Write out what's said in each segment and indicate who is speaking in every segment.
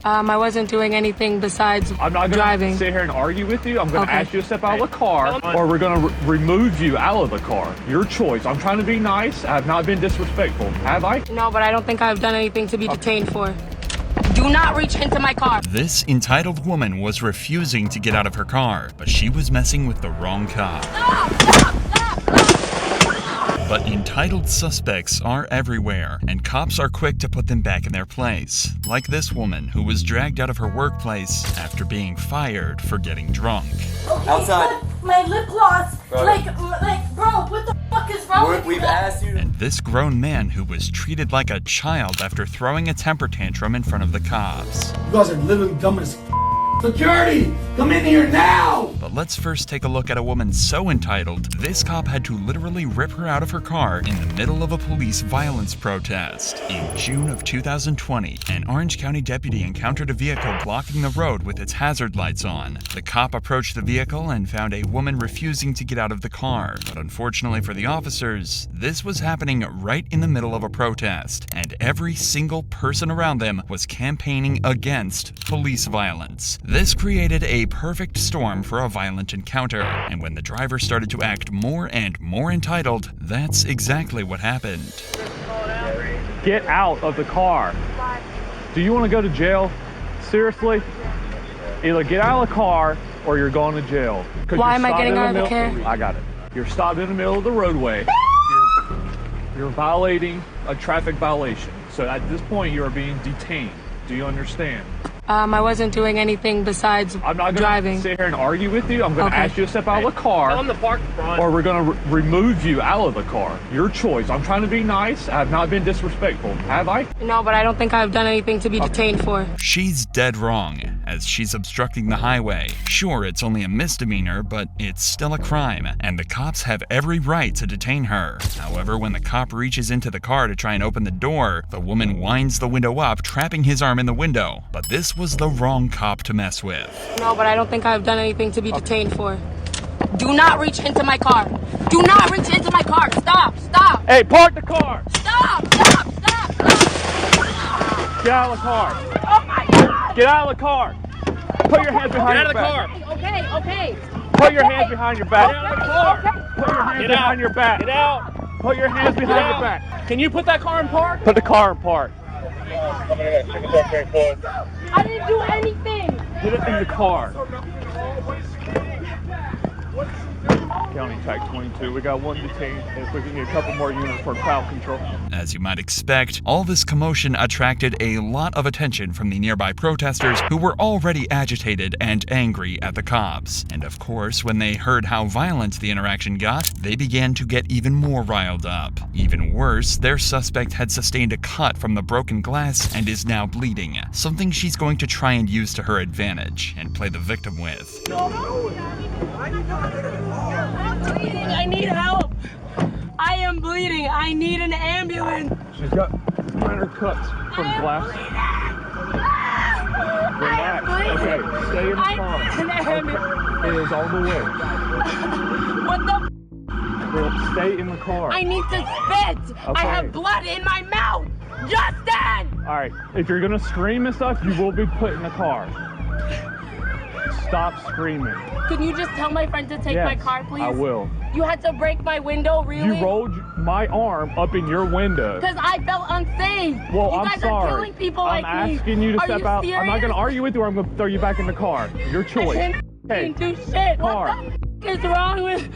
Speaker 1: I wasn't doing anything besides
Speaker 2: I'm not
Speaker 1: driving.
Speaker 2: going to sit here and argue with you. I'm going to
Speaker 1: Okay.
Speaker 2: ask you to step out of the car, or we're going to remove you out of the car. Your choice. I'm trying to be nice. I have not been disrespectful, have I?
Speaker 1: No, but I don't think I've done anything to be detained for. Do not reach into my car.
Speaker 3: This entitled woman was refusing to get out of her car, but she was messing with the wrong cop. But entitled suspects are everywhere, and cops are quick to put them back in their place. Like this woman who was dragged out of her workplace after being fired for getting drunk.
Speaker 4: Okay,
Speaker 5: Outside.
Speaker 4: but my lip gloss.
Speaker 5: Bro.
Speaker 4: Like, bro, what the fuck is wrong with you?
Speaker 5: We've asked you.
Speaker 3: And this grown man who was treated like a child after throwing a temper tantrum in front of the cops.
Speaker 6: You guys are living dumb as Security! Come in here now!
Speaker 3: But let's first take a look at a woman so entitled, this cop had to literally rip her out of her car in the middle of a police violence protest. In June of 2020, an Orange County deputy encountered a vehicle blocking the road with its hazard lights on. The cop approached the vehicle and found a woman refusing to get out of the car. But unfortunately for the officers, this was happening right in the middle of a protest, and every single person around them was campaigning against police violence. This created a perfect storm for a violent encounter, and when the driver started to act more and more entitled, that's exactly what happened.
Speaker 2: Get out of the car. Do you want to go to jail? Seriously? Either get out of the car or you're going to jail. 'Cause
Speaker 1: Why
Speaker 2: you're
Speaker 1: am I
Speaker 2: stopped
Speaker 1: getting
Speaker 2: in
Speaker 1: out of the
Speaker 2: middle-
Speaker 1: car?
Speaker 2: I got it. You're stopped in the middle of the roadway. You're violating a traffic violation. So at this point, you are being detained. Do you understand?
Speaker 1: I wasn't doing anything besides
Speaker 2: I'm not going to
Speaker 1: driving.
Speaker 2: sit here and argue with you. I'm going to
Speaker 1: Okay.
Speaker 2: ask you to step out of the car,
Speaker 7: Tell them to park in front.
Speaker 2: or we're going to remove you out of the car. Your choice. I'm trying to be nice. I have not been disrespectful, have I?
Speaker 1: No, but I don't think I've done anything to be detained for.
Speaker 3: She's dead wrong, as she's obstructing the highway. Sure, it's only a misdemeanor, but it's still a crime, and the cops have every right to detain her. However, when the cop reaches into the car to try and open the door, the woman winds the window up, trapping his arm in the window. But this was the wrong cop to mess with.
Speaker 1: No, but I don't think I've done anything to be detained for. Do not reach into my car. Do not reach into my car. Stop, stop,
Speaker 2: Hey, park the car!
Speaker 1: stop, stop, stop, stop.
Speaker 2: Get out of the car!
Speaker 1: Oh my God.
Speaker 2: Get out of the car! Put your hands behind
Speaker 7: Get out
Speaker 2: your
Speaker 7: of the
Speaker 2: back.
Speaker 7: car.
Speaker 1: Okay, okay.
Speaker 2: Put your hands behind your back.
Speaker 7: Get out of the car.
Speaker 2: Put your hands
Speaker 7: Get out.
Speaker 2: behind your back.
Speaker 7: Get out.
Speaker 2: Put your hands
Speaker 7: Get
Speaker 2: behind your
Speaker 7: out.
Speaker 2: back.
Speaker 7: Can you put that car in park?
Speaker 2: Put the car in park.
Speaker 1: I didn't do anything.
Speaker 2: Get it in the car. County Tag 22. We got one detained. If we can get a couple more units for crowd control.
Speaker 3: As you might expect, all this commotion attracted a lot of attention from the nearby protesters who were already agitated and angry at the cops. And of course, when they heard how violent the interaction got, they began to get even more riled up. Even worse, their suspect had sustained a cut from the broken glass and is now bleeding, something she's going to try and use to her advantage and play the victim with.
Speaker 1: I'm bleeding. I need help. I am bleeding. I need an ambulance.
Speaker 2: She's got minor cuts from glass. Relax. Okay, stay in the car. It is on the way.
Speaker 1: What the?
Speaker 2: Well, stay in the car.
Speaker 1: I need to spit. I
Speaker 2: Okay.
Speaker 1: have blood in my mouth. Justin!
Speaker 2: All right, if you're gonna scream and stuff, you will be put in the car. Stop screaming.
Speaker 1: Can you just tell my friend to take my
Speaker 2: Yes,
Speaker 1: car, please?
Speaker 2: I will.
Speaker 1: You had to break my window, really?
Speaker 2: You rolled my arm up in your window.
Speaker 1: Because I felt unsafe.
Speaker 2: Well,
Speaker 1: you
Speaker 2: I'm
Speaker 1: guys
Speaker 2: sorry.
Speaker 1: are killing people
Speaker 2: I'm
Speaker 1: like me.
Speaker 2: asking you to
Speaker 1: Are
Speaker 2: step
Speaker 1: you
Speaker 2: out. I'm not
Speaker 1: serious?
Speaker 2: gonna argue with you, or I'm gonna throw you back in the car. Your
Speaker 1: I
Speaker 2: choice.
Speaker 1: didn't do shit.
Speaker 2: Car.
Speaker 1: What the f is wrong with...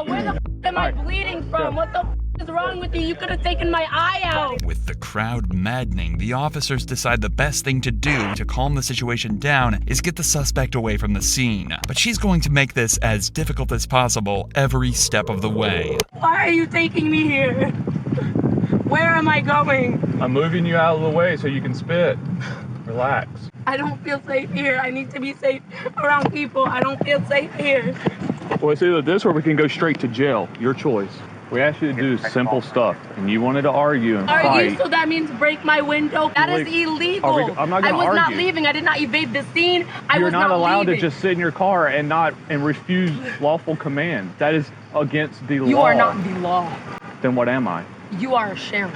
Speaker 1: where the f am I
Speaker 2: Alright.
Speaker 1: bleeding from?
Speaker 2: Go.
Speaker 1: What the f is wrong with you? You could have taken my eye out.
Speaker 3: With the crowd maddening, the officers decide the best thing to do to calm the situation down is get the suspect away from the scene. But she's going to make this as difficult as possible every step of the way.
Speaker 1: Why are you taking me here? Where am I going?
Speaker 2: I'm moving you out of the way so you can spit. Relax.
Speaker 1: I don't feel safe here. I need to be safe around people. I don't feel safe here.
Speaker 2: Well, it's either this or we can go straight to jail. Your choice. We asked you to do simple stuff, and you wanted to argue and
Speaker 1: Argue,
Speaker 2: fight.
Speaker 1: so that means break my window. That is illegal.
Speaker 2: I'm not gonna
Speaker 1: I was not
Speaker 2: argue.
Speaker 1: leaving. I did not evade the scene. I
Speaker 2: You're
Speaker 1: was
Speaker 2: not allowed
Speaker 1: leaving.
Speaker 2: to just sit in your car and refuse lawful command. That is against the law.
Speaker 1: You are not the law.
Speaker 2: Then what am I?
Speaker 1: You are a sheriff.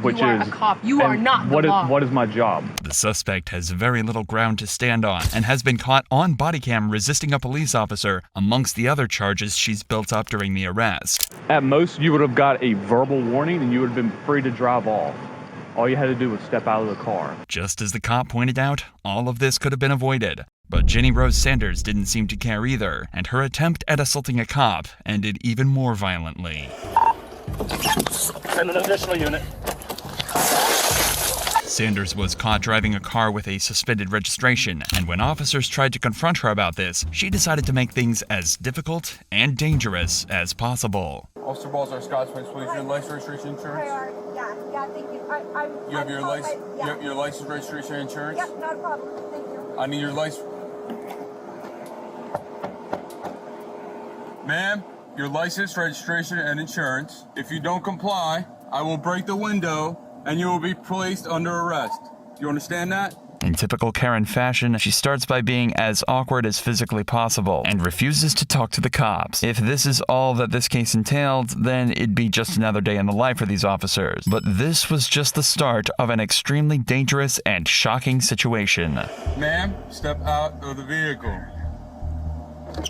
Speaker 2: which
Speaker 1: You are
Speaker 2: is
Speaker 1: a cop. You are
Speaker 2: and
Speaker 1: not the
Speaker 2: what is
Speaker 1: law.
Speaker 2: what is my job?
Speaker 3: The suspect has very little ground to stand on and has been caught on body cam resisting a police officer, amongst the other charges she's built up during the arrest.
Speaker 2: At most, you would have got a verbal warning and you would have been free to drive off. All you had to do was step out of the car.
Speaker 3: Just as the cop pointed out, all of this could have been avoided. But Jenny Rose Sanders didn't seem to care either, and her attempt at assaulting a cop ended even more violently.
Speaker 7: Send an additional unit.
Speaker 3: Sanders was caught driving a car with a suspended registration, and when officers tried to confront her about this, she decided to make things as difficult and dangerous as possible.
Speaker 5: Officer Balzar, Scotts Plains Police, your license, registration, insurance?
Speaker 8: Yeah, thank you.
Speaker 5: You have your license,
Speaker 8: yeah.
Speaker 5: you have your license, registration, and insurance?
Speaker 8: Yep, not a problem. Thank you.
Speaker 5: I need your license. Ma'am, your license, registration, and insurance. If you don't comply, I will break the window and you will be placed under arrest. Do you understand that?
Speaker 3: In typical Karen fashion, she starts by being as awkward as physically possible and refuses to talk to the cops. If this is all that this case entailed, then it'd be just another day in the life for these officers. But this was just the start of an extremely dangerous and shocking situation.
Speaker 5: Ma'am, step out of the vehicle.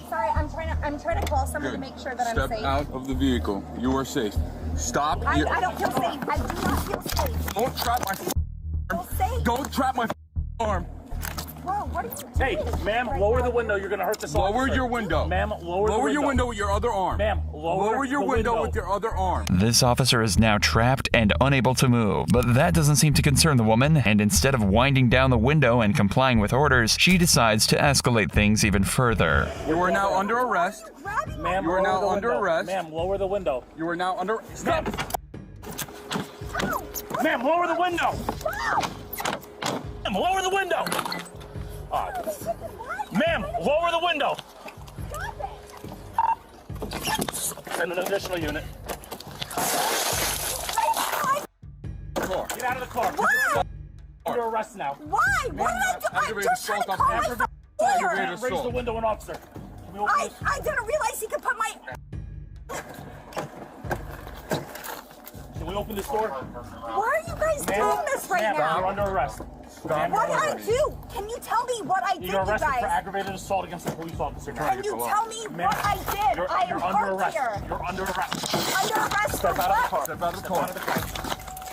Speaker 8: Sorry, I'm trying to call someone to make sure that
Speaker 5: Step
Speaker 8: I'm safe.
Speaker 5: out of the vehicle. You are safe. Stop.
Speaker 8: I don't feel safe. I do not feel safe.
Speaker 5: Don't trap my
Speaker 8: Feel safe.
Speaker 5: Don't trap my arm.
Speaker 8: Bro, what are you doing?
Speaker 7: Hey, ma'am,
Speaker 8: right
Speaker 7: lower
Speaker 8: now?
Speaker 7: the window. You're gonna hurt this
Speaker 5: Lower
Speaker 7: officer.
Speaker 5: your window.
Speaker 7: Ma'am, lower
Speaker 5: your window with your other arm.
Speaker 7: Ma'am, lower
Speaker 5: your
Speaker 7: the
Speaker 5: window with your other arm.
Speaker 3: This officer is now trapped and unable to move, but that doesn't seem to concern the woman, and instead of winding down the window and complying with orders, she decides to escalate things even further.
Speaker 5: You are now under arrest.
Speaker 7: Ma'am,
Speaker 5: You are now
Speaker 7: lower the
Speaker 5: under
Speaker 7: window.
Speaker 5: arrest.
Speaker 7: Ma'am, lower the window.
Speaker 5: You are now under.
Speaker 7: Ma'am. Ma'am, lower the window. Ma'am, lower the window. Ma'am, lower the window. Send an additional unit. Get out of the car.
Speaker 8: Why?
Speaker 7: You're under arrest now.
Speaker 8: Why? What did I do? I'm
Speaker 5: Aggravated
Speaker 8: just trying to
Speaker 5: assault
Speaker 8: call
Speaker 5: on
Speaker 8: my
Speaker 5: aggravated
Speaker 8: lawyer.
Speaker 5: assault.
Speaker 7: Raise the window, an officer. Can we open this?
Speaker 8: I didn't realize he could put my...
Speaker 7: Can we open this door?
Speaker 8: Why are you guys doing this right
Speaker 7: Ma'am, you're
Speaker 8: now?
Speaker 7: under arrest. Ma'am,
Speaker 8: What did I do? Can you tell me what I did, you
Speaker 7: You're arrested for
Speaker 8: guys?
Speaker 7: aggravated assault against a police officer.
Speaker 8: Can you tell me
Speaker 7: Ma'am,
Speaker 8: what I did?
Speaker 7: You're,
Speaker 8: I am
Speaker 7: you're under
Speaker 8: hurt
Speaker 7: arrest.
Speaker 8: here.
Speaker 7: You're under arrest.
Speaker 8: Under arrest for
Speaker 7: Step out of the
Speaker 8: what?
Speaker 7: car.
Speaker 5: Step out of the
Speaker 7: Step
Speaker 5: car.
Speaker 7: out of the car.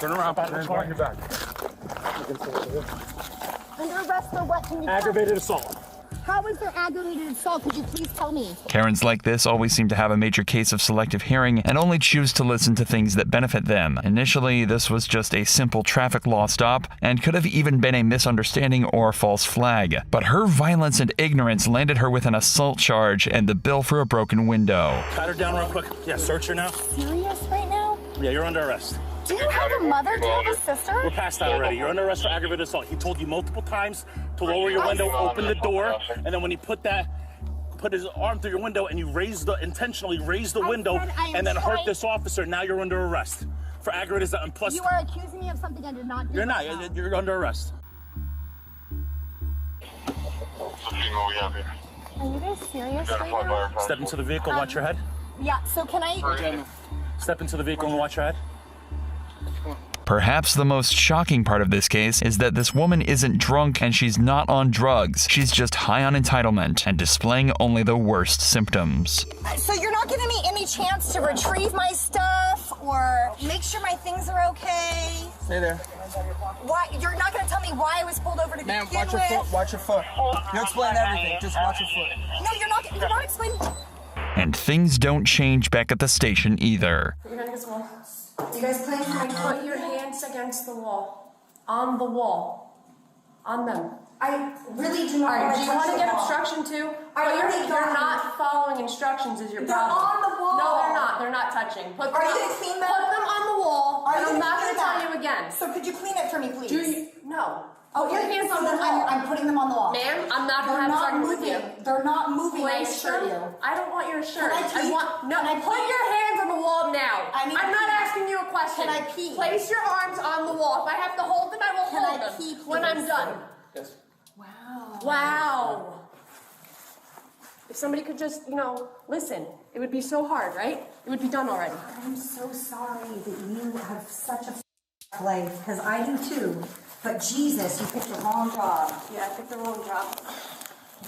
Speaker 5: Turn around.
Speaker 7: Step out of the car.
Speaker 5: Your back.
Speaker 8: Under arrest for what? Can you tell me?
Speaker 7: Aggravated assault.
Speaker 8: How is there aggravated assault? Could you please tell me?
Speaker 3: Karens like this always seem to have a major case of selective hearing and only choose to listen to things that benefit them. Initially, this was just a simple traffic law stop and could have even been a misunderstanding or false flag. But her violence and ignorance landed her with an assault charge and the bill for a broken window.
Speaker 7: Pat her down real quick. Yeah, search her now.
Speaker 8: Serious right now?
Speaker 7: Yeah, you're under arrest.
Speaker 8: Do you have a mother? Do you have a sister?
Speaker 7: We're past that already. You're under arrest for aggravated assault. He told you multiple times to lower your window, open the door, and then when he put his arm through your window and you intentionally raised the window
Speaker 8: said I am
Speaker 7: and then hurt
Speaker 8: trying-
Speaker 7: this officer, now you're under arrest for aggravated assault. And plus,
Speaker 8: You are accusing me of something I did not do.
Speaker 7: you're not.
Speaker 8: right now.
Speaker 7: You're under arrest.
Speaker 8: Are you guys serious right now?
Speaker 7: Step into the vehicle, watch your head.
Speaker 8: Yeah, so can I...
Speaker 7: Step into the vehicle and watch your head.
Speaker 3: Perhaps the most shocking part of this case is that this woman isn't drunk and she's not on drugs. She's just high on entitlement and displaying only the worst symptoms.
Speaker 8: So you're not giving me any chance to retrieve my stuff or make sure my things are okay?
Speaker 9: Stay there.
Speaker 8: Why? You're not going to tell me why I was pulled over to begin
Speaker 9: Ma'am, watch your
Speaker 8: with?
Speaker 9: foot. Watch your foot. You explain everything. Just watch your foot.
Speaker 8: No, you're not explaining.
Speaker 3: And things don't change back at the station either.
Speaker 4: You're gonna get some wall. You guys plan to put your hands against the wall. On the wall. On them.
Speaker 8: I really do not.
Speaker 4: Alright, do you want to get
Speaker 8: obstruction?
Speaker 4: obstruction too?
Speaker 8: I
Speaker 4: But
Speaker 8: already
Speaker 4: you're
Speaker 8: got
Speaker 4: not following instructions is your
Speaker 8: They're
Speaker 4: problem.
Speaker 8: on the wall.
Speaker 4: No, they're not. They're not touching. Put
Speaker 8: Are
Speaker 4: them
Speaker 8: you
Speaker 4: on-
Speaker 8: gonna clean them?
Speaker 4: Put them on the wall.
Speaker 8: Are
Speaker 4: and
Speaker 8: you
Speaker 4: I'm
Speaker 8: gonna
Speaker 4: not
Speaker 8: clean
Speaker 4: going to tell
Speaker 8: them?
Speaker 4: you again.
Speaker 8: So could you clean it for me, please?
Speaker 4: Do you? No.
Speaker 8: Oh,
Speaker 4: Put your hands on the wall.
Speaker 8: I'm putting them on the wall.
Speaker 4: Ma'am, I'm not
Speaker 8: They're
Speaker 4: going to have
Speaker 8: not
Speaker 4: sex with
Speaker 8: moving.
Speaker 4: you.
Speaker 8: They're not moving. I
Speaker 4: Place
Speaker 8: assure
Speaker 4: them.
Speaker 8: you.
Speaker 4: I don't want your shirt.
Speaker 8: Can I pee?
Speaker 4: No,
Speaker 8: Can I
Speaker 4: put
Speaker 8: pee?
Speaker 4: your hands on the wall now.
Speaker 8: I need to
Speaker 4: I'm not
Speaker 8: pee.
Speaker 4: asking you a question.
Speaker 8: Can I pee?
Speaker 4: Place your arms on the wall. If I have to hold them, I will
Speaker 8: Can
Speaker 4: hold
Speaker 8: I
Speaker 4: them
Speaker 8: pee,
Speaker 4: when I'm
Speaker 8: please?
Speaker 4: done.
Speaker 9: Yes.
Speaker 8: Wow.
Speaker 4: Wow. If somebody could just, listen, it would be so hard, right? It would be done already.
Speaker 8: I'm so sorry that you have such a life, because I do too. But Jesus, you picked the wrong job.
Speaker 4: Yeah, I picked the wrong job.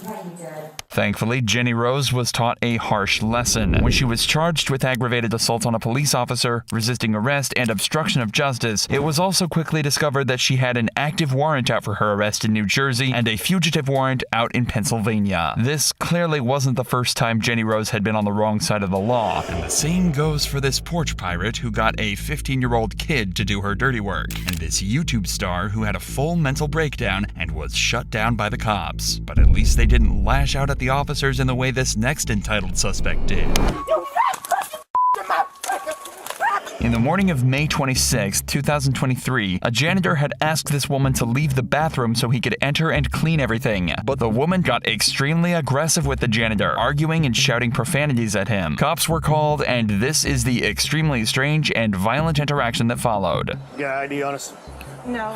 Speaker 8: Yeah, you did.
Speaker 3: Thankfully, Jenny Rose was taught a harsh lesson. When she was charged with aggravated assault on a police officer, resisting arrest, and obstruction of justice, it was also quickly discovered that she had an active warrant out for her arrest in New Jersey and a fugitive warrant out in Pennsylvania. This clearly wasn't the first time Jenny Rose had been on the wrong side of the law. And the same goes for this porch pirate who got a 15-year-old kid to do her dirty work, and this YouTube star who had a full mental breakdown and was shut down by the cops. But at least they didn't lash out at the officers in the way this next entitled suspect did. In the morning of May 26, 2023, a janitor had asked this woman to leave the bathroom so he could enter and clean everything. But the woman got extremely aggressive with the janitor, arguing and shouting profanities at him. Cops were called, and this is the extremely strange and violent interaction that followed.
Speaker 10: Yeah, ID on us?
Speaker 11: No.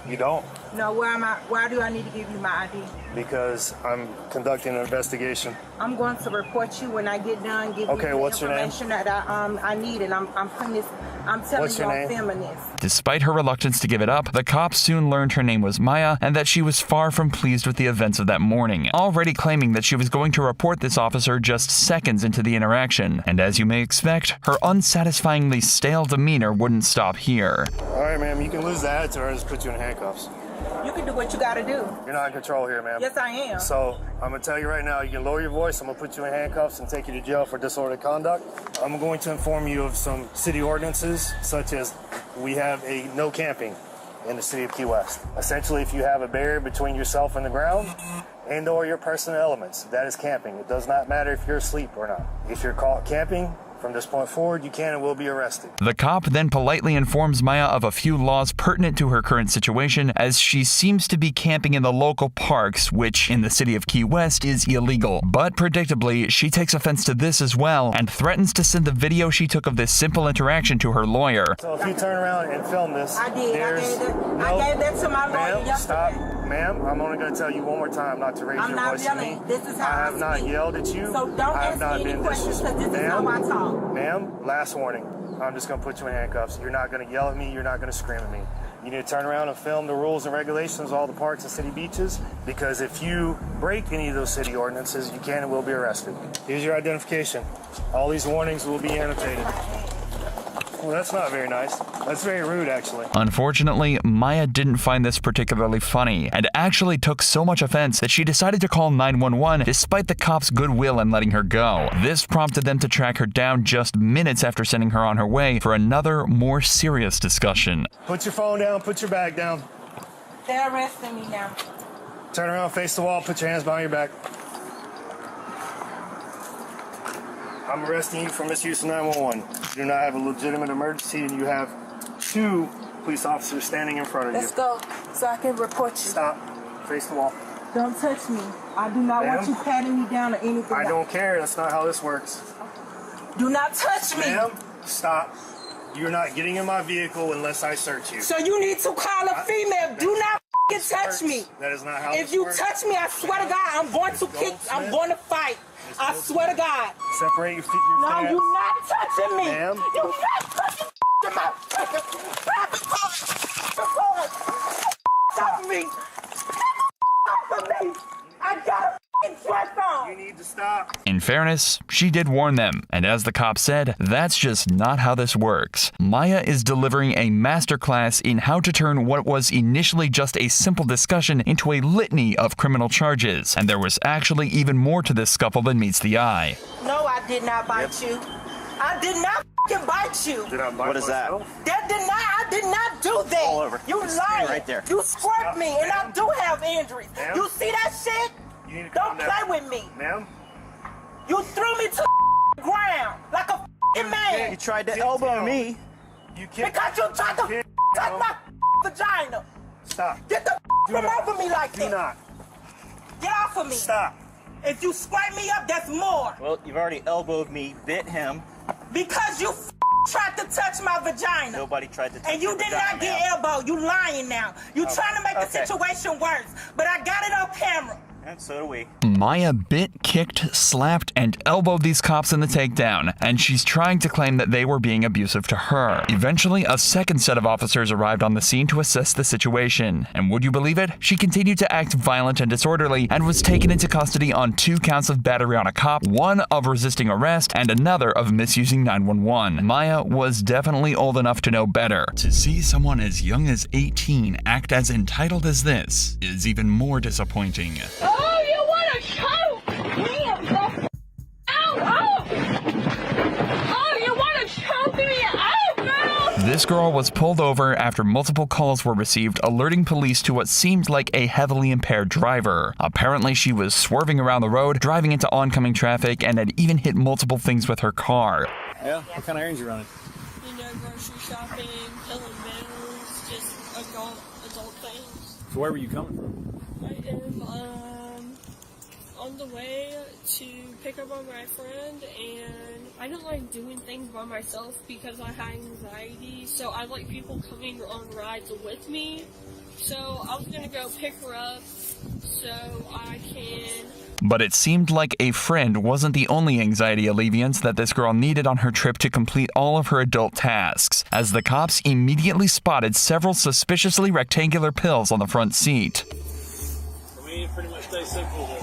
Speaker 10: You don't?
Speaker 11: No, why do I need to give you my ID?
Speaker 10: Because I'm conducting an investigation.
Speaker 11: I'm going to report you when I get done. Give
Speaker 10: okay,
Speaker 11: you the
Speaker 10: what's your name?
Speaker 11: information that I need, and I'm putting this. I'm telling
Speaker 10: what's
Speaker 11: you
Speaker 10: your
Speaker 11: I'm
Speaker 10: name?
Speaker 11: filming this.
Speaker 3: Despite her reluctance to give it up, the cops soon learned her name was Maya and that she was far from pleased with the events of that morning, already claiming that she was going to report this officer just seconds into the interaction. And as you may expect, her unsatisfyingly stale demeanor wouldn't stop here.
Speaker 10: All right, ma'am, you can lose the attitude or I'll just put you in handcuffs.
Speaker 11: You can do what you got to do.
Speaker 10: You're not in control here, ma'am.
Speaker 11: Yes, I am.
Speaker 10: So I'm going to tell you right now, you can lower your voice. I'm going to put you in handcuffs and take you to jail for disorderly conduct. I'm going to inform you of some city ordinances, such as we have a no camping in the city of Key West. Essentially, if you have a barrier between yourself and the ground and or your personal elements, that is camping. It does not matter if you're asleep or not. If you're caught camping, from this point forward, you can and will be arrested.
Speaker 3: The cop then politely informs Maya of a few laws pertinent to her current situation, as she seems to be camping in the local parks, which in the city of Key West is illegal. But predictably, she takes offense to this as well and threatens to send the video she took of this simple interaction to her lawyer.
Speaker 10: So if you turn around and film this,
Speaker 11: I did. I gave that to my lawyer yesterday.
Speaker 10: Stop. Ma'am, I'm only going to tell you one more time not to raise your voice to me.
Speaker 11: This is how
Speaker 10: I have not yelled at you.
Speaker 11: So don't ask me any questions because this is how I talk.
Speaker 10: Ma'am, last warning. I'm just going to put you in handcuffs. You're not going to yell at me. You're not going to scream at me. You need to turn around and film the rules and regulations of all the parks and city beaches, because if you break any of those city ordinances, you can and will be arrested. Here's your identification. All these warnings will be annotated. Well, that's not very nice. That's very rude, actually.
Speaker 3: Unfortunately, Maya didn't find this particularly funny and actually took so much offense that she decided to call 911 despite the cops' goodwill in letting her go. This prompted them to track her down just minutes after sending her on her way for another, more serious discussion.
Speaker 10: Put your phone down, put your bag down.
Speaker 11: They're arresting me now.
Speaker 10: Turn around, face the wall, put your hands behind your back. I'm arresting you for misuse of 911. You do not have a legitimate emergency, and you have 2 police officers standing in front of you.
Speaker 11: Let's go so I can report you.
Speaker 10: Stop. Face the wall.
Speaker 11: Don't touch me. I do not want you patting me down or anything.
Speaker 10: I don't care. That's not how this works.
Speaker 11: Do not touch me.
Speaker 10: Ma'am, stop. You're not getting in my vehicle unless I search you.
Speaker 11: So you need to call a female. Do not touch me.
Speaker 10: That is not how
Speaker 11: If you touch me, I swear to God, I'm going to kick. I'm going to fight. I swear to God.
Speaker 10: Separate your feet. Your
Speaker 11: No,
Speaker 10: hands.
Speaker 11: you're not touching me.
Speaker 10: Ma'am.
Speaker 11: You're not touching my Stop me. Stop me. I got a dress on.
Speaker 10: You need to stop.
Speaker 3: In fairness, she did warn them, and as the cop said, that's just not how this works. Maya is delivering a masterclass in how to turn what was initially just a simple discussion into a litany of criminal charges, and there was actually even more to this scuffle than meets the eye.
Speaker 11: No, I did not bite you. I did not bite you.
Speaker 10: Did I bite
Speaker 7: What is that?
Speaker 11: I did not do that.
Speaker 7: All over.
Speaker 11: You lying.
Speaker 7: Right there.
Speaker 11: You squirt me, and I do have injuries.
Speaker 10: Ma'am?
Speaker 11: You see that shit?
Speaker 10: You need to
Speaker 11: Don't
Speaker 10: calm down.
Speaker 11: play with me.
Speaker 10: Ma'am?
Speaker 11: You threw me to the ground like a man.
Speaker 7: You tried to elbow me.
Speaker 10: You can't.
Speaker 11: Because you tried to touch my vagina.
Speaker 10: Stop.
Speaker 11: Get the from over me like
Speaker 10: Do
Speaker 11: that.
Speaker 10: not.
Speaker 11: Get off of me.
Speaker 10: Stop.
Speaker 11: If you squirt me up, that's more.
Speaker 7: Well, you've already elbowed me, bit him.
Speaker 11: Because you tried to touch my vagina.
Speaker 7: Nobody tried to touch
Speaker 11: And you
Speaker 7: your
Speaker 11: did
Speaker 7: vagina,
Speaker 11: not get
Speaker 7: ma'am.
Speaker 11: elbowed. You lying now. You trying to make the situation worse. But I got it on camera.
Speaker 12: And so do we.
Speaker 3: Maya bit, kicked, slapped, and elbowed these cops in the takedown, and she's trying to claim that they were being abusive to her. Eventually, a second set of officers arrived on the scene to assess the situation, and would you believe it? She continued to act violent and disorderly and was taken into custody on 2 counts of battery on a cop, 1 of resisting arrest, and another of misusing 911. Maya was definitely old enough to know better. To see someone as young as 18 act as entitled as this is even more disappointing.
Speaker 13: Oh, you want to choke me the out? Oh, you want to choke me out, girl?
Speaker 3: This girl was pulled over after multiple calls were received alerting police to what seemed like a heavily impaired driver. Apparently, she was swerving around the road, driving into oncoming traffic, and had even hit multiple things with her car.
Speaker 12: Yeah? What kind of errands you running?
Speaker 13: You know, grocery shopping, filling bills, just adult things.
Speaker 12: So where were you coming from?
Speaker 13: I am on the way to pick up on my friend, and I don't like doing things by myself because I have anxiety, so I like people coming on rides with me. So I was gonna go pick her up so I can...
Speaker 3: But it seemed like a friend wasn't the only anxiety alleviance that this girl needed on her trip to complete all of her adult tasks, as the cops immediately spotted several suspiciously rectangular pills on the front seat.
Speaker 12: For me, pretty much stay simple there.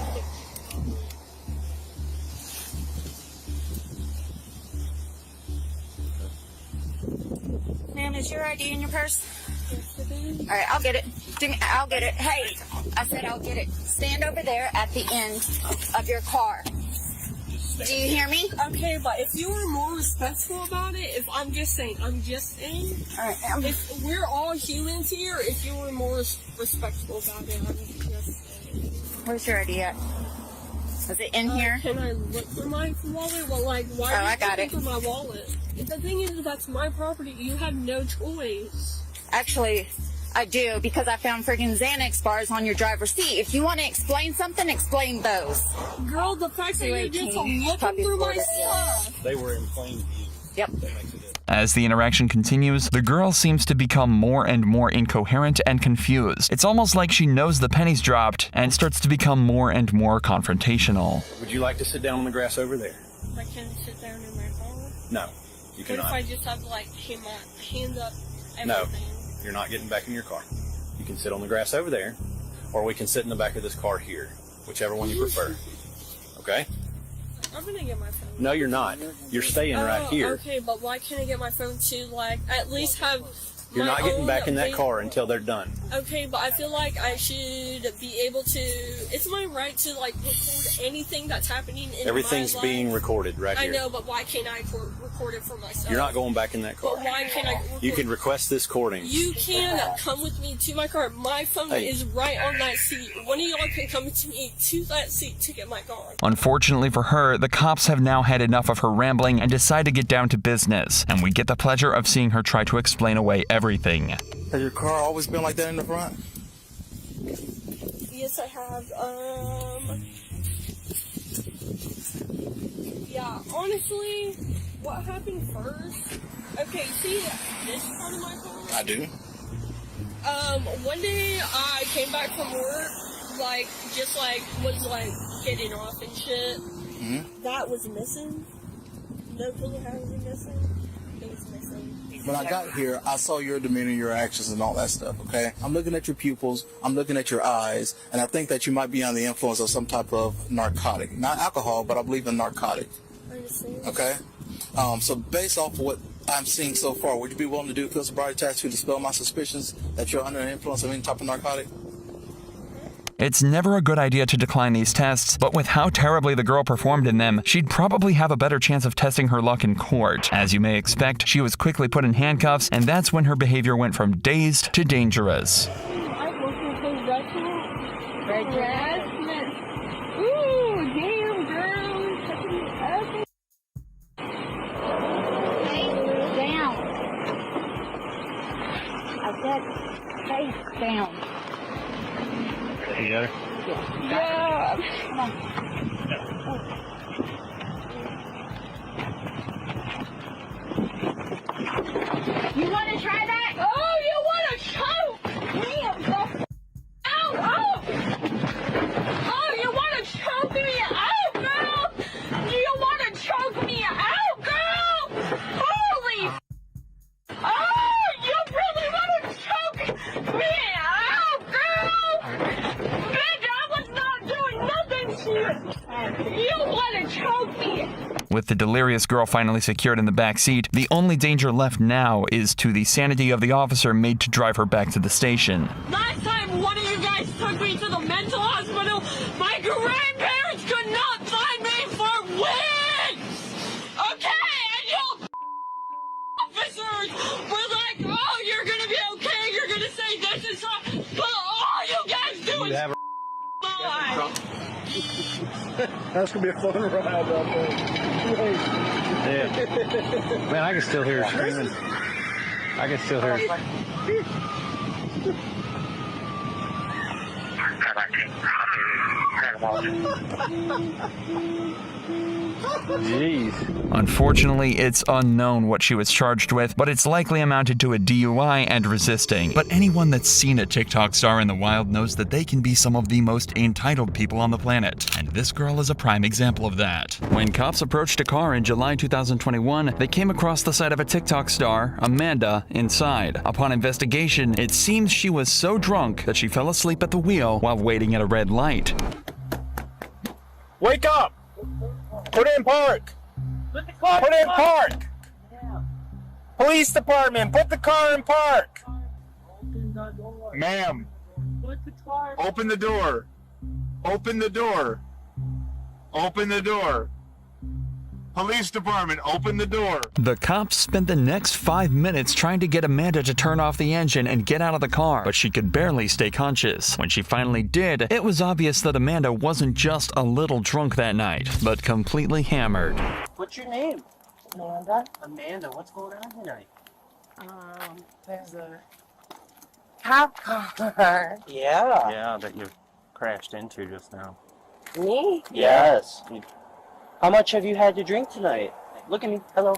Speaker 8: Ma'am, is your ID in your purse? All right, I'll get it. I'll get it. Hey, I said I'll get it. Stand over there at the end of your car. Do you hear me?
Speaker 13: Okay, but if you were more respectful about it, if I'm just saying, all right, if we're all humans here, if you were more respectful about it, I'm just saying.
Speaker 8: Where's your ID at? Is it in here?
Speaker 13: Can I look for my wallet? Well, like, why are you looking for my wallet? The thing is, that's my property. You have no choice.
Speaker 8: Actually, I do, because I found freaking Xanax bars on your driver's seat. If you want to explain something, explain those.
Speaker 13: Girl, the fact that you're just looking through my stuff.
Speaker 12: They were in plain view.
Speaker 8: Yep.
Speaker 3: As the interaction continues, the girl seems to become more and more incoherent and confused. It's almost like she knows the pennies dropped and starts to become more and more confrontational.
Speaker 12: Would you like to sit down on the grass over there?
Speaker 13: I can sit down in my car.
Speaker 12: No, you cannot.
Speaker 13: What if I just have to, like, hand up everything?
Speaker 12: No, you're not getting back in your car. You can sit on the grass over there, or we can sit in the back of this car here, whichever one you prefer. Okay?
Speaker 13: I'm gonna get my phone.
Speaker 12: No, you're not. You're staying right here.
Speaker 13: Okay, but why can't I get my phone to, like, at least have
Speaker 12: You're not getting back in that car until they're done.
Speaker 13: Okay, but I feel like I should be able to... It's my right to, like, record anything that's happening in
Speaker 12: Everything's
Speaker 13: my life.
Speaker 12: being recorded right here.
Speaker 13: I know, but why can't I record it for myself?
Speaker 12: You're not going back in that car.
Speaker 13: But why can't I record?
Speaker 12: You can request this recording.
Speaker 13: You can come with me to my car. My phone is right on that seat. One of y'all can come to me to that seat to get my car.
Speaker 3: Unfortunately for her, the cops have now had enough of her rambling and decide to get down to business, and we get the pleasure of seeing her try to explain away everything.
Speaker 14: Has your car always been like that in the front?
Speaker 13: Yes, I have. Yeah, honestly, what happened first? Okay, see this part of my car?
Speaker 14: I do.
Speaker 13: One day I came back from work, was getting off and shit.
Speaker 14: Mm-hmm.
Speaker 13: That was missing. No pillow was missing. It was missing.
Speaker 14: When I got here, I saw your demeanor, your actions, and all that stuff, okay? I'm looking at your pupils, I'm looking at your eyes, and I think that you might be on the influence of some type of narcotic. Not alcohol, but I believe in narcotic.
Speaker 13: I understand.
Speaker 14: Okay? So based off of what I'm seeing so far, would you be willing to do a field sobriety test to dispel my suspicions that you're under the influence of any type of narcotic?
Speaker 3: It's never a good idea to decline these tests, but with how terribly the girl performed in them, she'd probably have a better chance of testing her luck in court. As you may expect, she was quickly put in handcuffs, and that's when her behavior went from dazed to dangerous.
Speaker 13: I work with a harassment. Ooh, damn, girl.
Speaker 8: Face down. I said face down.
Speaker 12: You got her?
Speaker 13: Yeah.
Speaker 8: Come on. You want to try that?
Speaker 13: Oh, you want to choke me the out? Oh, You want to choke me?
Speaker 3: With the delirious girl finally secured in the back seat, the only danger left now is to the sanity of the officer made to drive her back to the station.
Speaker 13: Last time one of you guys took me to the mental hospital, my grandparents could not find me for weeks! Okay, and you officers were like, oh, you're gonna be okay, you're gonna say this is wrong, but all you guys do is lie.
Speaker 12: That's gonna be a fun ride out there. Yeah. Man, I can still hear her screaming. I can still hear her. Jeez. Unfortunately, it's unknown what she was charged with, but it's likely amounted to a DUI and resisting. But anyone that's seen a TikTok star in the wild knows that they can be some of the most entitled people on the planet, and this girl is a prime example of that. When cops approached a car in July 2021, they came across the sight of a TikTok star, Amanda, inside. Upon investigation, it seems she was so drunk that she fell asleep at the wheel while waiting at a red light.
Speaker 15: Wake up! Put it in park! Put it in park! Police department, put the car in park! Ma'am, open the door. Open the door. Open the door. Police department, open the door.
Speaker 3: The cops spent the next 5 minutes trying to get Amanda to turn off the engine and get out of the car, but she could barely stay conscious. When she finally did, it was obvious that Amanda wasn't just a little drunk that night, but completely hammered.
Speaker 16: What's your name?
Speaker 17: Amanda.
Speaker 16: Amanda, what's going on tonight?
Speaker 17: There's a cop car.
Speaker 16: Yeah.
Speaker 18: Yeah, that you crashed into just now.
Speaker 17: Me?
Speaker 16: Yes. How much have you had to drink tonight? Look at me. Hello.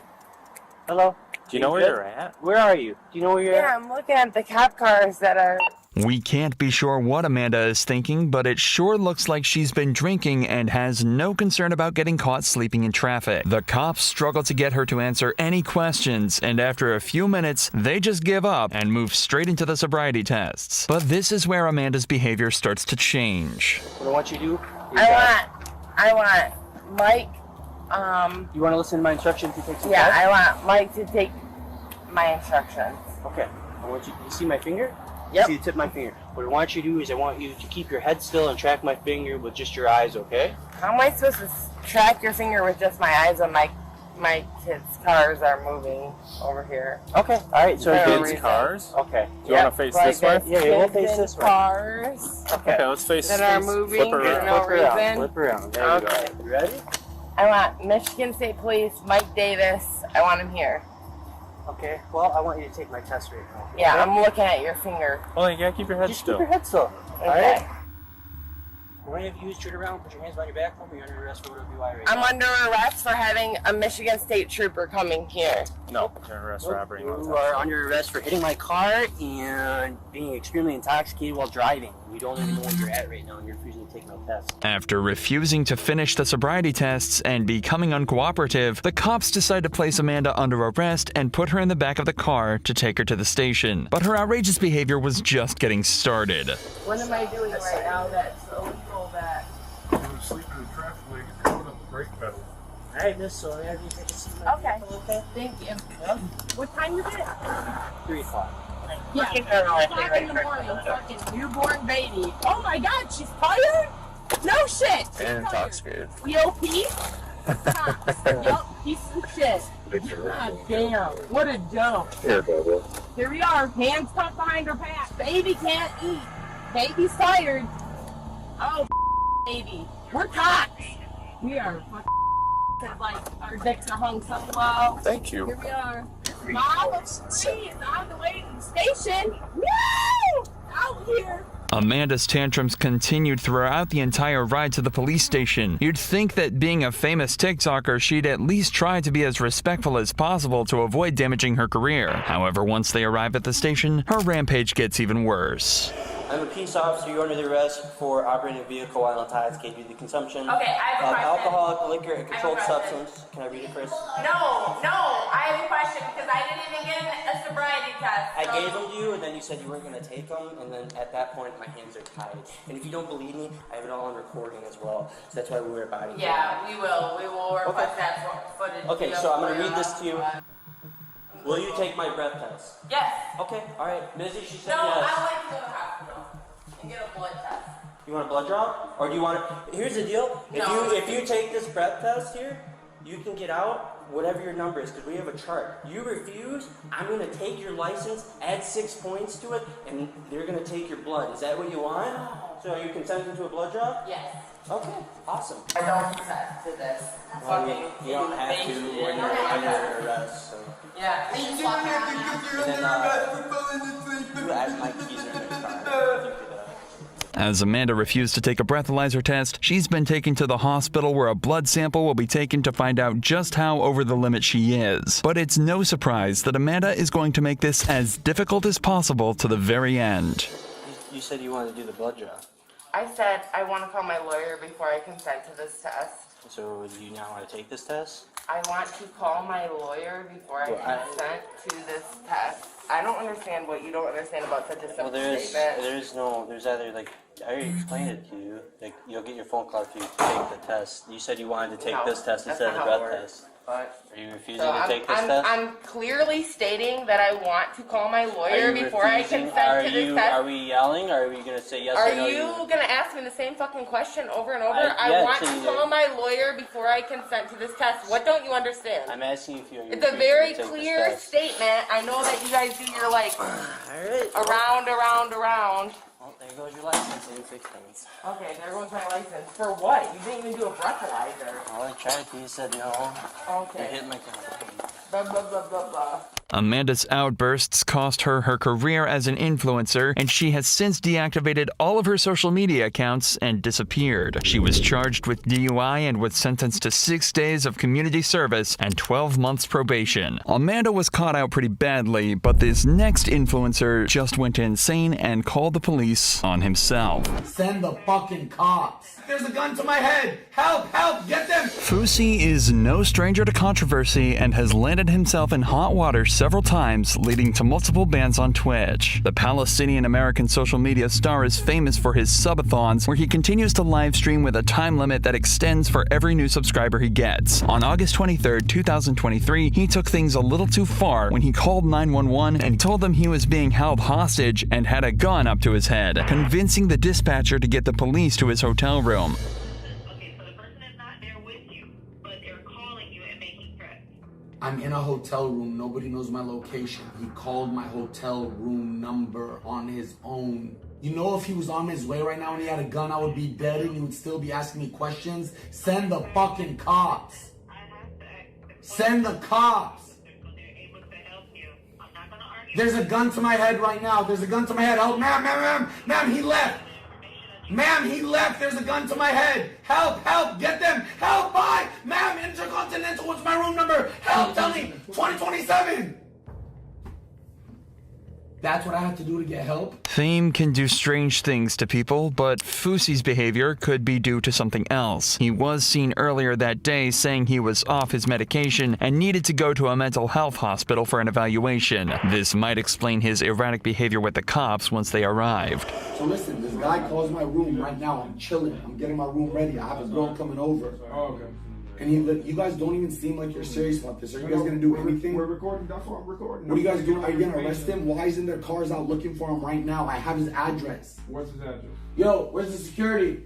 Speaker 16: Hello.
Speaker 18: Do you know where you're at?
Speaker 16: Where are you? Do you know where you're at?
Speaker 17: Yeah, I'm looking at the cop cars that are...
Speaker 3: We can't be sure what Amanda is thinking, but it sure looks like she's been drinking and has no concern about getting caught sleeping in traffic. The cops struggle to get her to answer any questions, and after a few minutes, they just give up and move straight into the sobriety tests. But this is where Amanda's behavior starts to change.
Speaker 16: What I want you to do?
Speaker 17: I want Mike,
Speaker 16: You want to listen to my instructions to take some
Speaker 17: yeah,
Speaker 16: tests?
Speaker 17: I want Mike to take my instructions.
Speaker 16: Okay. I want you see my finger?
Speaker 17: Yep.
Speaker 16: See the tip of my finger. What I want you to do is I want you to keep your head still and track my finger with just your eyes, okay?
Speaker 17: How am I supposed to track your finger with just my eyes when my kids' cars are moving over here?
Speaker 16: Okay. All right. So
Speaker 18: Kids' cars?
Speaker 16: Okay.
Speaker 18: Do you want to face this way?
Speaker 16: Yeah, we'll face this way.
Speaker 17: Cars
Speaker 18: Okay, let's face
Speaker 17: that are moving
Speaker 18: Flip
Speaker 17: for
Speaker 18: around.
Speaker 17: no reason.
Speaker 16: Flip around. There
Speaker 17: Okay.
Speaker 16: you go. You ready?
Speaker 17: I want Michigan State Police, Mike Davis. I want him here.
Speaker 16: Okay. Well, I want you to take my test right now.
Speaker 17: Yeah,
Speaker 16: okay?
Speaker 17: I'm looking at your finger.
Speaker 18: Well, you gotta keep your head
Speaker 16: Just
Speaker 18: still.
Speaker 16: keep your head still.
Speaker 17: Okay.
Speaker 16: All right. We're gonna have you turn around, put your hands behind your back for me. You're under arrest for WI right now.
Speaker 17: I'm under arrest for having a Michigan State trooper coming here.
Speaker 18: No, you're under arrest for robbery.
Speaker 16: You are under arrest for hitting my car and being extremely intoxicated while driving. You don't even know where you're at right now, and you're refusing to take no test.
Speaker 3: After refusing to finish the sobriety tests and becoming uncooperative, the cops decide to place Amanda under arrest and put her in the back of the car to take her to the station. But her outrageous behavior was just getting started.
Speaker 17: What am I doing right now that's illegal that...
Speaker 2: Sleeping in the traffic lane and going up the brake pedal.
Speaker 16: All right, miss, so I have you take a seat.
Speaker 17: Okay. Thank you. What time is it?
Speaker 16: 3 o'clock.
Speaker 17: Yeah, 3:00 in the morning. Fucking newborn baby. Oh my God, she's tired? No shit.
Speaker 18: And intoxicated.
Speaker 17: EOP? Yup, piece of shit. God damn, what a dump.
Speaker 18: Here, baby.
Speaker 17: Here we are, hands tucked behind her back. Baby can't eat. Baby's tired. Oh, baby. We're cops. We are fucking like our dicks are hung so low.
Speaker 18: Thank you.
Speaker 17: Here we are. Mom of 3 is on the way to the station. Woo! Out here.
Speaker 3: Amanda's tantrums continued throughout the entire ride to the police station. You'd think that being a famous TikToker, she'd at least try to be as respectful as possible to avoid damaging her career. However, once they arrive at the station, her rampage gets even worse.
Speaker 16: I'm a peace officer. You're under the arrest for operating a vehicle while intoxicated due to the consumption
Speaker 17: Okay, I have a
Speaker 16: of
Speaker 17: question.
Speaker 16: alcoholic liquor, a controlled
Speaker 17: I have a question.
Speaker 16: substance. Can I read it first?
Speaker 17: No, I have a question because I didn't even get a sobriety test.
Speaker 16: I
Speaker 17: so-
Speaker 16: gave them to you, and then you said you weren't going to take them, and then at that point, my hands are tied. And if you don't believe me, I have it all on recording as well. So that's why we wear body cam.
Speaker 17: Yeah, we will. We will request that footage.
Speaker 16: Okay, so I'm going to read this to you. Will you take my breath test?
Speaker 17: Yes.
Speaker 16: Okay, all right. Mizzy, she said
Speaker 17: No,
Speaker 16: yes.
Speaker 17: I would like to go to the hospital and get a blood test.
Speaker 16: You want a blood draw? Or do you want to... Here's the deal. If you take this breath test here, you can get out whatever your number is, because we have a chart. You refuse, I'm going to take your license, add 6 points to it, and they're going to take your blood. Is that what you want? So are you consenting to a blood draw?
Speaker 17: Yes.
Speaker 16: Okay, awesome.
Speaker 17: I don't consent to this.
Speaker 16: Well, you don't have to when you're under arrest. So.
Speaker 17: Yeah.
Speaker 16: And then, you ask my keys are in the car.
Speaker 12: As Amanda refused to take a breathalyzer test, she's been taken to the hospital where a blood sample will be taken to find out just how over the limit she is. But it's no surprise that Amanda is going to make this as difficult as possible to the very end.
Speaker 16: You said you wanted to do the blood draw.
Speaker 17: I said I want to call my lawyer before I consent to this test.
Speaker 16: So do you now want to take this test?
Speaker 17: I want to call my lawyer before I consent to this test. I don't understand what you don't understand about such a simple statement.
Speaker 16: There's either, like, I already explained it to you. Like, you'll get your phone call if you take the test. You said you wanted to take this test instead of the breath test.
Speaker 17: But
Speaker 16: are you refusing to take this test?
Speaker 17: I'm clearly stating that I want to call my lawyer before I consent to this test.
Speaker 16: Are we yelling, or are we going to say yes or no?
Speaker 17: Are you going to ask me the same fucking question over and over? I
Speaker 16: yeah,
Speaker 17: want to call my lawyer before I consent to this test. What don't you understand?
Speaker 16: I'm asking if you're
Speaker 17: It's a very clear statement. I know that you guys do your, like, around.
Speaker 16: Well, there goes your license in 6 minutes.
Speaker 17: Okay, there goes my license. For what? You didn't even do a breathalyzer.
Speaker 16: Well, I tried to. You said no.
Speaker 17: Okay.
Speaker 16: You hit my car.
Speaker 17: Blah, blah, blah, blah, blah.
Speaker 12: Amanda's outbursts cost her her career as an influencer, and she has since deactivated all of her social media accounts and disappeared. She was charged with DUI and was sentenced to 6 days of community service and 12 months probation. Amanda was caught out pretty badly, but this next influencer just went insane and called the police on himself.
Speaker 6: Send the fucking cops. There's a gun to my head. Help, get them.
Speaker 12: Fousey is no stranger to controversy and has landed himself in hot water several times, leading to multiple bans on Twitch. The Palestinian-American social media star is famous for his subathons, where he continues to live stream with a time limit that extends for every new subscriber he gets. On August 23, 2023, he took things a little too far when he called 911 and told them he was being held hostage and had a gun up to his head, convincing the dispatcher to get the police to his hotel room.
Speaker 6: I'm in a hotel room. Nobody knows my location. He called my hotel room number on his own. You know, if he was on his way right now and he had a gun, I would be dead and he would still be asking me questions. Send the fucking cops. Send the cops. There's a gun to my head right now. There's a gun to my head. Help, ma'am, he left. Ma'am, he left. There's a gun to my head. Help, get them. Help, bye. Ma'am, Intercontinental, what's my room number? Help, tell me. 2027. That's what I have to do to get help?
Speaker 12: Fame can do strange things to people, but Fousey's behavior could be due to something else. He was seen earlier that day saying he was off his medication and needed to go to a mental health hospital for an evaluation. This might explain his erratic behavior with the cops once they arrived.
Speaker 6: So listen, this guy calls my room right now. I'm chilling. I'm getting my room ready. I have a girl coming over.
Speaker 15: Oh, okay.
Speaker 6: And you guys don't even seem like you're serious about this. Are you guys gonna do anything?
Speaker 15: We're recording. That's what I'm recording.
Speaker 6: What are you guys doing? Are you gonna arrest him? Why isn't there cars out looking for him right now? I have his address.
Speaker 15: What's his address?
Speaker 6: Yo, where's the security?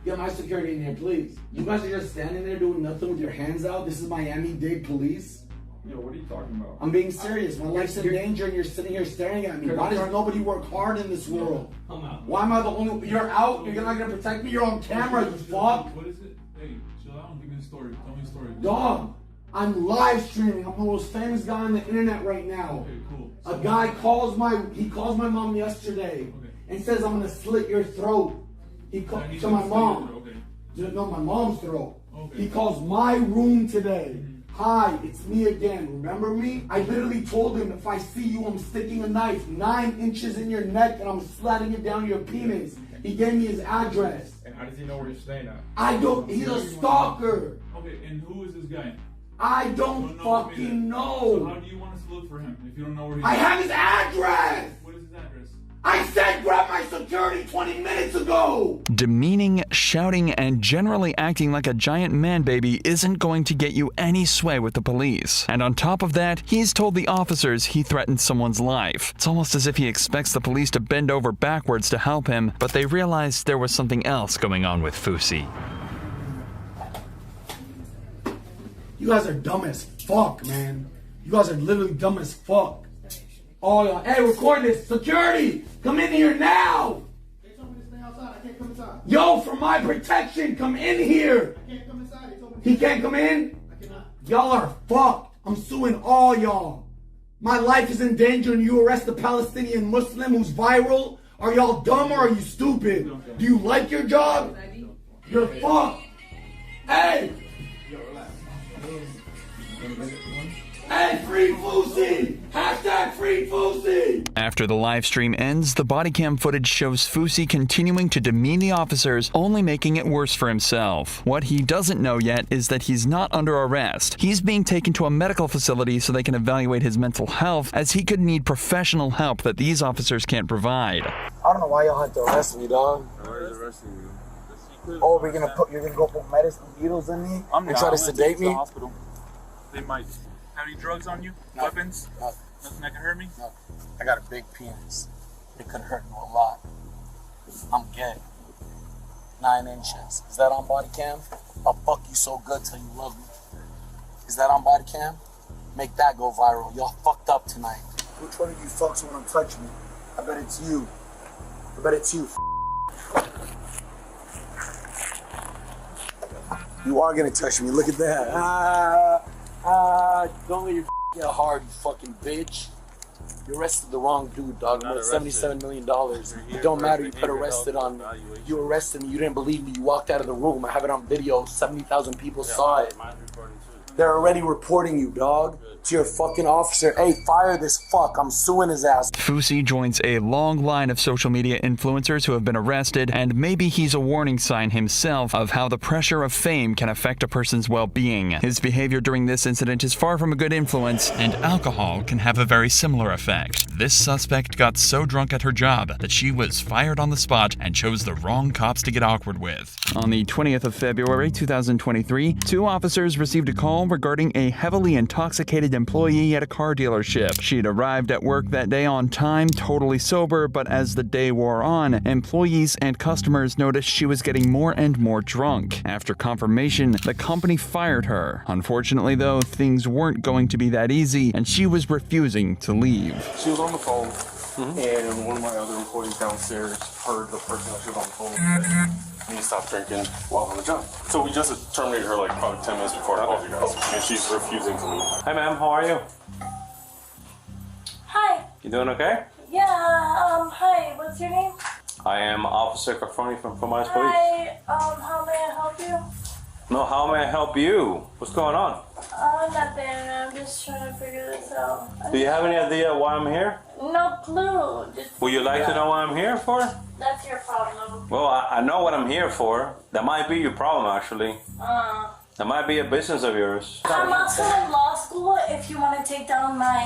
Speaker 6: Get my security in here, please. You guys are just standing there doing nothing with your hands out. This is Miami-Dade police.
Speaker 15: Yo, what are you talking about?
Speaker 6: I'm being serious. My life's in danger and you're sitting here staring at me. Why does nobody work hard in this world? Why am I the only... You're out? You're not gonna protect me? You're on camera, you fuck.
Speaker 15: What is it? Hey, chill out. Give me the story. Tell me the story.
Speaker 6: Dog, I'm live streaming. I'm the most famous guy on the internet right now.
Speaker 15: Okay, cool.
Speaker 6: A guy calls my mom yesterday and says I'm gonna slit your throat. He calls to my mom. No, my mom's throat. He calls my room today. Hi, it's me again. Remember me? I literally told him if I see you, I'm sticking a knife 9 inches in your neck and I'm sliding it down your penis. He gave me his address.
Speaker 19: And how does he know where you're staying at?
Speaker 6: I don't, he's a stalker.
Speaker 19: Okay, and who is this guy?
Speaker 6: I don't fucking know.
Speaker 19: So how do you want us to look for him if you don't know where he's
Speaker 6: I have his address.
Speaker 19: What is his address?
Speaker 6: I said grab my security 20 minutes ago!
Speaker 12: Demeaning, shouting, and generally acting like a giant man baby isn't going to get you any sway with the police. And on top of that, he's told the officers he threatened someone's life. It's almost as if he expects the police to bend over backwards to help him, but they realized there was something else going on with Fousey.
Speaker 6: You guys are dumb as fuck, man. You guys are literally dumb as fuck. Oh, y'all. Hey, record this. Security! Come in here now!
Speaker 20: They told me to stay outside. I can't come inside.
Speaker 6: Yo, for my protection, come in here!
Speaker 20: I can't come inside. They told me
Speaker 6: He can't come in?
Speaker 20: I cannot.
Speaker 6: Y'all are fucked. I'm suing all y'all. My life is in danger and you arrest a Palestinian Muslim who's viral? Are y'all dumb or are you stupid? Do you like your job? You're fucked. Hey! Hey, free Fousey! Hashtag free Fousey!
Speaker 12: After the live stream ends, the body cam footage shows Fousey continuing to demean the officers, only making it worse for himself. What he doesn't know yet is that he's not under arrest. He's being taken to a medical facility so they can evaluate his mental health, as he could need professional help that these officers can't provide.
Speaker 14: I don't know why y'all had to arrest me, dog.
Speaker 5: Why are you arresting you?
Speaker 14: Oh, you're gonna go put medicine needles in me and try to sedate me?
Speaker 19: Hospital. They might have any drugs on you?
Speaker 14: No.
Speaker 19: Weapons?
Speaker 14: No.
Speaker 19: Nothing that can hurt me?
Speaker 14: No. I got a big penis. It could hurt you a lot. I'm gay. 9 inches. Is that on body cam? I'll fuck you so good till you love me. Is that on body cam? Make that go viral. Y'all fucked up tonight. Which one of you fucks want to touch me? I bet it's you. I bet it's you. You are gonna touch me. Look at that. Don't let your get hard, you fucking bitch. You arrested the wrong dude, dog. I'm worth $77 million. It don't matter. You put arrested on me. You arrested me. You didn't believe me. You walked out of the room. I have it on video. 70,000 people saw it. They're already reporting you, dog. To your fucking officer. Hey, fire this fuck. I'm suing his ass.
Speaker 12: Fousey joins a long line of social media influencers who have been arrested, and maybe he's a warning sign himself of how the pressure of fame can affect a person's well-being. His behavior during this incident is far from a good influence,
Speaker 3: And alcohol can have a very similar effect. This suspect got so drunk at her job that she was fired on the spot and chose the wrong cops to get awkward with.
Speaker 12: On the 20th of February 2023, 2 officers received a call regarding a heavily intoxicated employee at a car dealership. She'd arrived at work that day on time, totally sober, but as the day wore on, employees and customers noticed she was getting more and more drunk. After confirmation, the company fired her. Unfortunately, though, things weren't going to be that easy, and she was refusing to leave.
Speaker 18: She was on the phone, and one of my other employees downstairs heard the person that she was on the phone. And he stopped drinking while on the job. So we just terminated her like probably 10 minutes before I called you guys. And she's refusing to leave. Hi ma'am, how are you?
Speaker 21: Hi.
Speaker 18: You doing okay?
Speaker 21: Yeah, hi, what's your name?
Speaker 18: I am Officer Cafroni from Miles Police.
Speaker 21: Hi, how may I help you?
Speaker 18: No, how may I help you? What's going on?
Speaker 21: Nothing, I'm just trying to figure this out.
Speaker 18: Do you have any idea why I'm here?
Speaker 21: No clue. Just,
Speaker 18: Would you like to know what I'm here for?
Speaker 21: That's your problem.
Speaker 18: Well, I know what I'm here for. That might be your problem, actually. That might be a business of yours.
Speaker 21: I'm also in law school if you want to take down my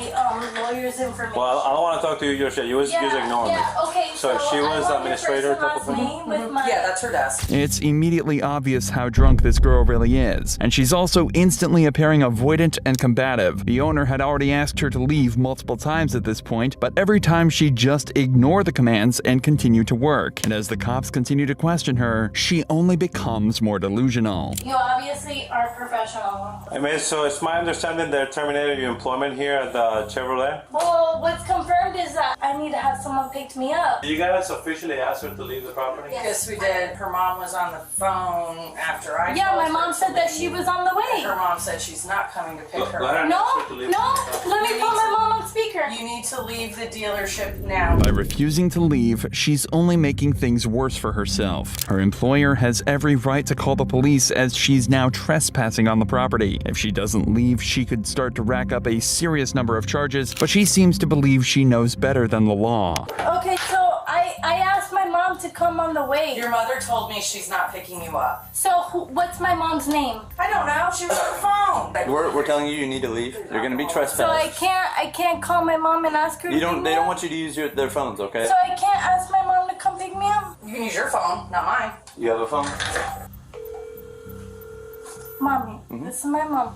Speaker 21: lawyer's information.
Speaker 18: Well, I don't want to talk to you just yet. You just ignore me.
Speaker 21: Yeah, okay,
Speaker 18: So she was administrator.
Speaker 21: Yeah,
Speaker 17: that's her desk.
Speaker 12: It's immediately obvious how drunk this girl really is, and she's also instantly appearing avoidant and combative. The owner had already asked her to leave multiple times at this point, but every time she just ignored the commands and continued to work. And as the cops continue to question her, she only becomes more delusional.
Speaker 21: You obviously are professional.
Speaker 18: I mean, so it's my understanding they're terminating your employment here at the Chevrolet?
Speaker 21: Well, what's confirmed word is that I need to have someone pick me up.
Speaker 1: You guys officially asked her to leave the property?
Speaker 11: Yes, we did. Her mom was on the phone after I
Speaker 21: Yeah,
Speaker 11: called
Speaker 21: my
Speaker 11: her
Speaker 21: mom
Speaker 11: to
Speaker 21: said that
Speaker 11: leave.
Speaker 21: she was on the way.
Speaker 11: Her mom said she's not coming to pick her
Speaker 1: Let her
Speaker 11: up.
Speaker 1: know.
Speaker 21: No, let me put my mom on speaker.
Speaker 11: You need to leave the dealership now.
Speaker 12: By refusing to leave, she's only making things worse for herself. Her employer has every right to call the police as she's now trespassing on the property. If she doesn't leave, she could start to rack up a serious number of charges, but she seems to believe she knows better than the law.
Speaker 21: Okay, so I asked my mom to come on the way.
Speaker 11: Your mother told me she's not picking you up.
Speaker 21: So what's my mom's name?
Speaker 11: I don't know. She was on the phone.
Speaker 22: We're telling you need to leave. You're gonna be trespassed.
Speaker 21: So I can't call my mom and ask her to
Speaker 22: They
Speaker 21: pick me
Speaker 22: don't
Speaker 21: up?
Speaker 22: want you to use their phones, okay?
Speaker 21: So I can't ask my mom to come pick me up?
Speaker 11: You can use your phone, not mine.
Speaker 22: You have a phone?
Speaker 21: Mommy, this is my mom.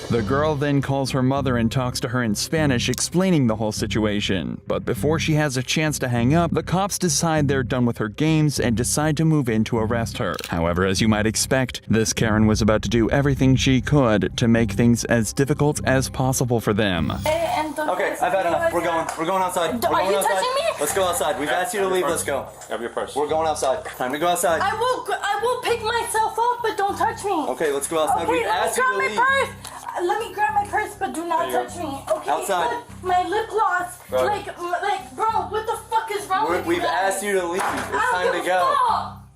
Speaker 12: The girl then calls her mother and talks to her in Spanish, explaining the whole situation. But before she has a chance to hang up, the cops decide they're done with her games and decide to move in to arrest her. However, as you might expect, this Karen was about to do everything she could to make things as difficult as possible for them.
Speaker 22: Okay, I've had enough. We're going outside.
Speaker 21: Are you touching me?
Speaker 22: Let's go outside. We've asked you to leave. Let's go.
Speaker 1: Have your purse.
Speaker 22: We're going outside. Time to go outside.
Speaker 21: I will pick myself up, but don't touch me.
Speaker 22: Okay, let's go outside.
Speaker 21: Okay,
Speaker 22: We've asked you to leave.
Speaker 21: Let me grab my purse, but do not touch me. Okay,
Speaker 22: outside.
Speaker 21: but my lip gloss.
Speaker 22: Bro.
Speaker 21: Like, bro, what the fuck is wrong with you?
Speaker 22: We've asked you to leave. It's time to go.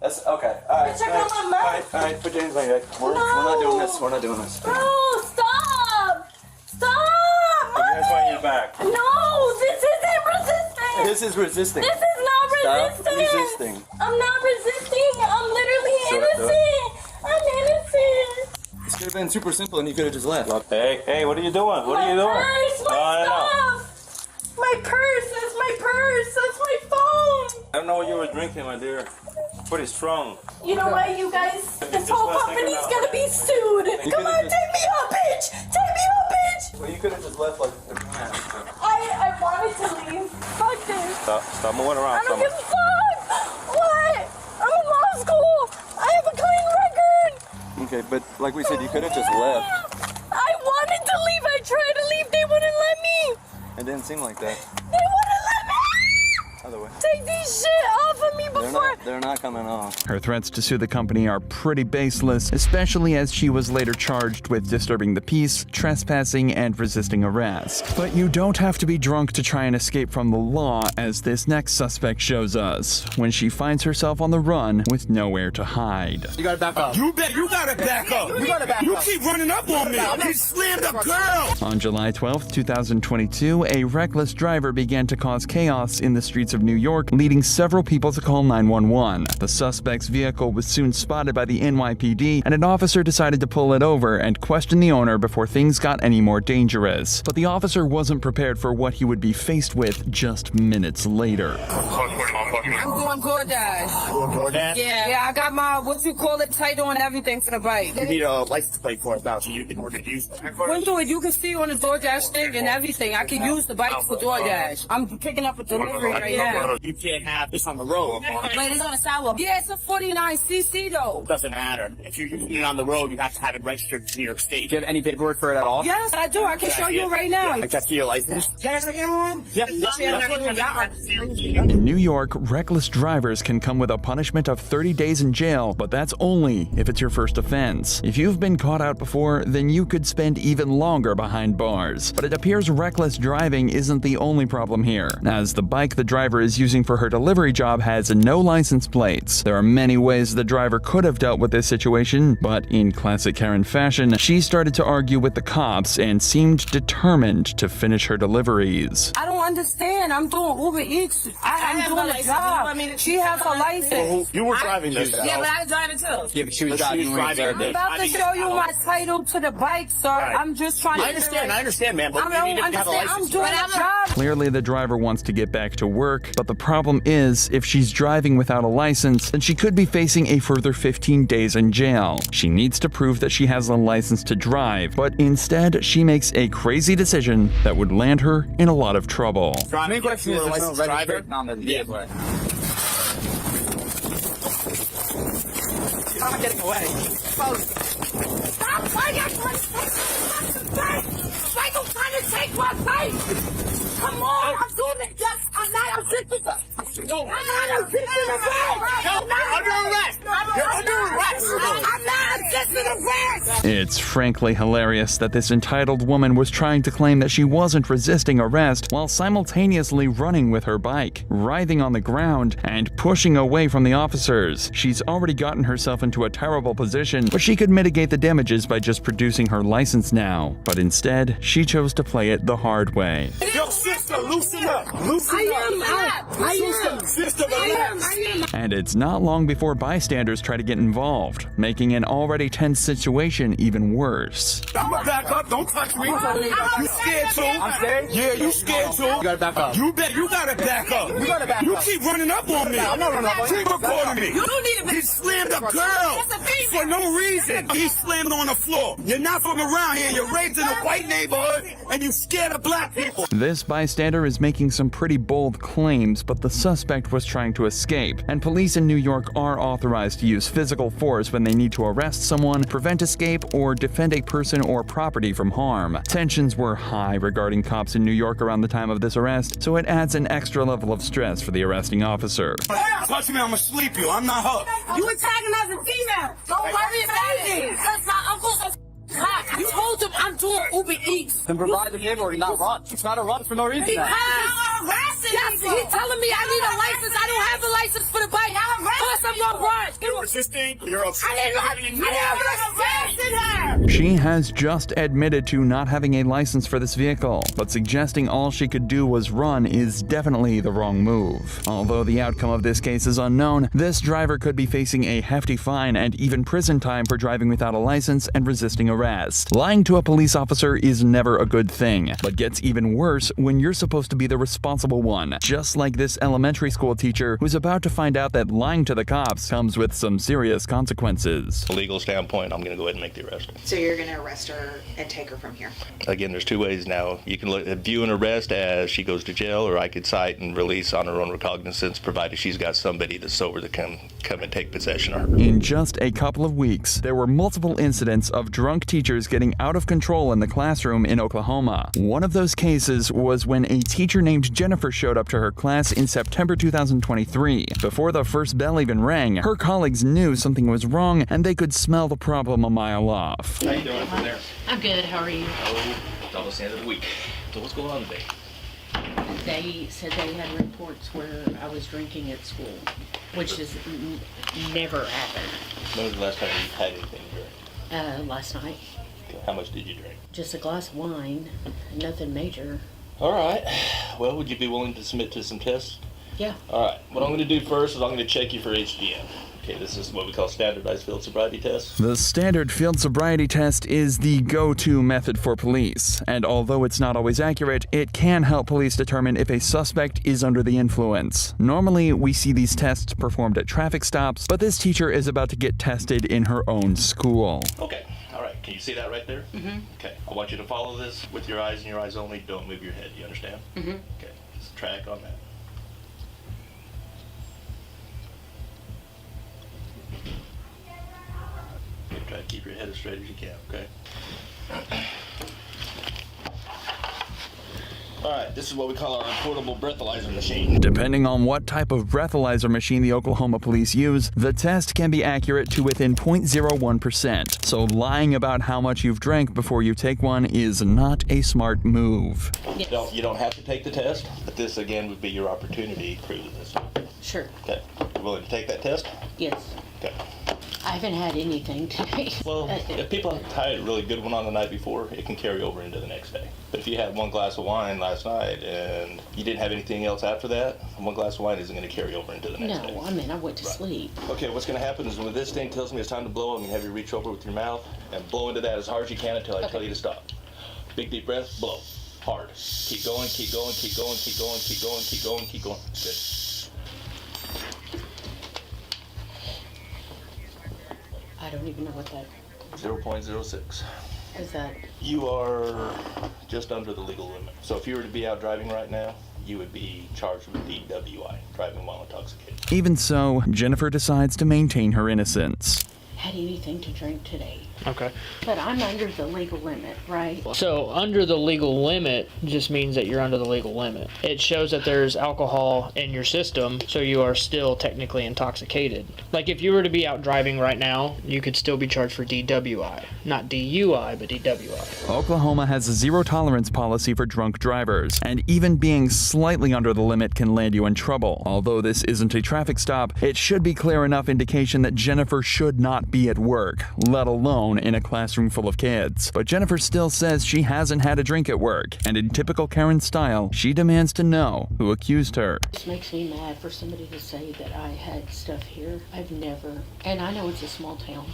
Speaker 22: That's okay. All right.
Speaker 21: Check out my mouth.
Speaker 22: All right. Put your hands on your head. We're not doing this. We're not doing this.
Speaker 21: Bro, stop! Stop!
Speaker 1: You guys want your back?
Speaker 21: No, this isn't resisting.
Speaker 22: This is resisting.
Speaker 21: This is not
Speaker 22: Stop
Speaker 21: resisting.
Speaker 22: resisting.
Speaker 21: I'm not resisting. I'm literally innocent. I'm innocent.
Speaker 22: This could have been super simple, and you could have just left.
Speaker 1: Hey, what are you doing? What are you doing?
Speaker 21: My purse, my stuff. My purse. That's my purse. That's my phone.
Speaker 1: I don't know what you were drinking, my dear. Pretty strong.
Speaker 21: You know what, you guys? This whole company's gonna be sued. Come on, take me up, bitch. Take me up, bitch.
Speaker 22: Well, you could have just left like.
Speaker 21: I wanted to leave. Fuck this.
Speaker 1: Stop moving around.
Speaker 21: I don't give a fuck. What? I'm in law school. I have a clean record.
Speaker 22: Okay, but like we said, you could have just left.
Speaker 21: I wanted to leave. I tried to leave. They wouldn't let me.
Speaker 22: It didn't seem like that.
Speaker 21: They wouldn't let me.
Speaker 22: Other way.
Speaker 21: Take this shit off of me before.
Speaker 22: They're not coming off.
Speaker 12: Her threats to sue the company are pretty baseless, especially as she was later charged with disturbing the peace, trespassing, and resisting arrest. But you don't have to be drunk to try and escape from the law, as this next suspect shows us, when she finds herself on the run with nowhere to hide.
Speaker 23: You gotta back up. You gotta back up. You gotta back up. You keep running up on me. You slammed a girl.
Speaker 12: On July 12, 2022, a reckless driver began to cause chaos in the streets of New York, leading several people to call 911. The suspect's vehicle was soon spotted by the NYPD, and an officer decided to pull it over and question the owner before things got any more dangerous. But the officer wasn't prepared for what he would be faced with just minutes later.
Speaker 24: I'm doing DoorDash. Yeah, I got my, title and everything for the bike.
Speaker 23: You need a license plate for it now, so you can order it used.
Speaker 24: You can see on the DoorDash thing and everything. I can use the bike for DoorDash. I'm picking up a delivery right now.
Speaker 23: You can't have this on the road.
Speaker 24: Wait, it's on the sidewalk. Yeah, it's a 49cc though.
Speaker 23: It doesn't matter. If you're using it on the road, you have to have it registered to New York State.
Speaker 22: Do you have any paperwork for it at all?
Speaker 24: Yes, I do. I can show you right now.
Speaker 23: I can see your license.
Speaker 12: In New York, reckless drivers can come with a punishment of 30 days in jail, but that's only if it's your first offense. If you've been caught out before, then you could spend even longer behind bars. But it appears reckless driving isn't the only problem here, as the bike the driver is using for her delivery job has no license plates. There are many ways the driver could have dealt with this situation, but in classic Karen fashion, she started to argue with the cops and seemed determined to finish her deliveries.
Speaker 24: I don't understand. I'm doing Uber Eats. I'm doing a job. She has a license.
Speaker 23: You were driving this.
Speaker 24: Yeah, but I was driving too.
Speaker 22: Yeah, but she was driving.
Speaker 24: I'm about to show you my title to the bike, sir.
Speaker 23: Right.
Speaker 24: I'm just trying to...
Speaker 23: I understand, man, but
Speaker 24: I
Speaker 23: you need
Speaker 24: don't
Speaker 23: to have a
Speaker 24: understand.
Speaker 23: license.
Speaker 24: I'm doing a job.
Speaker 12: Clearly, the driver wants to get back to work, but the problem is, if she's driving without a license, then she could be facing a further 15 days in jail. She needs to prove that she has a license to drive, but instead, she makes a crazy decision that would land her in a lot of trouble.
Speaker 23: Main question is, license driver?
Speaker 24: I'm getting away. Stop! Why are you trying to take my bike? Come on! I'm doing
Speaker 23: You're under arrest. You're under arrest. I'm not resisting arrest.
Speaker 12: It's frankly hilarious that this entitled woman was trying to claim that she wasn't resisting arrest while simultaneously running with her bike, writhing on the ground, and pushing away from the officers. She's already gotten herself into a terrible position, but she could mitigate the damages by just producing her license now. But instead, she chose to play it the hard way.
Speaker 23: Yo, sister, loosen up. Loosen up. I am. Sister, relax.
Speaker 12: And it's not long before bystanders try to get involved, making an already tense situation even worse.
Speaker 23: I'm gonna back up. Don't touch me. You scared too? I'm scared? Yeah, you scared too? You gotta back up. You gotta back up. You gotta back up. You keep running up on me. I'm not running up on you. Keep recording me.
Speaker 21: You don't need to.
Speaker 23: He slammed a girl for no reason. He slammed on the floor. You're not from around here. You're raised in a white neighborhood and you scared of black people.
Speaker 12: This bystander is making some pretty bold claims, but the suspect was trying to escape, and police in New York are authorized to use physical force when they need to arrest someone, prevent escape, or defend a person or property from harm. Tensions were high regarding cops in New York around the time of this arrest, so it adds an extra level of stress for the arresting officer.
Speaker 23: Touch me, I'ma sleep you. I'm not her.
Speaker 21: You attacking us a female. Don't worry about it. That's my uncle's a cop. You told him I'm doing Uber Eats.
Speaker 22: Then provide the neighborhood, not run. It's not a run for no reason.
Speaker 21: Because he's telling me I need a license. I don't have a license for the bike. Plus I'm gonna run.
Speaker 23: You're resisting. You're upset.
Speaker 21: I never arrested her.
Speaker 12: She has just admitted to not having a license for this vehicle, but suggesting all she could do was run is definitely the wrong move. Although the outcome of this case is unknown, this driver could be facing a hefty fine and even prison time for driving without a license and resisting arrest. Lying to a police officer is never a good thing, but gets even worse when you're supposed to be the responsible one, just like this elementary school teacher who's about to find out that lying to the cops comes with some serious consequences.
Speaker 4: From a legal standpoint, I'm going to go ahead and make the arrest.
Speaker 7: So you're going to arrest her and take her from here?
Speaker 4: Again, there's two ways now. You can view an arrest as she goes to jail, or I could cite and release on her own recognizance, provided she's got somebody that's sober to come and take possession of her.
Speaker 12: In just a couple of weeks, there were multiple incidents of drunk teachers getting out of control in the classroom in Oklahoma. One of those cases was when a teacher named Jennifer showed up to her class in September 2023. Before the first bell even rang, her colleagues knew something was wrong and they could smell the problem a mile off.
Speaker 4: How you doing from there?
Speaker 9: I'm good. How are you?
Speaker 4: Oh, it's almost the end of the week. So what's going on today?
Speaker 9: They said they had reports where I was drinking at school, which has never happened.
Speaker 4: When was the last time you had anything to drink?
Speaker 9: Last night.
Speaker 4: Okay. How much did you drink?
Speaker 9: Just a glass of wine, nothing major.
Speaker 4: All right. Well, would you be willing to submit to some tests?
Speaker 9: Yeah.
Speaker 4: All right. What I'm going to do first is I'm going to check you for HGM. Okay, this is what we call standardized field sobriety test.
Speaker 12: The standard field sobriety test is the go-to method for police, and although it's not always accurate, it can help police determine if a suspect is under the influence. Normally, we see these tests performed at traffic stops, but this teacher is about to get tested in her own school.
Speaker 4: Okay, all right. Can you see that right there?
Speaker 9: Mm-hmm.
Speaker 4: Okay, I want you to follow this with your eyes and your eyes only. Don't move your head, you understand?
Speaker 9: Mm-hmm.
Speaker 4: Okay, just track on that. Try to keep your head as straight as you can, okay? Alright, this is what we call our portable breathalyzer machine.
Speaker 12: Depending on what type of breathalyzer machine the Oklahoma police use, the test can be accurate to within 0.01%. So lying about how much you've drank before you take one is not a smart move.
Speaker 9: Yes.
Speaker 4: You don't have to take the test, but this again would be your opportunity to prove this.
Speaker 9: Sure.
Speaker 4: Okay. You willing to take that test?
Speaker 9: Yes.
Speaker 4: Okay.
Speaker 9: I haven't had anything today.
Speaker 4: Well, if people have had a really good one on the night before, it can carry over into the next day. But if you had one glass of wine last night and you didn't have anything else after that, one glass of wine isn't going to carry over into the next day.
Speaker 9: No, I mean, I went to sleep.
Speaker 4: Okay, what's going to happen is when this thing tells me it's time to blow, I'm going to have you reach over with your mouth and blow into that as hard as you can until I tell you to stop. Big deep breath, blow. Hard. Keep going, keep going, keep going, keep going, keep going, keep going, keep going. Good.
Speaker 9: I don't even know what that
Speaker 4: 0.06.
Speaker 9: is. That
Speaker 4: You are just under the legal limit. So if you were to be out driving right now, you would be charged with DWI, driving while intoxicated.
Speaker 12: Even so, Jennifer decides to maintain her innocence.
Speaker 9: had anything to drink today.
Speaker 2: Okay.
Speaker 9: But I'm under the legal limit, right?
Speaker 2: So under the legal limit just means that you're under the legal limit. It shows that there's alcohol in your system, so you are still technically intoxicated. Like if you were to be out driving right now, you could still be charged for DWI. Not DUI, but DWI.
Speaker 12: Oklahoma has a zero tolerance policy for drunk drivers, and even being slightly under the limit can land you in trouble. Although this isn't a traffic stop, it should be clear enough indication that Jennifer should not be at work, let alone in a classroom full of kids. But Jennifer still says she hasn't had a drink at work, and in typical Karen style, she demands to know who accused her.
Speaker 9: It makes me mad for somebody to say that I had stuff here. I've never, and I know it's a small town.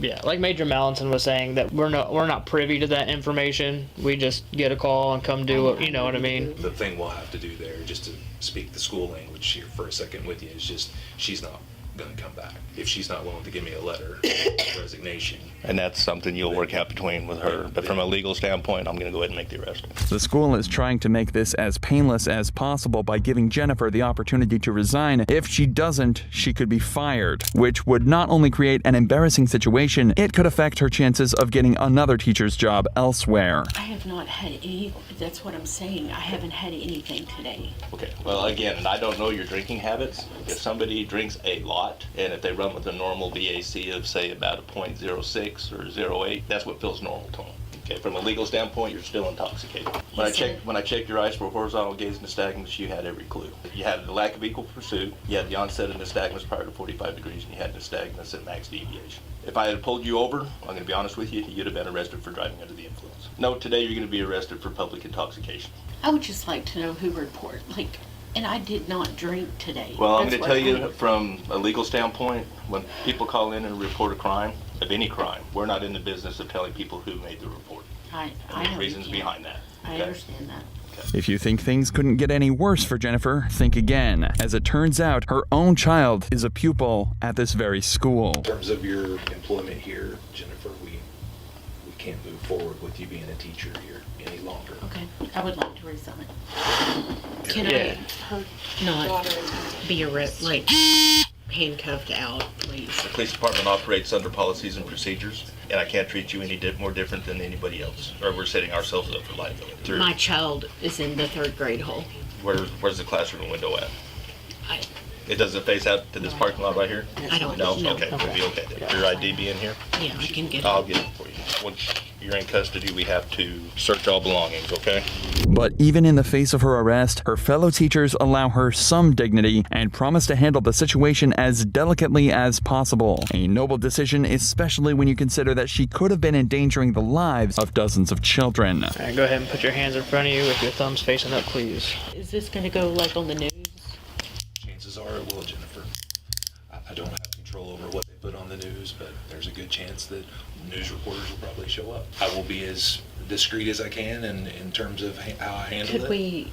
Speaker 2: Yeah, like Major Mallinson was saying, that we're not privy to that information. We just get a call and come do it, you know what I mean?
Speaker 8: The thing we'll have to do there, just to speak the school language here for a second with you, is just she's not going to come back. If she's not willing to give me a letter of resignation.
Speaker 4: And that's something you'll work out between with her. But from a legal standpoint, I'm going to go ahead and make the arrest.
Speaker 12: The school is trying to make this as painless as possible by giving Jennifer the opportunity to resign. If she doesn't, she could be fired, which would not only create an embarrassing situation, it could affect her chances of getting another teacher's job elsewhere.
Speaker 9: I have not had any, that's what I'm saying. I haven't had anything today.
Speaker 4: Okay, well, again, and I don't know your drinking habits. If somebody drinks a lot, and if they run with a normal BAC of, say, about a 0.06 or 0.08, that's what feels normal to them. Okay, from a legal standpoint, you're still intoxicated. When I checked your eyes for horizontal gaze nystagmus, you had every clue. You had the lack of equal pursuit, you had the onset of nystagmus prior to 45 degrees, and you had nystagmus at max deviation. If I had pulled you over, I'm going to be honest with you, you'd have been arrested for driving under the influence. No, today you're going to be arrested for public intoxication.
Speaker 9: I would just like to know who reported, and I did not drink today.
Speaker 4: Well, I'm going to tell you from a legal standpoint, when people call in and report a crime, of any crime, we're not in the business of telling people who made the report.
Speaker 9: I
Speaker 4: There's
Speaker 9: know
Speaker 4: reasons behind that.
Speaker 9: I
Speaker 4: Okay?
Speaker 9: understand that.
Speaker 12: If you think things couldn't get any worse for Jennifer, think again. As it turns out, her own child is a pupil at this very school.
Speaker 8: In terms of your employment here, Jennifer, we can't move forward with you being a teacher here any longer.
Speaker 9: Okay, I would like to resign. Can
Speaker 2: Yeah.
Speaker 9: I not be handcuffed out, please?
Speaker 4: The police department operates under policies and procedures, and I can't treat you any more different than anybody else, or we're setting ourselves up for liability.
Speaker 9: My child is in the 3rd grade hall.
Speaker 4: Where's the classroom window at?
Speaker 9: I-
Speaker 4: It doesn't face out to this parking lot right here?
Speaker 9: I don't
Speaker 4: No?
Speaker 9: know.
Speaker 4: Okay, we'll be okay then. Your ID be in here?
Speaker 9: Yeah, I can get
Speaker 4: I'll
Speaker 9: it.
Speaker 4: get it for you. Once you're in custody, we have to search all belongings, okay?
Speaker 12: But even in the face of her arrest, her fellow teachers allow her some dignity and promise to handle the situation as delicately as possible. A noble decision, especially when you consider that she could have been endangering the lives of dozens of children.
Speaker 2: All right, go ahead and put your hands in front of you with your thumbs facing up, please.
Speaker 9: Is this going to go on the news?
Speaker 8: Chances are it will, Jennifer. I don't have control over what they put on the news, but there's a good chance that news reporters will probably show up. I will be as discreet as I can in terms of how I handle it.
Speaker 9: Could we,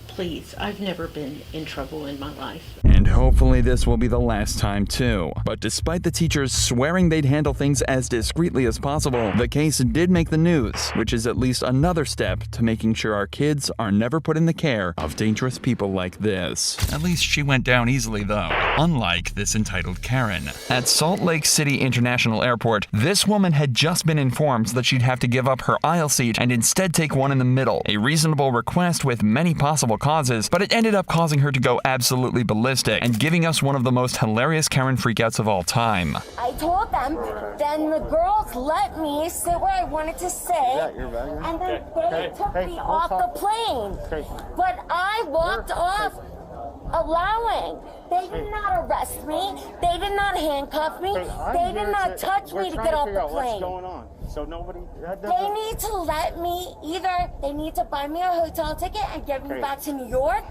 Speaker 9: please, I've never been in trouble in my life.
Speaker 12: And hopefully this will be the last time too. But despite the teachers swearing they'd handle things as discreetly as possible, the case did make the news, which is at least another step to making sure our kids are never put in the care of dangerous people like this.
Speaker 3: At least she went down easily though, unlike this entitled Karen.
Speaker 12: At Salt Lake City International Airport, this woman had just been informed that she'd have to give up her aisle seat and instead take one in the middle. A reasonable request with many possible causes, but it ended up causing her to go absolutely ballistic and giving us one of the most hilarious Karen freakouts of all time.
Speaker 21: I told them, then the girls let me sit where I wanted to sit, and then they took me off the plane. But I walked off allowing. They did not arrest me. They did not handcuff me. They did not touch me to get off the plane.
Speaker 15: So nobody.
Speaker 21: They need to let me, either they need to buy me a hotel ticket and get me back to New York,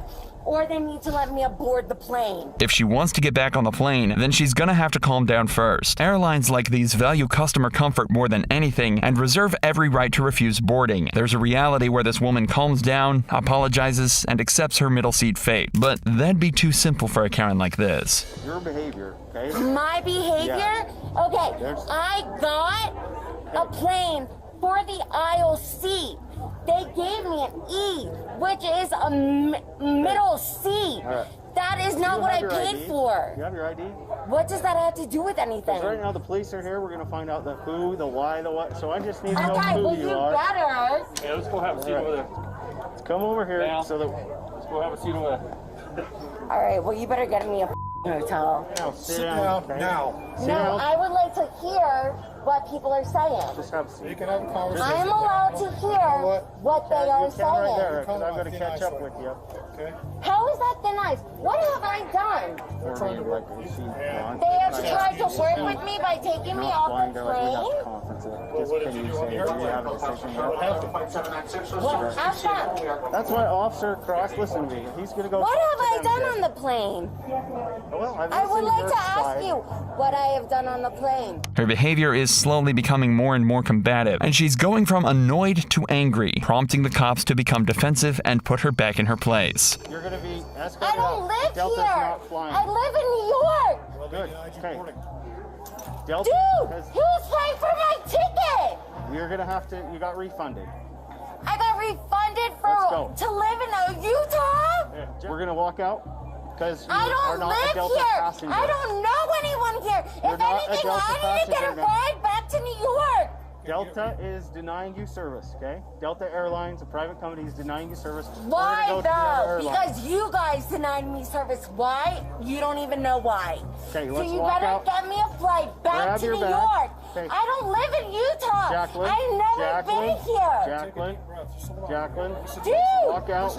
Speaker 21: or they need to let me aboard the plane.
Speaker 12: If she wants to get back on the plane, then she's gonna have to calm down first. Airlines like these value customer comfort more than anything and reserve every right to refuse boarding. There's a reality where this woman calms down, apologizes, and accepts her middle seat fate. But that'd be too simple for a Karen like this.
Speaker 15: Your behavior, okay?
Speaker 21: My behavior?
Speaker 15: Yeah.
Speaker 21: Okay, I got a plane for the aisle seat. They gave me an E, which is a middle seat. That is not what I paid for.
Speaker 10: You have your ID?
Speaker 21: What does that have to do with anything?
Speaker 10: Because right now the police are here. We're going to find out the who, the why, the what. So I just need to know
Speaker 21: Okay,
Speaker 10: who
Speaker 21: well,
Speaker 10: you
Speaker 21: you
Speaker 10: are.
Speaker 21: better.
Speaker 10: Yeah, let's go have a seat over there. Let's come over here so that let's go have a seat over there.
Speaker 21: All right, well, you better get me a hotel.
Speaker 10: Now, sit down. Okay?
Speaker 21: No, I would like to hear what people are saying.
Speaker 10: Just have a seat. You
Speaker 23: can have a conversation.
Speaker 21: I'm allowed to hear what they are
Speaker 10: You can right
Speaker 21: saying.
Speaker 10: there, because I'm going to catch up with you.
Speaker 23: Okay.
Speaker 21: How is that thin ice? What have I done? They have tried to work with me by taking me off the plane? What have done?
Speaker 10: That's why Officer Cross, listen to me. He's going to go.
Speaker 21: What have I done on the plane?
Speaker 10: Well,
Speaker 21: I would like to ask you what I have done on the plane.
Speaker 12: Her behavior is slowly becoming more and more combative, and she's going from annoyed to angry, prompting the cops to become defensive and put her back in her place.
Speaker 10: You're going to be escorted
Speaker 21: I don't
Speaker 10: out.
Speaker 21: live
Speaker 10: Delta's
Speaker 21: here.
Speaker 10: not flying.
Speaker 21: I live in New York.
Speaker 10: Good. Okay. Delta
Speaker 21: Dude,
Speaker 10: has-
Speaker 21: he was paying for my ticket.
Speaker 10: You're going to have to, you got refunded.
Speaker 21: I got refunded
Speaker 10: Let's go.
Speaker 21: to live in Utah?
Speaker 10: We're going to walk out because you
Speaker 21: I
Speaker 10: are
Speaker 21: don't
Speaker 10: not a
Speaker 21: live
Speaker 10: Delta
Speaker 21: here.
Speaker 10: passenger.
Speaker 21: I don't know anyone here.
Speaker 10: You're
Speaker 21: If
Speaker 10: not a
Speaker 21: anything,
Speaker 10: Delta
Speaker 21: I need to get a
Speaker 10: passenger now.
Speaker 21: ride back to New York.
Speaker 10: Delta is denying you service, okay? Delta Airlines, a private company, is denying you service.
Speaker 21: Why
Speaker 10: We're gonna go to the other
Speaker 21: though?
Speaker 10: airline.
Speaker 21: Because you guys denied me service. Why? You don't even know why.
Speaker 10: Okay,
Speaker 21: So
Speaker 10: let's
Speaker 21: you
Speaker 10: walk
Speaker 21: better
Speaker 10: out.
Speaker 21: get me a flight back
Speaker 10: Grab
Speaker 21: to
Speaker 10: your
Speaker 21: New
Speaker 10: bag.
Speaker 21: York.
Speaker 10: Okay.
Speaker 21: I don't live in Utah.
Speaker 10: Jacqueline,
Speaker 21: I've never been here.
Speaker 10: Jacqueline,
Speaker 21: Dude!
Speaker 10: walk out.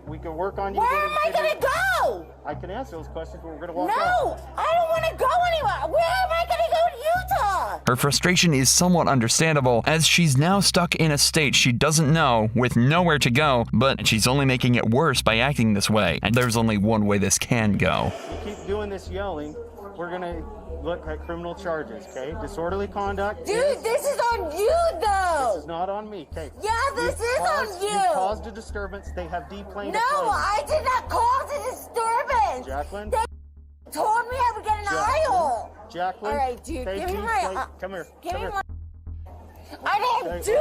Speaker 10: We can work on you.
Speaker 21: Where am I
Speaker 10: getting-
Speaker 21: gonna go?
Speaker 10: I can answer those questions, but we're gonna walk out.
Speaker 21: No, I don't want to go anywhere. Where am I gonna go to Utah?
Speaker 12: Her frustration is somewhat understandable, as she's now stuck in a state she doesn't know, with nowhere to go, but she's only making it worse by acting this way, and there's only one way this can go.
Speaker 10: You keep doing this yelling, we're gonna look at criminal charges, okay? Disorderly conduct.
Speaker 21: Dude, this is on you though.
Speaker 10: This is not on me, okay?
Speaker 21: Yeah, this is on you.
Speaker 10: You caused a disturbance. They have deplaned
Speaker 21: No,
Speaker 10: a plane.
Speaker 21: I did not cause a disturbance.
Speaker 10: Jacqueline?
Speaker 21: They told me I would get an aisle.
Speaker 10: Jacqueline?
Speaker 21: All right, dude,
Speaker 10: they
Speaker 21: give me
Speaker 10: deflate-
Speaker 21: my.
Speaker 10: Come here.
Speaker 21: Give
Speaker 10: come
Speaker 21: me
Speaker 10: here.
Speaker 21: my. I don't
Speaker 10: Okay.
Speaker 21: do.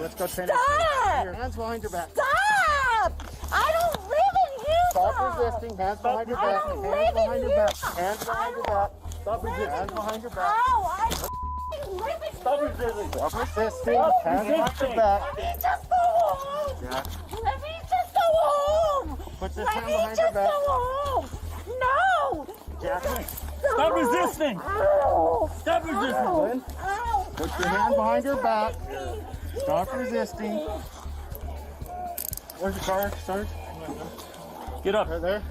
Speaker 10: Let's go tennis.
Speaker 21: Stop!
Speaker 10: Your hands behind your back.
Speaker 21: Stop! I don't live in Utah.
Speaker 10: Stop resisting. Hands behind your back.
Speaker 21: I don't
Speaker 10: Hands
Speaker 21: live in
Speaker 10: behind your back.
Speaker 21: Utah.
Speaker 10: Hands behind your back. Stop resisting. Hands behind your back.
Speaker 21: Ow! I live in
Speaker 10: Stop resisting. Stop resisting. Hands behind your back.
Speaker 21: Let me just go home.
Speaker 10: Yeah.
Speaker 21: Let me just go home.
Speaker 10: Put this
Speaker 21: Let
Speaker 10: hand
Speaker 21: me
Speaker 10: behind
Speaker 21: just
Speaker 10: your back.
Speaker 21: go home. No.
Speaker 10: Jacqueline.
Speaker 21: Stop
Speaker 10: resisting. Stop resisting. Put your hand behind your back. Stop resisting. Where's your car, Sarge? Get up. Right there.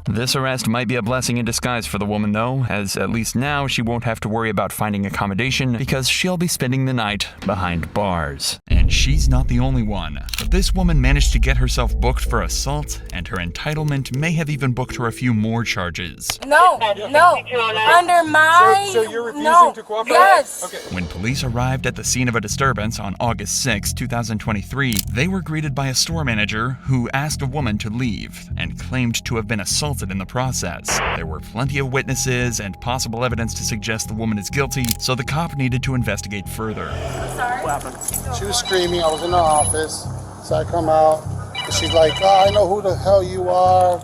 Speaker 12: This arrest might be a blessing in disguise for the woman, though, as at least now she won't have to worry about finding accommodation because she'll be spending the night behind bars. And she's not the only one. But this woman managed to get herself booked for assault, and her entitlement may have even booked her a few more charges.
Speaker 17: No, no. Under my.
Speaker 5: So you're refusing
Speaker 17: no.
Speaker 5: to cooperate?
Speaker 17: Yes.
Speaker 5: Okay.
Speaker 12: When police arrived at the scene of a disturbance on August 6, 2023, they were greeted by a store manager who asked a woman to leave and claimed to have been assaulted in the process. There were plenty of witnesses and possible evidence to suggest the woman is guilty, so the cop needed to investigate further.
Speaker 23: What happened? She was screaming. I was in her office. So I come out. And she's like, oh, I know who the hell you are.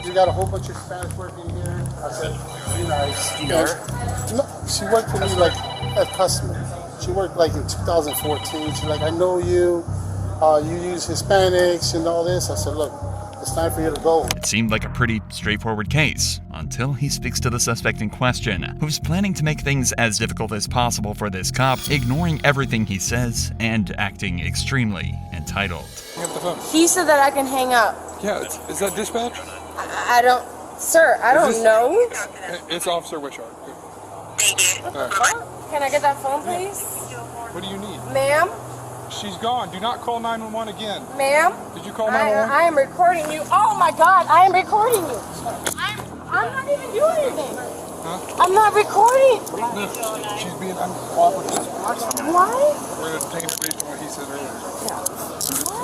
Speaker 23: You got a whole bunch of Spanish working here. I said, be nice.
Speaker 5: You know her?
Speaker 23: No, she worked for me like a customer. She worked like in 2014. She's like, I know you. You use Hispanics and all this. I said, look, it's time for you to go.
Speaker 12: It seemed like a pretty straightforward case, until he speaks to the suspect in question, who's planning to make things as difficult as possible for this cop, ignoring everything he says and acting extremely entitled.
Speaker 5: Hang up the phone.
Speaker 17: He said that I can hang up.
Speaker 5: Yeah, is that dispatch?
Speaker 17: I don't. Sir, I don't know.
Speaker 5: It's Officer Wishart.
Speaker 17: Can I get that phone, please?
Speaker 5: What do you need?
Speaker 17: Ma'am?
Speaker 5: She's gone. Do not call 911 again.
Speaker 17: Ma'am?
Speaker 5: Did you call 911?
Speaker 17: I am recording you. Oh my God, I am recording you. I'm not even doing anything.
Speaker 5: Huh?
Speaker 17: I'm not recording.
Speaker 5: No, she's being uncooperative.
Speaker 17: Why?
Speaker 5: We're going to detain her based on what he said earlier.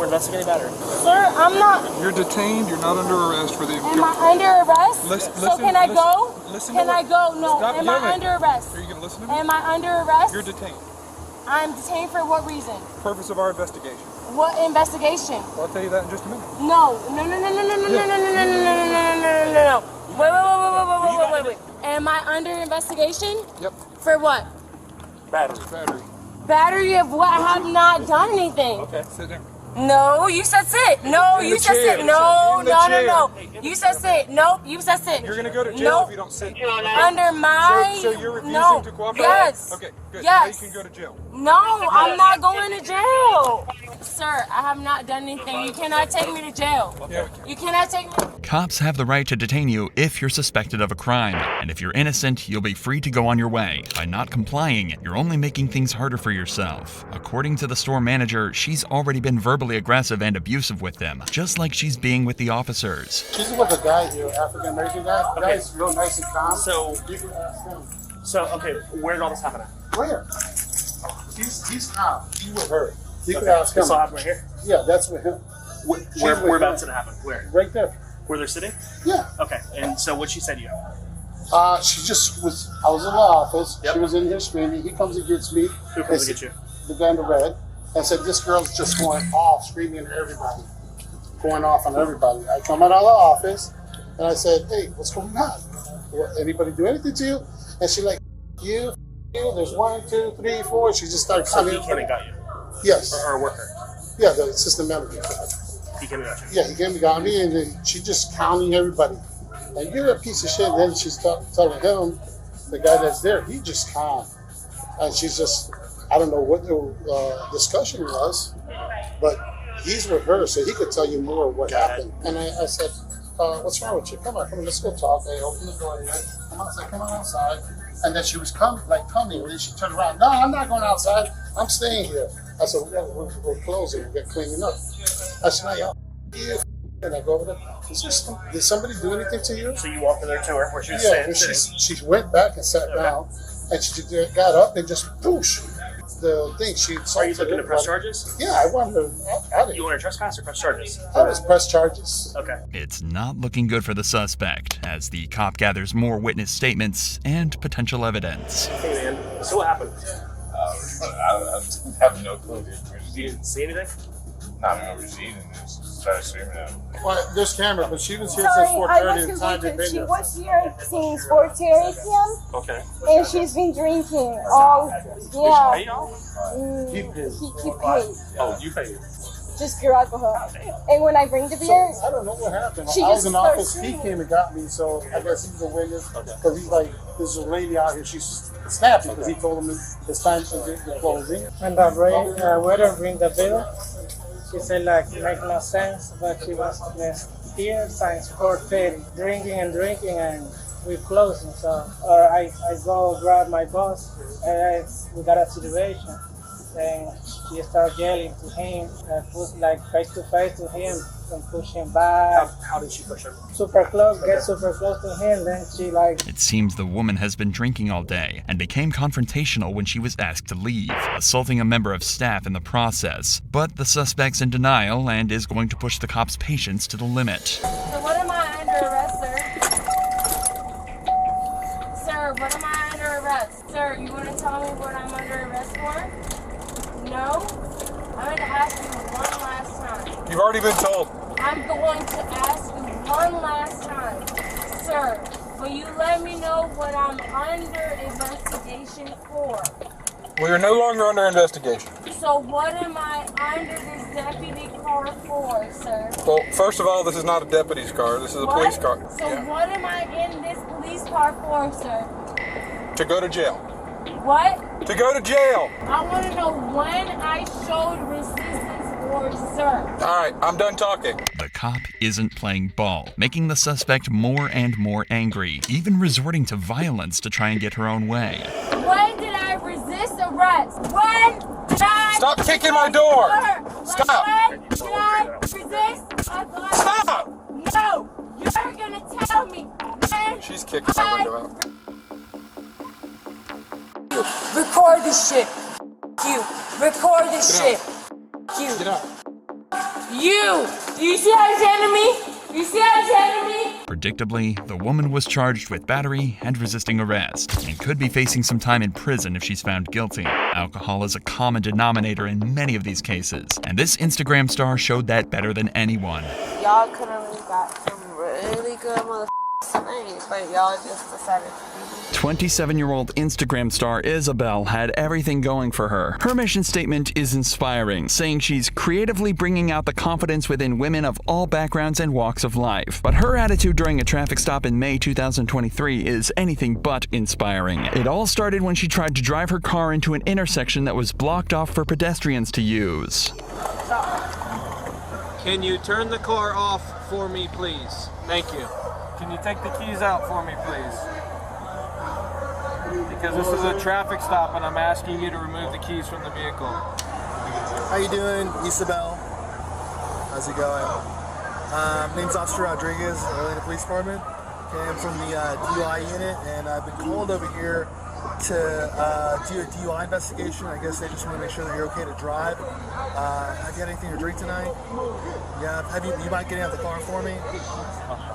Speaker 2: We're investigating better.
Speaker 17: Sir, I'm not.
Speaker 5: You're detained. You're not under arrest for the...
Speaker 17: Am I under arrest? So can I go?
Speaker 5: Listen
Speaker 17: Can
Speaker 5: to
Speaker 17: I go? No.
Speaker 5: Stop
Speaker 17: Am
Speaker 5: yelling.
Speaker 17: I under arrest?
Speaker 5: Are you going to listen to me?
Speaker 17: Am I under arrest?
Speaker 5: You're detained.
Speaker 17: I'm detained for what reason?
Speaker 6: Purpose of our investigation.
Speaker 17: What investigation?
Speaker 6: Well, I'll tell you that in just a minute.
Speaker 17: No. Wait. Am I under investigation?
Speaker 6: Yep.
Speaker 17: For what?
Speaker 6: Battery.
Speaker 17: Battery of what? I have not done anything.
Speaker 6: Okay, sit there.
Speaker 17: No, you said sit. No, you said sit. No. You said sit. Nope, you said sit.
Speaker 6: You're gonna go to jail if you don't sit.
Speaker 17: Under my.
Speaker 6: So you're refusing to cooperate?
Speaker 17: Yes.
Speaker 6: Okay, good.
Speaker 17: Yes.
Speaker 6: Now you can go to jail.
Speaker 17: No, I'm not going to jail. Sir, I have not done anything. You cannot take me to jail. You cannot take me.
Speaker 3: Cops have the right to detain you if you're suspected of a crime, and if you're innocent, you'll be free to go on your way. By not complying, you're only making things harder for yourself. According to the store manager, she's already been verbally aggressive and abusive with them, just like she's being with the officers.
Speaker 23: She's with a guy here, African American guy. The guy's real nice and calm.
Speaker 13: So,
Speaker 23: you can ask him.
Speaker 13: okay, where did all this happen at?
Speaker 23: Where? He's calm. He's with her. You can ask him.
Speaker 13: This all happened right here?
Speaker 23: Yeah, that's with him.
Speaker 13: Whereabouts did it happen? Where?
Speaker 23: Right there.
Speaker 13: Where they're sitting?
Speaker 23: Yeah.
Speaker 13: Okay, and so what she said to you?
Speaker 23: She just was. I was in the office. Yep. She was in here screaming. He comes and gets me.
Speaker 13: Who comes to get you?
Speaker 23: The guy in the red. And said, this girl's just going off, screaming at everybody. Going off on everybody. I come out of the office and I said, hey, what's going on? Anybody do anything to you? And she like, you, there's 1, 2, 3, 4. She just started
Speaker 13: So
Speaker 23: coming.
Speaker 13: he came and got you?
Speaker 23: Yes.
Speaker 13: Or a worker?
Speaker 23: Yeah, the assistant manager.
Speaker 13: He came and got you?
Speaker 23: Yeah, he came and got me, and then she just counting everybody. Like, you're a piece of shit. And then she's telling him, the guy that's there, he just calm. And she's just, I don't know what the discussion was, but he's with her, so he could tell you more of what happened. And I said, what's wrong with you? Come on, let's go talk. I opened the door here. Come on outside. And then she was coming, and then she turned around. No, I'm not going outside. I'm staying here. I said, we're closing. We're cleaning up. I said, no, y'all. And I go over there. Did somebody do anything to you?
Speaker 13: So you walked over there to her where she was sitting?
Speaker 23: She went back and sat down, and she got up and just whoosh. The thing
Speaker 13: Are you looking to press charges?
Speaker 23: Yeah, I want her out of here.
Speaker 13: You want to trespass or press charges?
Speaker 23: I was press charges.
Speaker 13: Okay.
Speaker 3: It's not looking good for the suspect, as the cop gathers more witness statements and potential evidence.
Speaker 13: Hey man, so what happened?
Speaker 18: I have no clue.
Speaker 13: You didn't see anything?
Speaker 18: I remember seeing it and just started screaming at him.
Speaker 23: Well, there's camera, but she was here
Speaker 21: Sorry,
Speaker 23: since 4:30
Speaker 21: I
Speaker 23: and
Speaker 21: was
Speaker 23: time to
Speaker 21: confused. She
Speaker 23: been
Speaker 21: was here since 4:30 p.m.
Speaker 13: Okay.
Speaker 21: and she's been drinking all. Yeah.
Speaker 13: Did she pay y'all?
Speaker 23: He paid.
Speaker 21: He paid.
Speaker 13: Oh, you paid.
Speaker 21: Just pure alcohol. And when I bring the beer,
Speaker 23: I don't know what happened.
Speaker 21: She
Speaker 23: I was
Speaker 21: just
Speaker 23: in the
Speaker 21: started
Speaker 23: office. He
Speaker 21: screaming.
Speaker 23: came and got me, so I guess he's a witness. Because he's like, there's a lady out here. She's snapping because he told him it's time to get the closing.
Speaker 16: When the waiter bring the bill, she said like make no sense, but she was here since 4:30, drinking and we're closing. So, or I go grab my boss, and we got a situation. And she started yelling to him, put like face to face to him, and push him back.
Speaker 13: How did she push him?
Speaker 16: Super close, get super close to him. Then she like.
Speaker 3: It seems the woman has been drinking all day and became confrontational when she was asked to leave, assaulting a member of staff in the process. But the suspect's in denial and is going to push the cop's patience to the limit.
Speaker 21: So what am I under arrest, sir? Sir, what am I under arrest? Sir, you want to tell me what I'm under arrest for? No? I'm going to ask you one last time.
Speaker 6: You've already been told.
Speaker 21: I'm going to ask you one last time. Sir, will you let me know what I'm under investigation for?
Speaker 6: Well, you're no longer under investigation.
Speaker 21: So what am I under this deputy car for, sir?
Speaker 6: Well, first of all, this is not a deputy's car. This is a police car.
Speaker 21: So what am I in this police car for, sir?
Speaker 6: To go to jail.
Speaker 21: What?
Speaker 6: To go to jail.
Speaker 21: I want to know when I showed resistance for, sir.
Speaker 6: All right, I'm done talking.
Speaker 3: The cop isn't playing ball, making the suspect more and more angry, even resorting to violence to try and get her own way.
Speaker 21: When did I resist arrest? When did I...
Speaker 6: Stop kicking my door! Stop!
Speaker 21: When did I resist arrest?
Speaker 6: Stop!
Speaker 21: No! You're gonna tell me when...
Speaker 6: She's kicking my window out.
Speaker 21: Record this shit. You. Record this shit. You.
Speaker 6: Get out.
Speaker 21: You see how he's handling me? You see how he's handling me?
Speaker 3: Predictably, the woman was charged with battery and resisting arrest, and could be facing some time in prison if she's found guilty. Alcohol is a common denominator in many of these cases, and this Instagram star showed that better than anyone.
Speaker 24: Y'all could have really got some really good motherfuckers tonight, but y'all just decided to be
Speaker 12: 27-year-old Instagram star Isabel had everything going for her. Her mission statement is inspiring, saying she's creatively bringing out the confidence within women of all backgrounds and walks of life. But her attitude during a traffic stop in May 2023 is anything but inspiring. It all started when she tried to drive her car into an intersection that was blocked off for pedestrians to use.
Speaker 11: Can you turn the car off for me, please? Thank you. Can you take the keys out for me, please? Because this is a traffic stop and I'm asking you to remove the keys from the vehicle.
Speaker 14: How you doing, Isabel? How's it going? Name's Officer Rodriguez, Atlanta Police Department. Okay, I'm from the DUI unit, and I've been called over here to do a DUI investigation. I guess they just want to make sure that you're okay to drive. Have you had anything to drink tonight? Yeah. You mind getting out the car for me?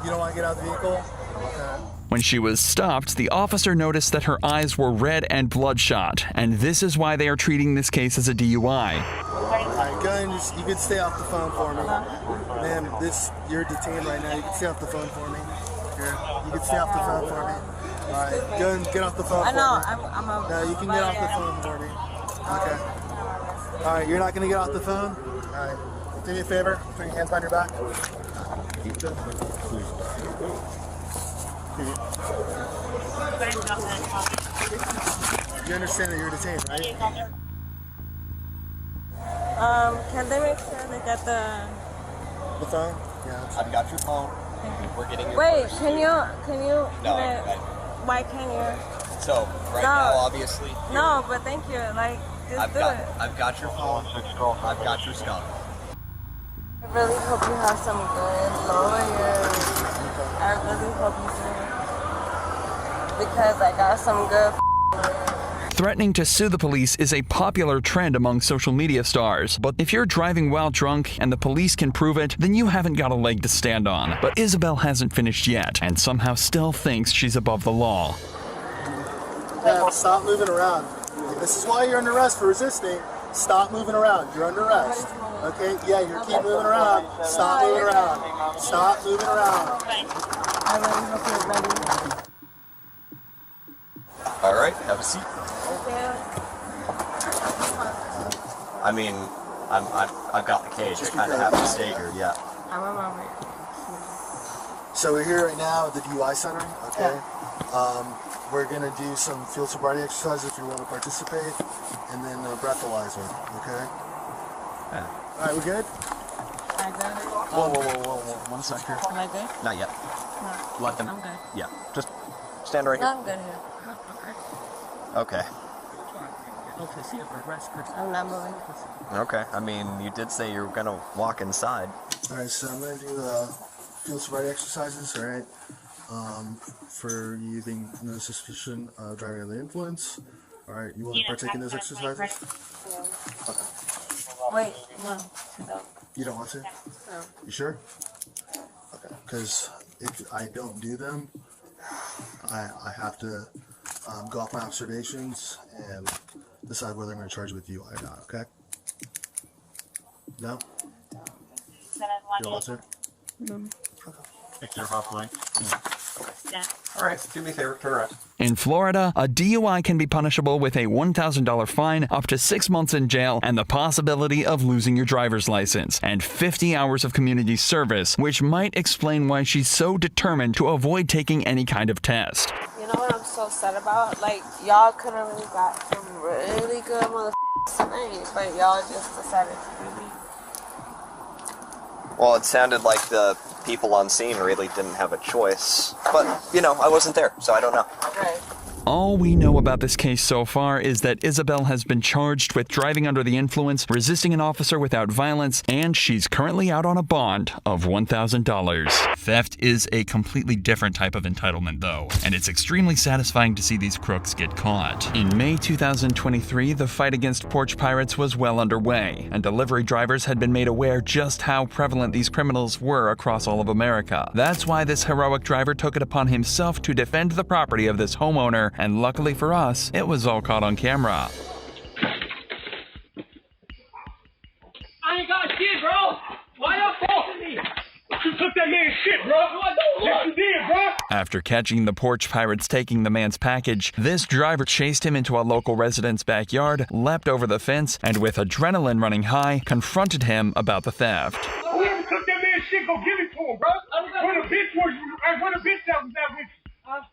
Speaker 14: You don't want to get out of the vehicle? Okay.
Speaker 12: When she was stopped, the officer noticed that her eyes were red and bloodshot, and this is why they are treating this case as a DUI.
Speaker 14: Alright, go ahead and you can stay off the phone for me. Ma'am, you're detained right now. You can stay off the phone for me. Here, you can stay off the phone for me. Alright, go ahead and get off the phone for me. No, you can get off the phone for me. Okay. Alright, you're not going to get off the phone? Alright. Do me a favor. Put your hands behind your back. You understand that you're detained, right?
Speaker 24: Can they make sure they get the
Speaker 14: phone? Yeah.
Speaker 22: I've got your phone. We're getting your
Speaker 24: Wait,
Speaker 22: purse.
Speaker 24: can you
Speaker 22: No,
Speaker 24: why can't you?
Speaker 22: So, now, obviously...
Speaker 24: No, but thank you. Like, just
Speaker 22: I've got your phone. I've got your stuff.
Speaker 24: I really hope you have some good lawyers. I really hope you do. Because I got some good
Speaker 12: Threatening to sue the police is a popular trend among social media stars, but if you're driving while drunk and the police can prove it, then you haven't got a leg to stand on. But Isabel hasn't finished yet, and somehow still thinks she's above the law.
Speaker 14: Yeah, stop moving around. This is why you're under arrest for resisting. Stop moving around. You're under arrest. Okay? Yeah, you keep moving around. Stop moving around. Stop moving around.
Speaker 24: I really hope you're ready.
Speaker 22: All right, have a seat. I mean, I've got the cage. I kind of have to stay here. Yeah.
Speaker 24: I'm a moment.
Speaker 14: So we're here right now at the DUI Center. Okay. We're gonna do some field sobriety exercises if you want to participate, and then a breathalyzer. Okay.
Speaker 22: Yeah.
Speaker 14: All right, we good?
Speaker 24: I good?
Speaker 22: Whoa. 1 second.
Speaker 24: Am I good?
Speaker 22: Not yet.
Speaker 24: No.
Speaker 22: Let them.
Speaker 24: I'm good.
Speaker 22: Yeah. Just stand right
Speaker 24: No,
Speaker 22: here.
Speaker 24: I'm good here.
Speaker 22: Okay.
Speaker 24: I'm not moving.
Speaker 22: Okay. I mean, you did say you were gonna walk inside.
Speaker 14: All right, so I'm gonna do the field sobriety exercises. All right. For you being no suspicion of driving under the influence. All right, you want to partake in those exercises? Okay.
Speaker 24: Wait, no.
Speaker 14: You don't want to?
Speaker 24: No.
Speaker 14: You sure? Okay. Because if I don't do them, I have to go off my observations and decide whether I'm going to charge you with DUI or not. Okay? No? You don't want to?
Speaker 24: No.
Speaker 22: All right, do me a favor, turn around.
Speaker 12: In Florida, a DUI can be punishable with a $1,000 fine, up to 6 months in jail, and the possibility of losing your driver's license, and 50 hours of community service, which might explain why she's so determined to avoid taking any kind of test.
Speaker 24: You know what I'm so sad about? Like, y'all could have really got some really good motherfuckers tonight, but y'all just decided to do me.
Speaker 22: Well, it sounded like the people on scene really didn't have a choice. But, you know, I wasn't there, so I don't know.
Speaker 24: Right.
Speaker 12: All we know about this case so far is that Isabel has been charged with driving under the influence, resisting an officer without violence, and she's currently out on a bond of $1,000. Theft is a completely different type of entitlement, though, and it's extremely satisfying to see these crooks get caught. In May 2023, the fight against porch pirates was well underway, and delivery drivers had been made aware just how prevalent these criminals were across all of America. That's why this heroic driver took it upon himself to defend the property of this homeowner, and luckily for us, it was all caught on camera.
Speaker 10: I ain't got shit, bro. Why y'all talking to me? You took that man's shit, bro. Yes, you did, bro.
Speaker 12: After catching the porch pirates taking the man's package, this driver chased him into a local resident's backyard, leapt over the fence, and with adrenaline running high, confronted him about the theft.
Speaker 10: Whoever took that man's shit, go give it to him, bro. Where the bitch was, where the bitch that was that with you?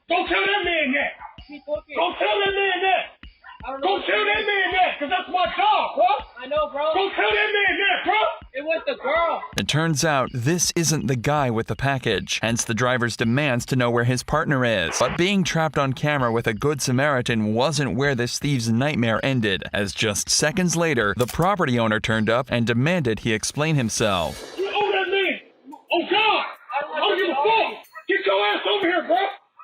Speaker 10: Don't tell that man that. Don't tell that man that. Don't tell that man that, because that's my job, bro. I know, bro. Don't tell that man that, bro. It was the girl.
Speaker 12: It turns out this isn't the guy with the package, hence the driver's demands to know where his partner is. But being trapped on camera with a good Samaritan wasn't where this thief's nightmare ended, as just seconds later, the property owner turned up and demanded he explain himself.
Speaker 10: You owe that man. Oh, God. I don't give a fuck. Get your ass over here, bro.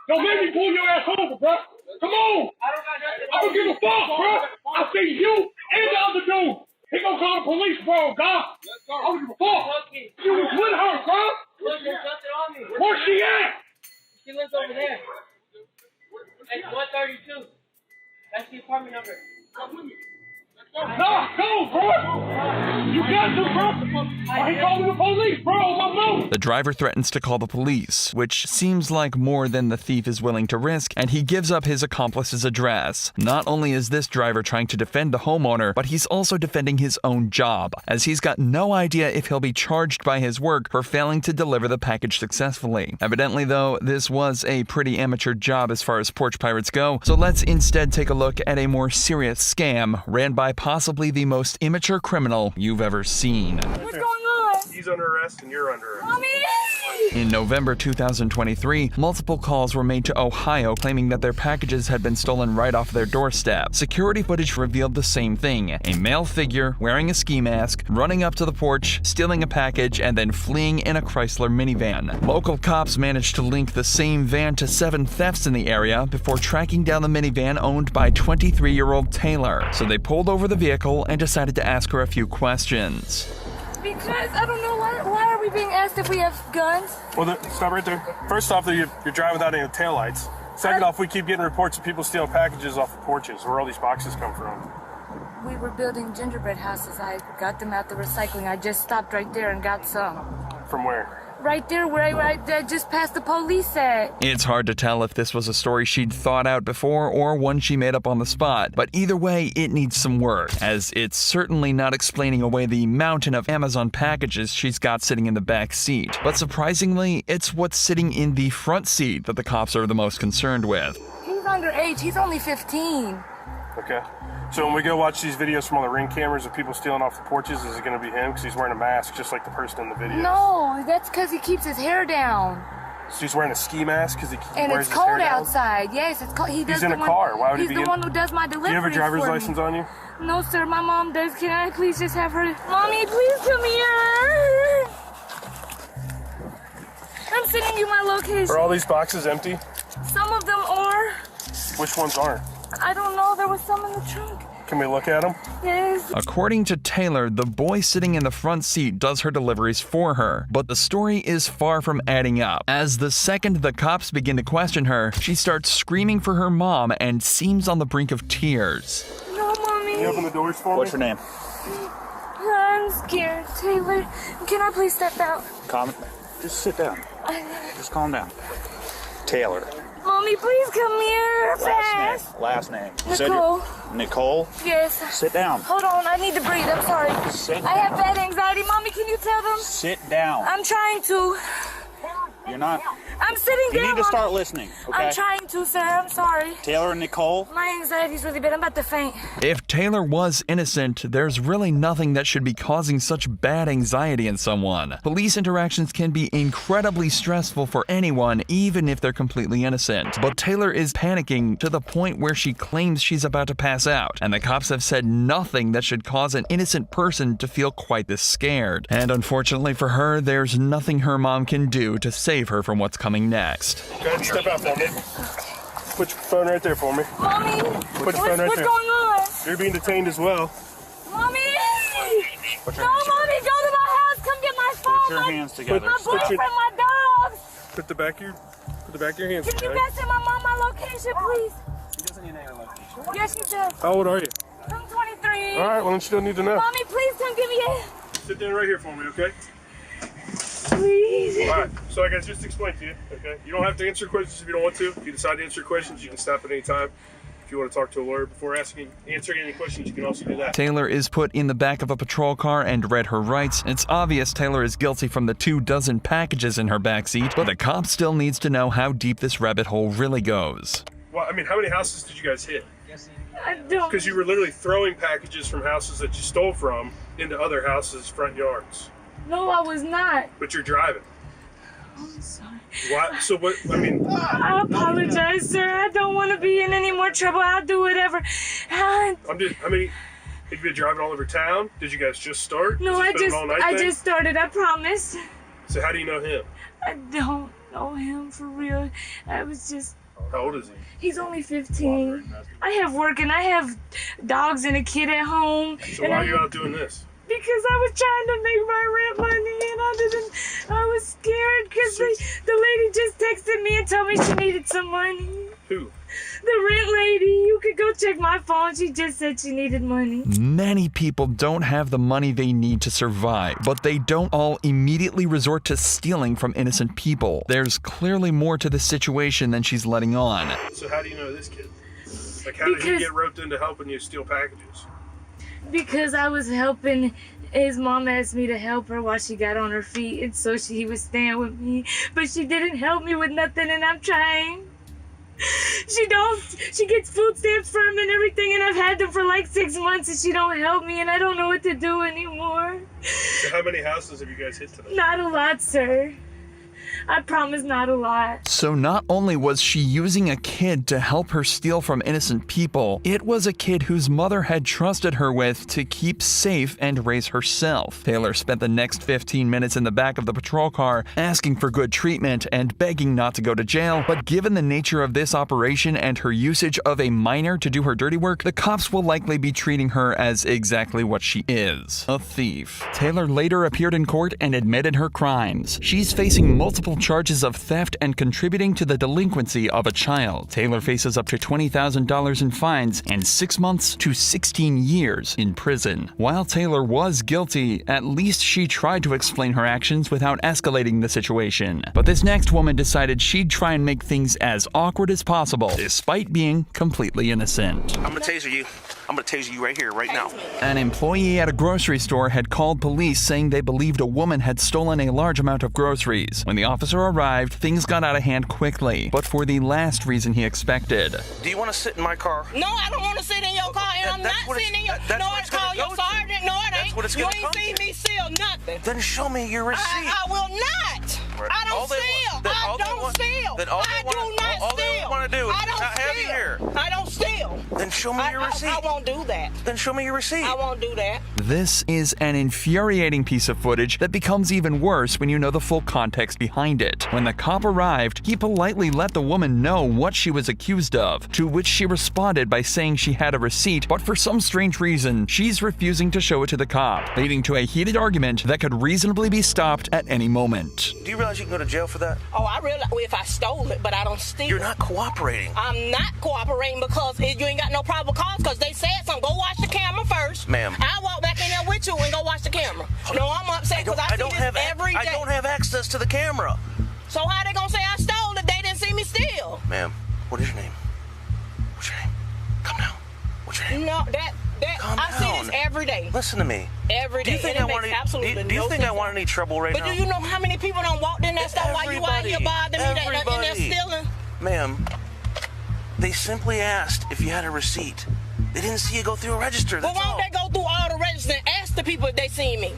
Speaker 10: Don't make me pull your ass over, bro. Come on! I don't give a fuck, bro! I see you and the other dude! He gonna call the police, bro, God! I don't give a fuck! You was with her, bro! Where's she at?
Speaker 16: She lives over there. At 132. That's the apartment number. Come with me.
Speaker 10: No, go, bro! You got to, bro! He called the police, bro, on my mouth!
Speaker 12: The driver threatens to call the police, which seems like more than the thief is willing to risk, and he gives up his accomplice's address. Not only is this driver trying to defend the homeowner, but he's also defending his own job, as he's got no idea if he'll be charged by his work for failing to deliver the package successfully. Evidently, though, this was a pretty amateur job as far as porch pirates go, so let's instead take a look at a more serious scam ran by possibly the most immature criminal you've ever seen.
Speaker 16: What's going on?
Speaker 13: He's under arrest and you're under arrest.
Speaker 16: Mommy!
Speaker 12: In November 2023, multiple calls were made to Ohio claiming that their packages had been stolen right off their doorstep. Security footage revealed the same thing: a male figure wearing a ski mask, running up to the porch, stealing a package, and then fleeing in a Chrysler minivan. Local cops managed to link the same van to 7 thefts in the area before tracking down the minivan owned by 23-year-old Taylor. So they pulled over the vehicle and decided to ask her a few questions.
Speaker 24: Because I don't know why are we being asked if we have guns?
Speaker 13: Well, stop right there. First off, you're driving without any taillights. Second off, we keep getting reports of people stealing packages off of porches. Where all these boxes come from?
Speaker 24: We were building gingerbread houses. I got them at the recycling. I just stopped right there and got some.
Speaker 13: From where?
Speaker 24: Right there where I just passed the police at.
Speaker 12: It's hard to tell if this was a story she'd thought out before or one she made up on the spot, but either way, it needs some work, as it's certainly not explaining away the mountain of Amazon packages she's got sitting in the back seat. But surprisingly, it's what's sitting in the front seat that the cops are the most concerned with.
Speaker 24: He's underage. He's only 15.
Speaker 13: Okay. So when we go watch these videos from all the Ring cameras of people stealing off the porches, is it going to be him? Because he's wearing a mask just like the person in the video.
Speaker 24: No, that's because he keeps his hair down.
Speaker 13: So he's wearing a ski mask because he
Speaker 24: and
Speaker 13: wears
Speaker 24: it's
Speaker 13: his hair
Speaker 24: cold
Speaker 13: down?
Speaker 24: outside. Yes, it's cold.
Speaker 13: He's in a car. Why would he be in?
Speaker 24: He's the one who does my deliveries.
Speaker 13: Do you have a driver's license on you?
Speaker 24: No, sir. My mom does. Can I please just have her? Mommy, please come here. I'm sending you my location.
Speaker 13: Are all these boxes empty?
Speaker 24: Some of them are.
Speaker 13: Which ones aren't?
Speaker 24: I don't know. There was some in the trunk.
Speaker 13: Can we look at them?
Speaker 24: Yes.
Speaker 12: According to Taylor, the boy sitting in the front seat does her deliveries for her, but the story is far from adding up. As the second the cops begin to question her, she starts screaming for her mom and seems on the brink of tears.
Speaker 24: No, Mommy.
Speaker 13: Can you open the doors for me?
Speaker 1: What's your name?
Speaker 24: I'm scared, Taylor. Can I please step out?
Speaker 1: Calm. Just sit down. Just calm down. Taylor.
Speaker 24: Mommy, please come here. Fast.
Speaker 1: Last name.
Speaker 24: Nicole.
Speaker 1: Nicole?
Speaker 24: Yes.
Speaker 1: Sit down.
Speaker 24: Hold on, I need to breathe. I'm sorry. I have bad anxiety. Mommy, can you tell them?
Speaker 1: Sit down.
Speaker 24: I'm trying to.
Speaker 1: You're not.
Speaker 21: I'm sitting
Speaker 1: You
Speaker 21: down.
Speaker 1: need to start listening, okay?
Speaker 21: I'm trying to, sir. I'm sorry.
Speaker 1: Taylor and Nicole.
Speaker 21: My anxiety's really bad. I'm about to faint.
Speaker 12: If Taylor was innocent, there's really nothing that should be causing such bad anxiety in someone. Police interactions can be incredibly stressful for anyone, even if they're completely innocent. But Taylor is panicking to the point where she claims she's about to pass out, and the cops have said nothing that should cause an innocent person to feel quite this scared. And unfortunately for her, there's nothing her mom can do to save her from what's coming next.
Speaker 13: Go ahead and step out for me. Put your phone right there for me.
Speaker 21: Mommy,
Speaker 13: Put your phone right
Speaker 21: what's
Speaker 13: there.
Speaker 21: going on?
Speaker 13: You're being detained as well.
Speaker 21: Mommy! No, Mommy, go to my house. Come get my phone.
Speaker 1: Put your hands together.
Speaker 21: My boyfriend, my dogs.
Speaker 13: Put the back of your hands
Speaker 21: Can you
Speaker 13: together.
Speaker 21: message my mom my location, please?
Speaker 13: She doesn't need any location.
Speaker 21: Yes, you do.
Speaker 13: How old are you?
Speaker 21: I'm 23.
Speaker 13: All right, well, then she don't need to know.
Speaker 21: Mommy, please come give me a...
Speaker 13: Sit down right here for me, okay?
Speaker 21: Please.
Speaker 13: All right, so like I just explained to you, okay? You don't have to answer questions if you don't want to. If you decide to answer questions, you can stop at any time. If you want to talk to a lawyer before answering any questions, you can also do that.
Speaker 12: Taylor is put in the back of a patrol car and read her rights. It's obvious Taylor is guilty from the 24 packages in her backseat, but the cop still needs to know how deep this rabbit hole really goes.
Speaker 13: Well, I mean, how many houses did you guys hit?
Speaker 21: I don't.
Speaker 13: Because you were literally throwing packages from houses that you stole from into other houses' front yards.
Speaker 21: No, I was not.
Speaker 13: But you're driving.
Speaker 21: I'm sorry.
Speaker 13: Why? So what? I mean,
Speaker 21: I apologize, sir. I don't want to be in any more trouble. I'll do whatever.
Speaker 13: I'm just. I mean, have you been driving all over town? Did you guys just start?
Speaker 21: No,
Speaker 13: Has this been an all-night
Speaker 21: I
Speaker 13: thing?
Speaker 21: just started. I promise.
Speaker 13: So how do you know him?
Speaker 21: I don't know him for real. I was just.
Speaker 13: How old is he?
Speaker 21: He's only 15. I have work and I have dogs and a kid at home.
Speaker 13: So
Speaker 21: and
Speaker 13: why are you out doing this?
Speaker 21: Because I was trying to make my rent money and I was scared because the lady just texted me and told me she needed some money.
Speaker 13: Who?
Speaker 21: The rent lady. You could go check my phone. She just said she needed money.
Speaker 12: Many people don't have the money they need to survive, but they don't all immediately resort to stealing from innocent people. There's clearly more to the situation than she's letting on.
Speaker 13: So how do you know this kid? Like how did he get roped into helping you steal packages?
Speaker 21: Because I was helping. His mom asked me to help her while she got on her feet, and so he was staying with me. But she didn't help me with nothing, and I'm trying. She gets food stamps from him and everything, and I've had them for like 6 months, and she don't help me, and I don't know what to do anymore.
Speaker 13: So how many houses have you guys hit today?
Speaker 21: Not a lot, sir. I promise not a lot.
Speaker 12: So not only was she using a kid to help her steal from innocent people, it was a kid whose mother had trusted her with to keep safe and raise herself. Taylor spent the next 15 minutes in the back of the patrol car asking for good treatment and begging not to go to jail, but given the nature of this operation and her usage of a minor to do her dirty work, the cops will likely be treating her as exactly what she is, a thief. Taylor later appeared in court and admitted her crimes. She's facing multiple charges of theft and contributing to the delinquency of a child. Taylor faces up to $20,000 in fines and 6 months to 16 years in prison. While Taylor was guilty, at least she tried to explain her actions without escalating the situation. But this next woman decided she'd try and make things as awkward as possible, despite being completely innocent.
Speaker 4: I'm gonna taser you. I'm gonna taser you right here, right now.
Speaker 12: An employee at a grocery store had called police saying they believed a woman had stolen a large amount of groceries. When the officer arrived, things got out of hand quickly, but for the last reason he expected.
Speaker 4: Do you want to sit in my car?
Speaker 7: No, I don't want to sit in your car, and I'm not sitting in your car. No, it's called your sergeant. No, it ain't.
Speaker 4: That's what it's
Speaker 7: you
Speaker 4: gonna
Speaker 7: ain't
Speaker 4: come
Speaker 7: seen
Speaker 4: to.
Speaker 7: me steal nothing.
Speaker 4: Then show me your receipt.
Speaker 7: I will not.
Speaker 4: Right.
Speaker 7: I don't steal. I don't steal.
Speaker 4: Then all
Speaker 7: I
Speaker 4: they
Speaker 7: do not
Speaker 4: all they
Speaker 7: steal.
Speaker 4: want to do is
Speaker 7: I don't
Speaker 4: not have you
Speaker 7: steal.
Speaker 4: here.
Speaker 7: I don't steal.
Speaker 4: Then show me your receipt.
Speaker 7: I won't do that.
Speaker 4: Then show me your receipt.
Speaker 7: I won't do that.
Speaker 12: This is an infuriating piece of footage that becomes even worse when you know the full context behind it. When the cop arrived, he politely let the woman know what she was accused of, to which she responded by saying she had a receipt, but for some strange reason, she's refusing to show it to the cop, leading to a heated argument that could reasonably be stopped at any moment.
Speaker 4: Do you realize you can go to jail for that?
Speaker 7: Oh, I realize if I stole it, but I don't steal.
Speaker 4: You're not cooperating.
Speaker 7: I'm not cooperating because you ain't got no probable cause because they said something. Go watch the camera first.
Speaker 4: Ma'am.
Speaker 7: I'll walk back in there with you and go watch the camera. No, I'm upset because I see this every day.
Speaker 4: I don't have access to the camera.
Speaker 7: So how they gonna say I stole it? They didn't see me steal.
Speaker 4: Ma'am, what is your name? What's your name? Come now. What's your name?
Speaker 7: No, I see this every day.
Speaker 4: Listen to me.
Speaker 7: Every day.
Speaker 4: Do you think
Speaker 7: and it makes absolutely
Speaker 4: do you
Speaker 7: no
Speaker 4: think I
Speaker 7: sense.
Speaker 4: want any trouble right
Speaker 7: but
Speaker 4: now?
Speaker 7: do you know how many people done walked in that store while you out here bothering me that in there stealing?
Speaker 4: Ma'am, they simply asked if you had a receipt. They didn't see you go through a register.
Speaker 7: Well,
Speaker 4: That's
Speaker 7: why
Speaker 4: all.
Speaker 7: don't they go through all the registers and ask the people if they seen me?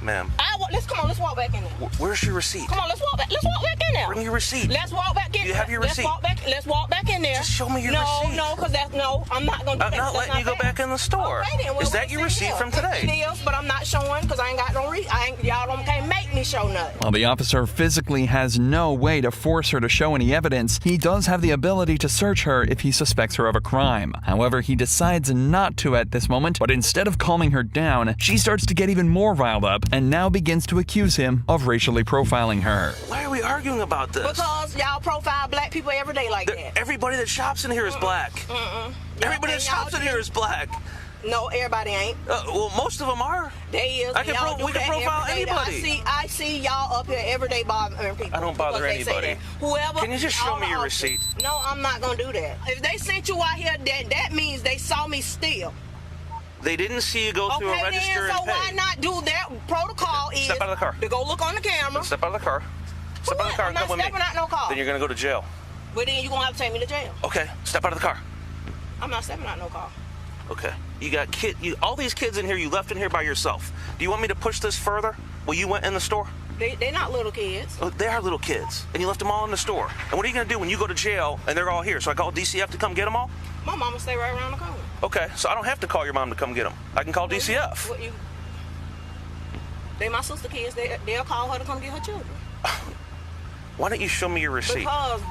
Speaker 4: Ma'am,
Speaker 7: Let's walk back in there.
Speaker 4: Where's your receipt?
Speaker 7: Come on, let's walk back in there.
Speaker 4: Bring your receipt.
Speaker 7: Let's walk back in.
Speaker 4: You have your receipt.
Speaker 7: Let's walk back in there.
Speaker 4: Just show me your receipt.
Speaker 7: No, because I'm not gonna do that.
Speaker 4: I'm not letting you go back in the store.
Speaker 7: Okay, then,
Speaker 4: Is that your receipt from today?
Speaker 7: It is, but I'm not showing because I ain't got no y'all can't make me show nothing.
Speaker 12: While the officer physically has no way to force her to show any evidence, he does have the ability to search her if he suspects her of a crime. However, he decides not to at this moment, but instead of calming her down, she starts to get even more riled up and now begins to accuse him of racially profiling her.
Speaker 4: Why are we arguing about this?
Speaker 7: Because y'all profile black people every day like that.
Speaker 4: Everybody that shops in here is black. Everybody that shops in here is black.
Speaker 7: No, everybody ain't.
Speaker 4: Well, most of them are.
Speaker 7: They is.
Speaker 4: We can profile anybody.
Speaker 7: I see y'all up here every day bothering people.
Speaker 4: I don't bother anybody.
Speaker 7: Whoever.
Speaker 4: Can you just show me your receipt?
Speaker 7: No, I'm not gonna do that. If they sent you out here, that means they saw me steal.
Speaker 4: They didn't see you go through a register
Speaker 7: then, so
Speaker 4: and pay.
Speaker 7: why not do that? Protocol is
Speaker 4: Step out of the car.
Speaker 7: To go look on the camera.
Speaker 4: Step out of the car. Step out of the car and come with me.
Speaker 7: I'm not stepping out no car.
Speaker 4: Then you're gonna go to jail.
Speaker 7: But then you're gonna have to take me to jail.
Speaker 4: Okay, step out of the car.
Speaker 7: I'm not stepping out no car.
Speaker 4: Okay. You got all these kids in here you left in here by yourself. Do you want me to push this further? Well, you went in the store?
Speaker 7: They're not little kids.
Speaker 4: Oh, they are little kids. And you left them all in the store. And what are you gonna do when you go to jail and they're all here? So I call DCF to come get them all?
Speaker 7: My mama stay right around the corner.
Speaker 4: Okay, so I don't have to call your mom to come get them. I can call DCF.
Speaker 7: They my sister kids. They'll call her to come get her children.
Speaker 4: Why don't you show me your receipt?
Speaker 7: Because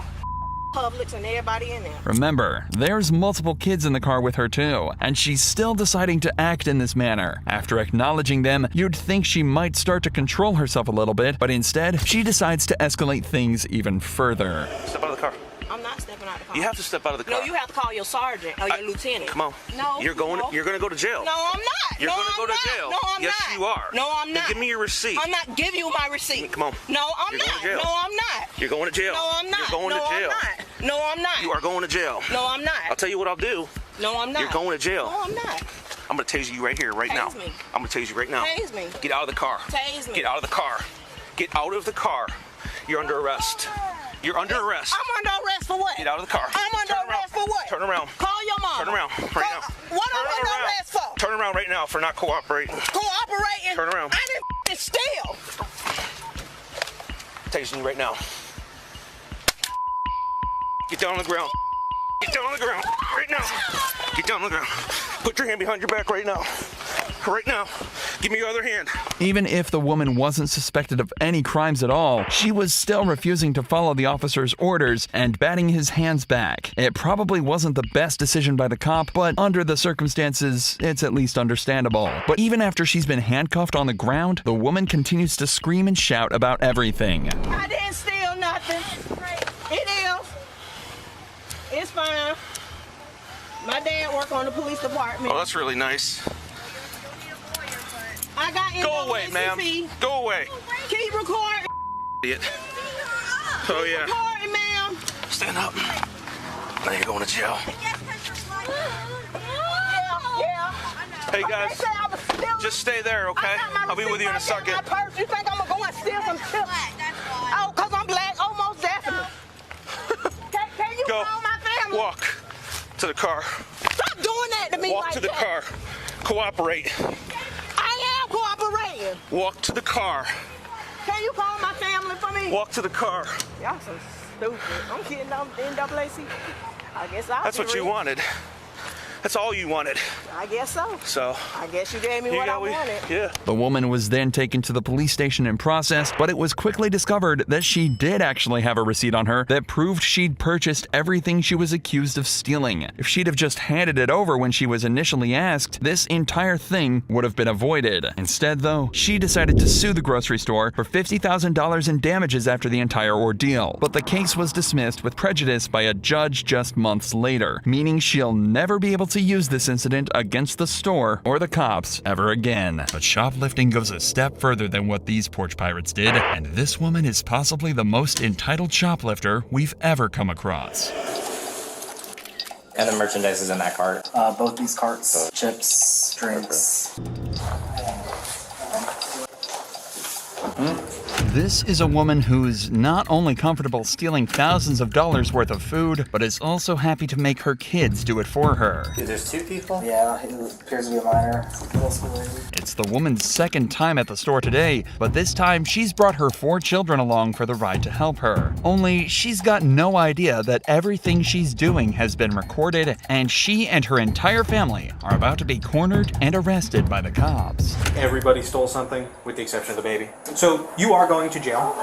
Speaker 7: Publix and everybody in there.
Speaker 12: Remember, there's multiple kids in the car with her too, and she's still deciding to act in this manner. After acknowledging them, you'd think she might start to control herself a little bit, but instead, she decides to escalate things even further.
Speaker 4: Step out of the car.
Speaker 7: I'm not stepping out of the car.
Speaker 4: You have to step out of the car.
Speaker 7: No, you have to call your sergeant or your lieutenant.
Speaker 4: Come on.
Speaker 7: No.
Speaker 4: You're going to go to jail.
Speaker 7: No, I'm not.
Speaker 4: You're going to go to jail.
Speaker 7: No, I'm
Speaker 4: yes,
Speaker 7: not.
Speaker 4: you are.
Speaker 7: No, I'm not.
Speaker 4: Then give me your receipt.
Speaker 7: I'm not giving you my receipt.
Speaker 4: Come on.
Speaker 7: No, I'm
Speaker 4: You're
Speaker 7: not.
Speaker 4: Going to jail.
Speaker 7: No, I'm not.
Speaker 4: You're going to jail.
Speaker 7: No, I'm not.
Speaker 4: You're going to jail.
Speaker 7: I'm not. No, I'm not.
Speaker 4: You are going to jail.
Speaker 7: No, I'm not.
Speaker 4: I'll tell you what I'll do.
Speaker 7: No, I'm not.
Speaker 4: You're going to jail.
Speaker 7: No, I'm not.
Speaker 4: I'm going to tase you right here, right now.
Speaker 7: Me.
Speaker 4: I'm going to tase you right now.
Speaker 7: Tase me.
Speaker 4: Get out of the car.
Speaker 7: Tase me.
Speaker 4: Get out of the car. Get out of the car. You're under arrest. You're under arrest.
Speaker 7: I'm under arrest for what?
Speaker 4: Get out of the car.
Speaker 7: I'm under arrest for what?
Speaker 4: Turn around.
Speaker 7: Call your mom.
Speaker 4: Turn around right now.
Speaker 7: What am I under arrest for?
Speaker 4: Turn around right now for not cooperating.
Speaker 7: Cooperating?
Speaker 4: Turn around.
Speaker 7: I didn't steal.
Speaker 4: Tasing you right now. Get down on the ground. Get down on the ground right now. Get down on the ground. Put your hand behind your back right now. Right now. Give me your other hand.
Speaker 12: Even if the woman wasn't suspected of any crimes at all, she was still refusing to follow the officer's orders and batting his hands back. It probably wasn't the best decision by the cop, but under the circumstances, it's at least understandable. But even after she's been handcuffed on the ground, the woman continues to scream and shout about everything.
Speaker 7: I didn't steal nothing. It is. It's fine. My dad work on the police department.
Speaker 4: Oh, that's really nice.
Speaker 7: I got
Speaker 4: Go away, ma'am. Go away.
Speaker 7: Keep recording.
Speaker 4: Idiot. Oh, yeah.
Speaker 7: Keep recording, ma'am.
Speaker 4: Stand up. Now you're going to jail.
Speaker 7: Yeah.
Speaker 4: Hey, guys. Just stay there, okay? I'll be with you in a second.
Speaker 7: My purse. You think I'm going to go and steal some chips? Oh, because I'm black? Oh, most definitely. Can you
Speaker 4: Go.
Speaker 7: call my family?
Speaker 4: Walk to the car.
Speaker 7: Stop doing that to me.
Speaker 4: Walk to the car. Cooperate.
Speaker 7: I am cooperating.
Speaker 4: Walk to the car.
Speaker 7: Can you call my family for me?
Speaker 4: Walk to the car.
Speaker 7: Y'all so stupid. I'm kidding. NAACP. I guess I'll
Speaker 4: That's what you wanted. That's all you wanted.
Speaker 7: I guess so.
Speaker 4: So.
Speaker 7: I guess you gave me what I wanted.
Speaker 4: Yeah.
Speaker 12: The woman was then taken to the police station and processed, but it was quickly discovered that she did actually have a receipt on her that proved she'd purchased everything she was accused of stealing. If she'd have just handed it over when she was initially asked, this entire thing would have been avoided. Instead, though, she decided to sue the grocery store for $50,000 in damages after the entire ordeal. But the case was dismissed with prejudice by a judge just months later, meaning she'll never be able to use this incident against the store or the cops ever again.
Speaker 3: But shoplifting goes a step further than what these porch pirates did, and this woman is possibly the most entitled shoplifter we've ever come across.
Speaker 8: And the merchandise is in that cart?
Speaker 9: Both these carts, chips, drinks.
Speaker 12: This is a woman who's not only comfortable stealing thousands of dollars worth of food, but is also happy to make her kids do it for her.
Speaker 8: There's 2 people?
Speaker 9: Yeah, it appears to be a minor.
Speaker 12: It's the woman's second time at the store today, but this time she's brought her 4 children along for the ride to help her. Only she's got no idea that everything she's doing has been recorded, and she and her entire family are about to be cornered and arrested by the cops.
Speaker 19: Everybody stole something, with the exception of the baby. So you are going to jail.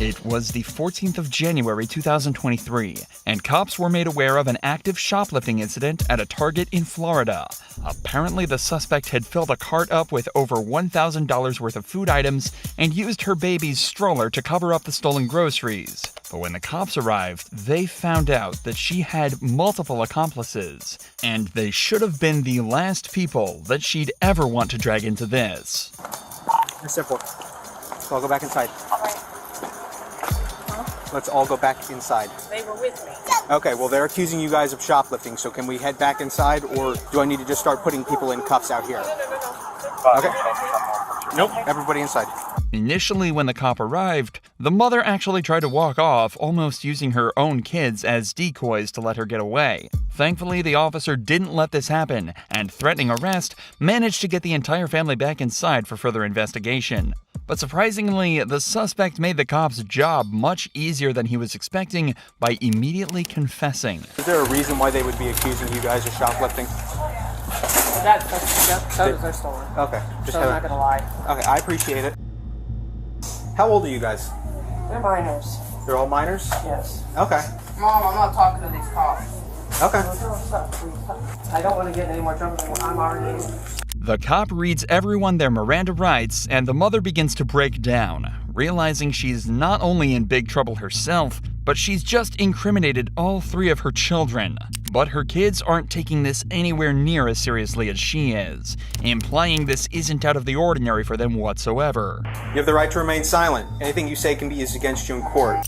Speaker 12: It was the 14th of January 2023, and cops were made aware of an active shoplifting incident at a Target in Florida. Apparently, the suspect had filled a cart up with over $1,000 worth of food items and used her baby's stroller to cover up the stolen groceries. But when the cops arrived, they found out that she had multiple accomplices, and they should have been the last people that she'd ever want to drag into this.
Speaker 19: It's simple. So I'll go back inside. Let's all go back inside.
Speaker 7: They were with me.
Speaker 19: Okay, well, they're accusing you guys of shoplifting, so can we head back inside, or do I need to just start putting people in cuffs out here? Okay. Nope, everybody inside.
Speaker 12: Initially, when the cop arrived, the mother actually tried to walk off, almost using her own kids as decoys to let her get away. Thankfully, the officer didn't let this happen, and threatening arrest, managed to get the entire family back inside for further investigation. But surprisingly, the suspect made the cops' job much easier than he was expecting by immediately confessing.
Speaker 19: Is there a reason why they would be accusing you guys of shoplifting?
Speaker 7: Those are stolen.
Speaker 19: Okay.
Speaker 7: So I'm not gonna lie.
Speaker 19: Okay, I appreciate it. How old are you guys?
Speaker 7: They're minors.
Speaker 19: They're all minors?
Speaker 7: Yes.
Speaker 19: Okay.
Speaker 7: Mom, I'm not talking to these cops.
Speaker 19: Okay.
Speaker 7: I don't want to get any more trouble than I'm already in.
Speaker 12: The cop reads everyone their Miranda rights, and the mother begins to break down, realizing she's not only in big trouble herself, but she's just incriminated all 3 of her children. But her kids aren't taking this anywhere near as seriously as she is, implying this isn't out of the ordinary for them whatsoever.
Speaker 19: You have the right to remain silent. Anything you say can be used against you in court.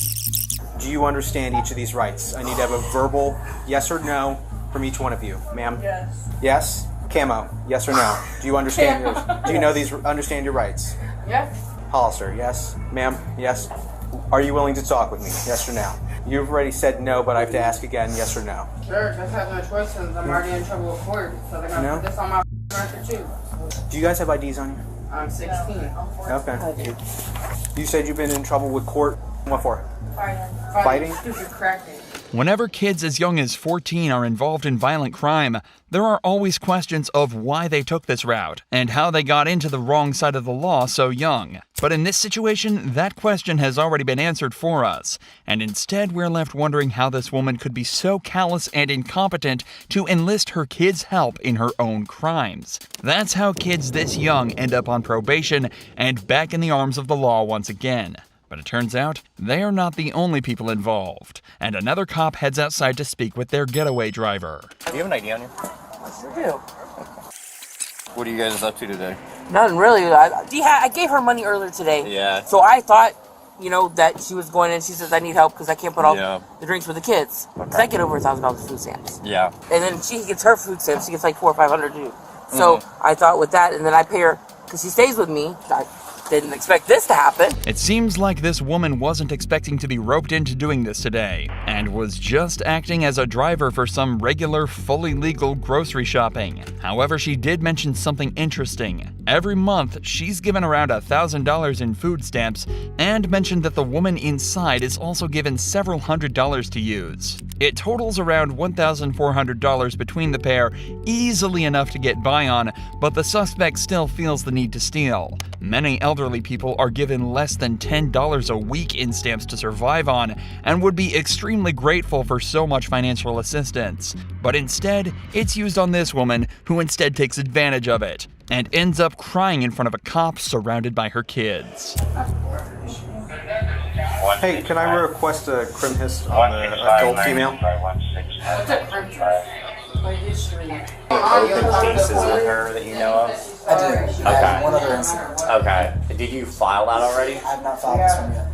Speaker 19: Do you understand each of these rights? I need to have a verbal yes or no from each one of you. Ma'am?
Speaker 7: Yes.
Speaker 19: Yes? Camo, yes or no? Do you understand yours? Do you know these? Understand your rights?
Speaker 7: Yes.
Speaker 19: Hollister, yes. Ma'am, yes. Are you willing to talk with me? Yes or no? You've already said no, but I have to ask again, yes or no?
Speaker 7: Sure, just have no choice since I'm already in trouble with court, so they're gonna put this on my record too.
Speaker 19: Do you guys have IDs on you?
Speaker 7: I'm 16.
Speaker 19: Okay. You said you've been in trouble with court. What for?
Speaker 7: Fighting? Stupid cracking.
Speaker 12: Whenever kids as young as 14 are involved in violent crime, there are always questions of why they took this route and how they got into the wrong side of the law so young. But in this situation, that question has already been answered for us, and instead we're left wondering how this woman could be so callous and incompetent to enlist her kids' help in her own crimes. That's how kids this young end up on probation and back in the arms of the law once again. But it turns out they are not the only people involved, and another cop heads outside to speak with their getaway driver.
Speaker 8: Do you have an ID on you?
Speaker 7: I do.
Speaker 8: What are you guys up to today?
Speaker 20: Nothing really. I gave her money earlier today.
Speaker 8: Yeah.
Speaker 20: So I thought, that she was going in. She says, I need help because I can't put all the drinks for the kids. Because I get over $1,000 food stamps.
Speaker 8: Yeah.
Speaker 20: And then she gets her food stamps. She gets like $400 or $500 too. So I thought with that, and then I pay her because she stays with me. I didn't expect this to happen.
Speaker 12: It seems like this woman wasn't expecting to be roped into doing this today, and was just acting as a driver for some regular, fully legal grocery shopping. However, she did mention something interesting. Every month, she's given around $1,000 in food stamps, and mentioned that the woman inside is also given several $100s to use. It totals around $1,400 between the pair, easily enough to get by on, but the suspect still feels the need to steal. Many elderly people are given less than $10 a week in stamps to survive on, and would be extremely grateful for so much financial assistance. But instead, it's used on this woman, who instead takes advantage of it, and ends up crying in front of a cop surrounded by her kids.
Speaker 19: Hey, can I request a crim hist on the adult female?
Speaker 7: What's a crim history? My history.
Speaker 8: Cases with her that you know of?
Speaker 9: I did.
Speaker 8: Okay.
Speaker 9: One other incident.
Speaker 8: Okay. Did you file that already?
Speaker 9: I have not filed this one yet.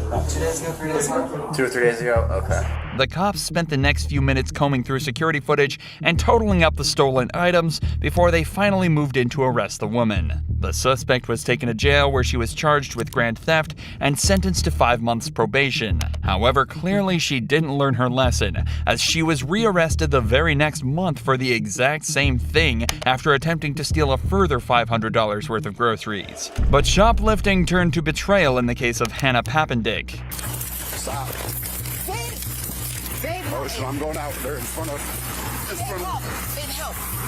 Speaker 9: About 2 days ago, 3 days ago.
Speaker 8: 2 or 3 days ago? Okay.
Speaker 12: The cops spent the next few minutes combing through security footage and totaling up the stolen items before they finally moved in to arrest the woman. The suspect was taken to jail where she was charged with grand theft and sentenced to 5 months probation. However, clearly she didn't learn her lesson, as she was rearrested the very next month for the exact same thing after attempting to steal a further $500 worth of groceries. But shoplifting turned to betrayal in the case of Hannah Papendick.
Speaker 23: Stop. Oh, so I'm going out there in front of.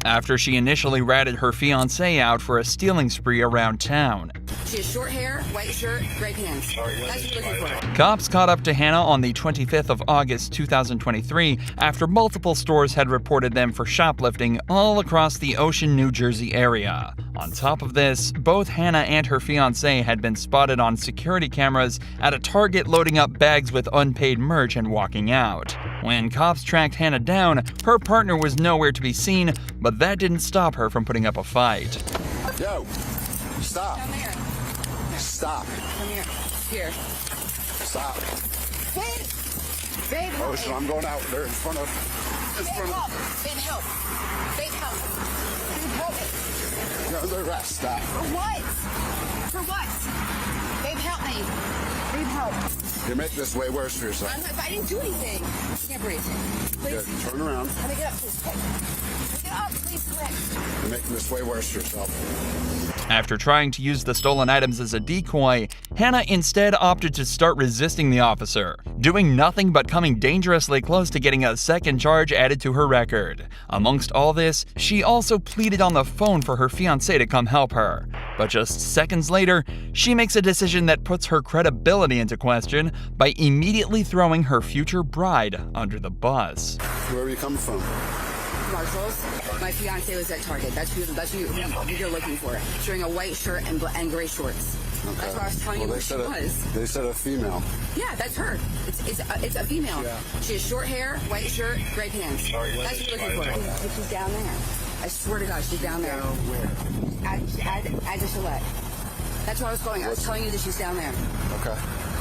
Speaker 12: After she initially ratted her fiancé out for a stealing spree around town.
Speaker 2: She has short hair, white shirt, gray pants. That's what you're looking for.
Speaker 12: Cops caught up to Hannah on the 25th of August 2023 after multiple stores had reported them for shoplifting all across the Ocean, New Jersey area. On top of this, both Hannah and her fiancé had been spotted on security cameras at a Target loading up bags with unpaid merch and walking out. When cops tracked Hannah down, her partner was nowhere to be seen, but that didn't stop her from putting up a fight.
Speaker 23: Yo, stop.
Speaker 2: Down there.
Speaker 23: Stop.
Speaker 2: Come here. Here.
Speaker 23: Stop.
Speaker 2: Babe,
Speaker 23: Oh, so I'm going out there in front of.
Speaker 2: Babe, help. Babe, help. Babe, help me.
Speaker 23: You're under arrest. Stop.
Speaker 2: For what? For what? Babe, help me. Babe, help.
Speaker 23: You make this way worse for yourself.
Speaker 2: I didn't do anything. I can't breathe. Please.
Speaker 23: Yeah, turn around.
Speaker 2: Let me get up, please. Quick. Get up, please, quick.
Speaker 23: You're making this way worse for yourself.
Speaker 12: After trying to use the stolen items as a decoy, Hannah instead opted to start resisting the officer, doing nothing but coming dangerously close to getting a second charge added to her record. Amongst all this, she also pleaded on the phone for her fiancé to come help her. But just seconds later, she makes a decision that puts her credibility into question by immediately throwing her future bride under the bus.
Speaker 23: Where are you coming from?
Speaker 2: Marshalls. My fiance was at Target. That's who you're looking for. She's wearing a white shirt and gray shorts.
Speaker 23: Okay.
Speaker 2: That's what I was telling you where she was.
Speaker 23: They said a female.
Speaker 2: Yeah, that's her. It's a female. Yeah. She has short hair, white shirt, gray pants. That's what you're looking for. She's down there. I swear to God, she's down there.
Speaker 23: Down where?
Speaker 2: At the Gillette. That's where I was going. I was telling you that she's down there.
Speaker 23: Okay.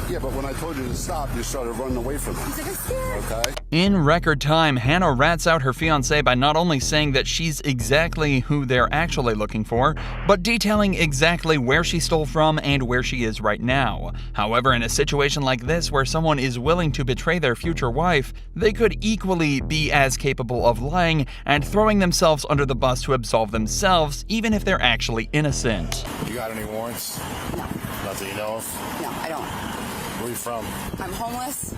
Speaker 23: Yeah, but when I told you to stop, you started running away from me.
Speaker 2: He's like, I'm scared.
Speaker 23: Okay.
Speaker 12: In record time, Hannah rats out her fiancé by not only saying that she's exactly who they're actually looking for, but detailing exactly where she stole from and where she is right now. However, in a situation like this where someone is willing to betray their future wife, they could equally be as capable of lying and throwing themselves under the bus to absolve themselves, even if they're actually innocent.
Speaker 23: You got any warrants?
Speaker 2: No.
Speaker 23: Nothing you know of?
Speaker 2: No, I don't.
Speaker 23: Where are you from?
Speaker 2: I'm homeless.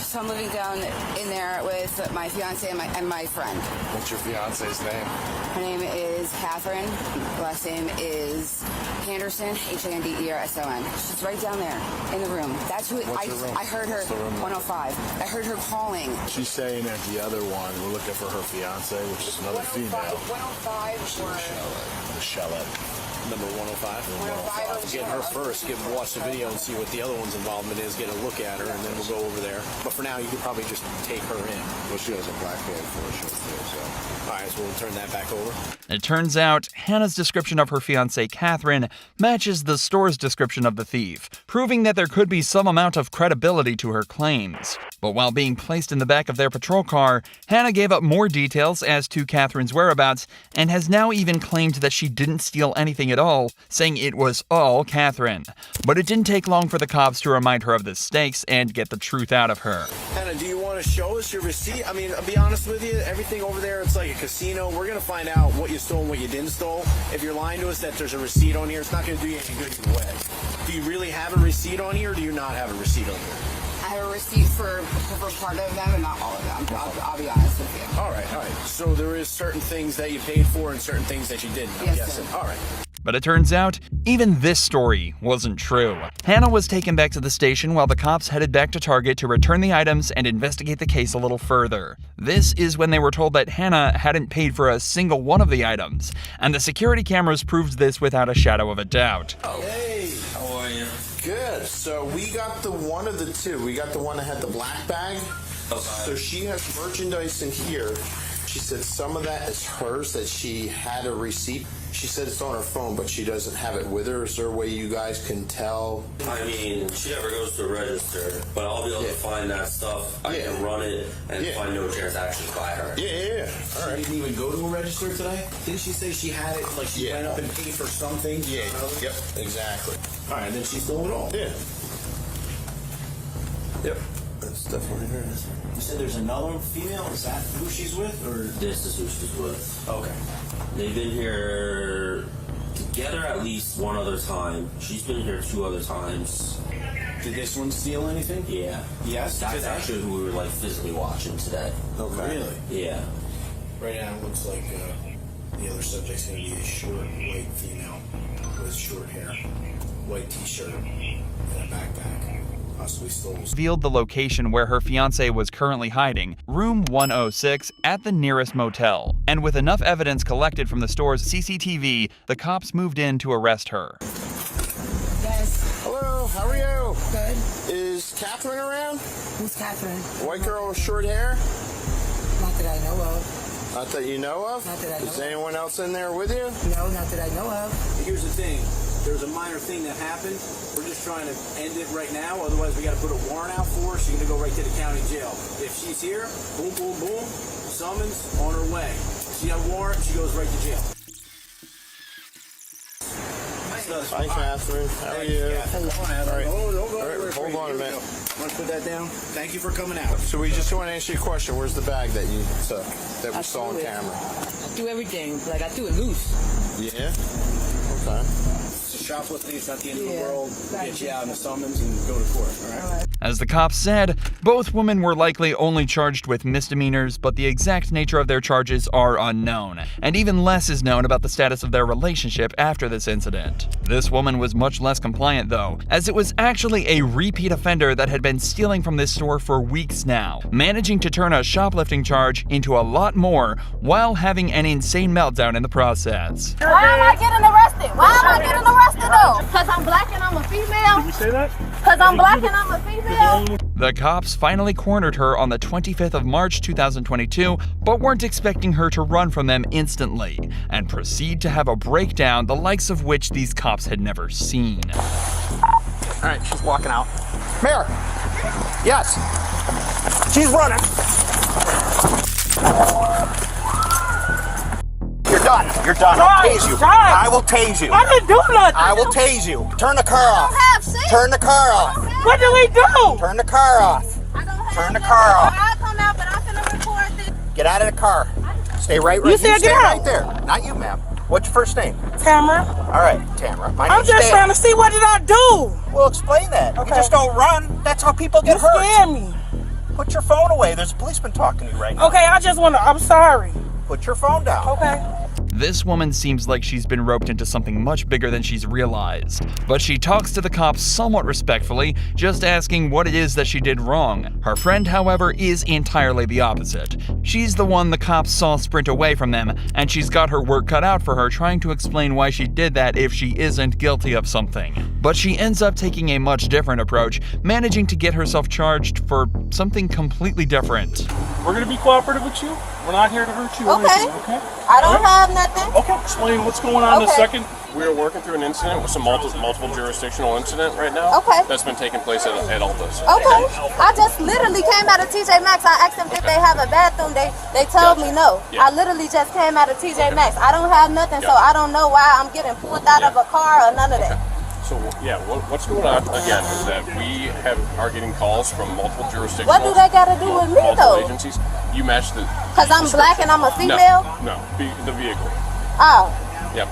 Speaker 2: So I'm living down in there with my fiance and my friend.
Speaker 23: What's your fiance's name?
Speaker 2: Her name is Catherine. Last name is Henderson, Handerson. She's right down there in the room. That's who I heard her. 105. I heard her calling.
Speaker 23: She's saying that the other one, we're looking for her fiance, which is another female.
Speaker 2: 105
Speaker 23: Michelle.
Speaker 5: Number 105. Get her first. Watch the video and see what the other one's involvement is. Get a look at her, and then we'll go over there. But for now, you could probably just take her in.
Speaker 23: Well, she has a black bag for her shirt too, so.
Speaker 5: All right, so we'll turn that back over.
Speaker 12: It turns out, Hannah's description of her fiancée Catherine matches the store's description of the thief, proving that there could be some amount of credibility to her claims. But while being placed in the back of their patrol car, Hannah gave up more details as to Catherine's whereabouts and has now even claimed that she didn't steal anything at all, saying it was all Catherine. But it didn't take long for the cops to remind her of the stakes and get the truth out of her.
Speaker 5: Hannah, do you want to show us your receipt? I mean, I'll be honest with you, everything over there, it's like a casino. We're going to find out what you stole and what you didn't stole. If you're lying to us that there's a receipt on here, it's not going to do you any good either way. Do you really have a receipt on here, or do you not have a receipt on here?
Speaker 2: I have a receipt for part of them and not all of them. I'll be honest with you.
Speaker 5: All right. So there is certain things that you paid for and certain things that you didn't, I'm guessing. All right.
Speaker 12: But it turns out, even this story wasn't true. Hannah was taken back to the station while the cops headed back to Target to return the items and investigate the case a little further. This is when they were told that Hannah hadn't paid for a single one of the items, and the security cameras proved this without a shadow of a doubt.
Speaker 15: Hey, how are you? Good. So we got the one of the two. We got the one that had the black bag. Okay. So she has merchandise in here. She said some of that is hers, that she had a receipt. She said it's on her phone, but she doesn't have it with her. Is there a way you guys can tell?
Speaker 6: I mean, she never goes to register, but I'll be able to find that stuff. I can run it and find no transactions by her.
Speaker 15: Yeah. All right.
Speaker 5: She didn't even go to a register today? Didn't she say she had it, like she went up and paid for something?
Speaker 15: Yeah. Yep. Exactly.
Speaker 5: All right, then she stole it all.
Speaker 15: Yeah. Yep. That's definitely her.
Speaker 5: You said there's another female? Is that who she's with, or?
Speaker 6: This is who she's with.
Speaker 5: Okay.
Speaker 6: They've been here together at least one other time. She's been here 2 other times.
Speaker 5: Did this one steal anything?
Speaker 6: Yeah.
Speaker 5: Yes?
Speaker 6: That's
Speaker 5: Today?
Speaker 6: actually who we were like physically watching today.
Speaker 5: Okay. Really?
Speaker 6: Yeah.
Speaker 5: Right now it looks like the other subject's going to be a short, white female with short hair, white t-shirt, and a backpack. Possibly stole.
Speaker 12: Revealed the location where her fiancé was currently hiding, room 106 at the nearest motel. And with enough evidence collected from the store's CCTV, the cops moved in to arrest her.
Speaker 2: Yes.
Speaker 15: Hello, how are you?
Speaker 2: Good.
Speaker 15: Is Catherine around?
Speaker 2: Who's Catherine?
Speaker 15: White girl with short hair?
Speaker 2: Not that I know of.
Speaker 15: Not that you know of?
Speaker 2: Not that I know
Speaker 15: Is
Speaker 2: of.
Speaker 15: anyone else in there with you?
Speaker 2: No, not that I know of.
Speaker 5: Here's the thing. There's a minor thing that happened. We're just trying to end it right now. Otherwise, we got to put a warrant out for her. She's going to go right to the county jail. If she's here, boom, boom, boom, summons on her way. She got a warrant, she goes right to jail.
Speaker 15: Hi, Catherine. How are you?
Speaker 5: All right.
Speaker 15: Hold on a minute.
Speaker 5: Want to put that down? Thank you for coming out.
Speaker 15: So we just want to ask you a question. Where's the bag that you took that we saw on camera?
Speaker 2: I do everything. Like, I threw it loose.
Speaker 15: Yeah? Okay.
Speaker 5: It's a shoplifting. It's not the end of the world. We'll get you out in a summons and go to court. All right?
Speaker 12: As the cops said, both women were likely only charged with misdemeanors, but the exact nature of their charges are unknown, and even less is known about the status of their relationship after this incident. This woman was much less compliant though, as it was actually a repeat offender that had been stealing from this store for weeks now, managing to turn a shoplifting charge into a lot more while having an insane meltdown in the process.
Speaker 21: Why am I getting arrested? Why am I getting arrested though? Because I'm black and I'm a female?
Speaker 13: Did you say that?
Speaker 21: Because I'm black and I'm a female?
Speaker 12: The cops finally cornered her on the 25th of March 2022, but weren't expecting her to run from them instantly, and proceed to have a breakdown the likes of which these cops had never seen.
Speaker 19: All right, she's walking out. Mayor! Yes! She's running! You're done. You're done. I'll tase you. I will tase you.
Speaker 7: I didn't do nothing.
Speaker 19: I will tase you. Turn the car off. Turn the car off.
Speaker 7: What do we do?
Speaker 19: Turn the car off. Turn the car off.
Speaker 21: I'll come out, but I'm finna record this.
Speaker 19: Get out of the car. Stay right
Speaker 7: You said
Speaker 19: stay
Speaker 7: get
Speaker 19: right
Speaker 7: out.
Speaker 19: there. Not you, ma'am. What's your first name?
Speaker 7: Tamara.
Speaker 19: All right, Tamara. My
Speaker 7: I'm
Speaker 19: name's
Speaker 7: just
Speaker 19: Dan.
Speaker 7: trying to see what did I do.
Speaker 19: Well, explain that.
Speaker 7: Okay.
Speaker 19: You just don't run. That's how people get
Speaker 7: You
Speaker 19: hurt.
Speaker 7: scared me.
Speaker 19: Put your phone away. There's a policeman talking to you right now.
Speaker 7: Okay, I just want to, I'm sorry.
Speaker 19: Put your phone down.
Speaker 7: Okay.
Speaker 12: This woman seems like she's been roped into something much bigger than she's realized, but she talks to the cops somewhat respectfully, just asking what it is that she did wrong. Her friend, however, is entirely the opposite. She's the one the cops saw sprint away from them, and she's got her work cut out for her trying to explain why she did that if she isn't guilty of something. But she ends up taking a much different approach, managing to get herself charged for something completely different.
Speaker 13: We're gonna be cooperative with you. We're not here to hurt you.
Speaker 21: Okay.
Speaker 13: Okay.
Speaker 21: I don't have nothing.
Speaker 13: Okay. Explain what's going on in a
Speaker 21: Okay.
Speaker 13: second. We are working through an incident with some multiple jurisdictional incident right now.
Speaker 21: Okay.
Speaker 13: That's been taking place at Altus.
Speaker 21: Okay. I just literally came out of TJ Maxx. I asked them if they have a bathroom. They told me no.
Speaker 13: Yeah.
Speaker 21: I literally just came out of TJ Maxx. I don't have nothing, so I don't know why I'm getting pulled out of a car or none of that.
Speaker 13: So yeah, what's going on again is that we are getting calls from multiple jurisdictions.
Speaker 21: What do they got to do with me
Speaker 13: multiple
Speaker 21: though?
Speaker 13: agencies. You match the.
Speaker 21: Because I'm black and I'm a female?
Speaker 13: No, the vehicle.
Speaker 21: Oh.
Speaker 13: Yep.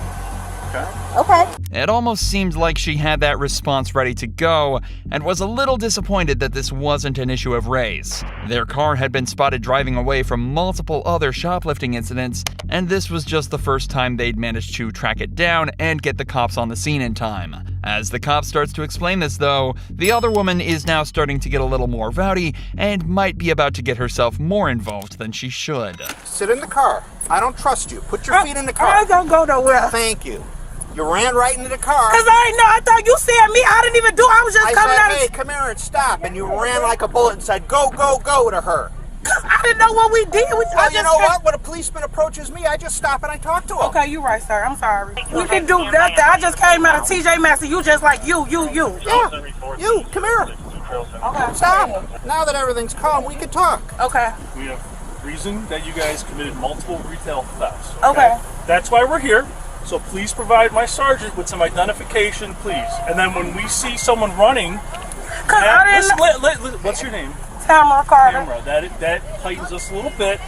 Speaker 13: Okay.
Speaker 21: Okay.
Speaker 12: It almost seemed like she had that response ready to go, and was a little disappointed that this wasn't an issue of race. Their car had been spotted driving away from multiple other shoplifting incidents, and this was just the first time they'd managed to track it down and get the cops on the scene in time. As the cop starts to explain this though, the other woman is now starting to get a little more rowdy, and might be about to get herself more involved than she should.
Speaker 19: Sit in the car. I don't trust you. Put your feet in the car.
Speaker 7: I ain't gonna go nowhere.
Speaker 19: Thank you. You ran right into the car.
Speaker 7: Cause I ain't know. I thought you said me. I didn't even do. I was just coming
Speaker 19: said,
Speaker 7: out.
Speaker 19: Hey, come here and stop. And you ran like a bullet and said, go, go, go to her.
Speaker 7: Cause I
Speaker 11: I didn't know what we did.
Speaker 14: Well, you know what? When a policeman approaches me, I just stop and I talk to him.
Speaker 11: Okay, you're right, sir. I'm sorry. We didn't do nothing. I just came out of TJ Maxx and you just like you.
Speaker 14: Yeah, you, come here.
Speaker 11: Okay.
Speaker 14: Stop. Now that everything's calm, we can talk.
Speaker 11: Okay.
Speaker 13: We have reason that you guys committed multiple retail thefts.
Speaker 11: Okay.
Speaker 13: That's why we're here. So please provide my sergeant with some identification, please. And then when we see someone running, what's your name?
Speaker 11: Tamara Carter.
Speaker 13: Tamara, that heightens us a little bit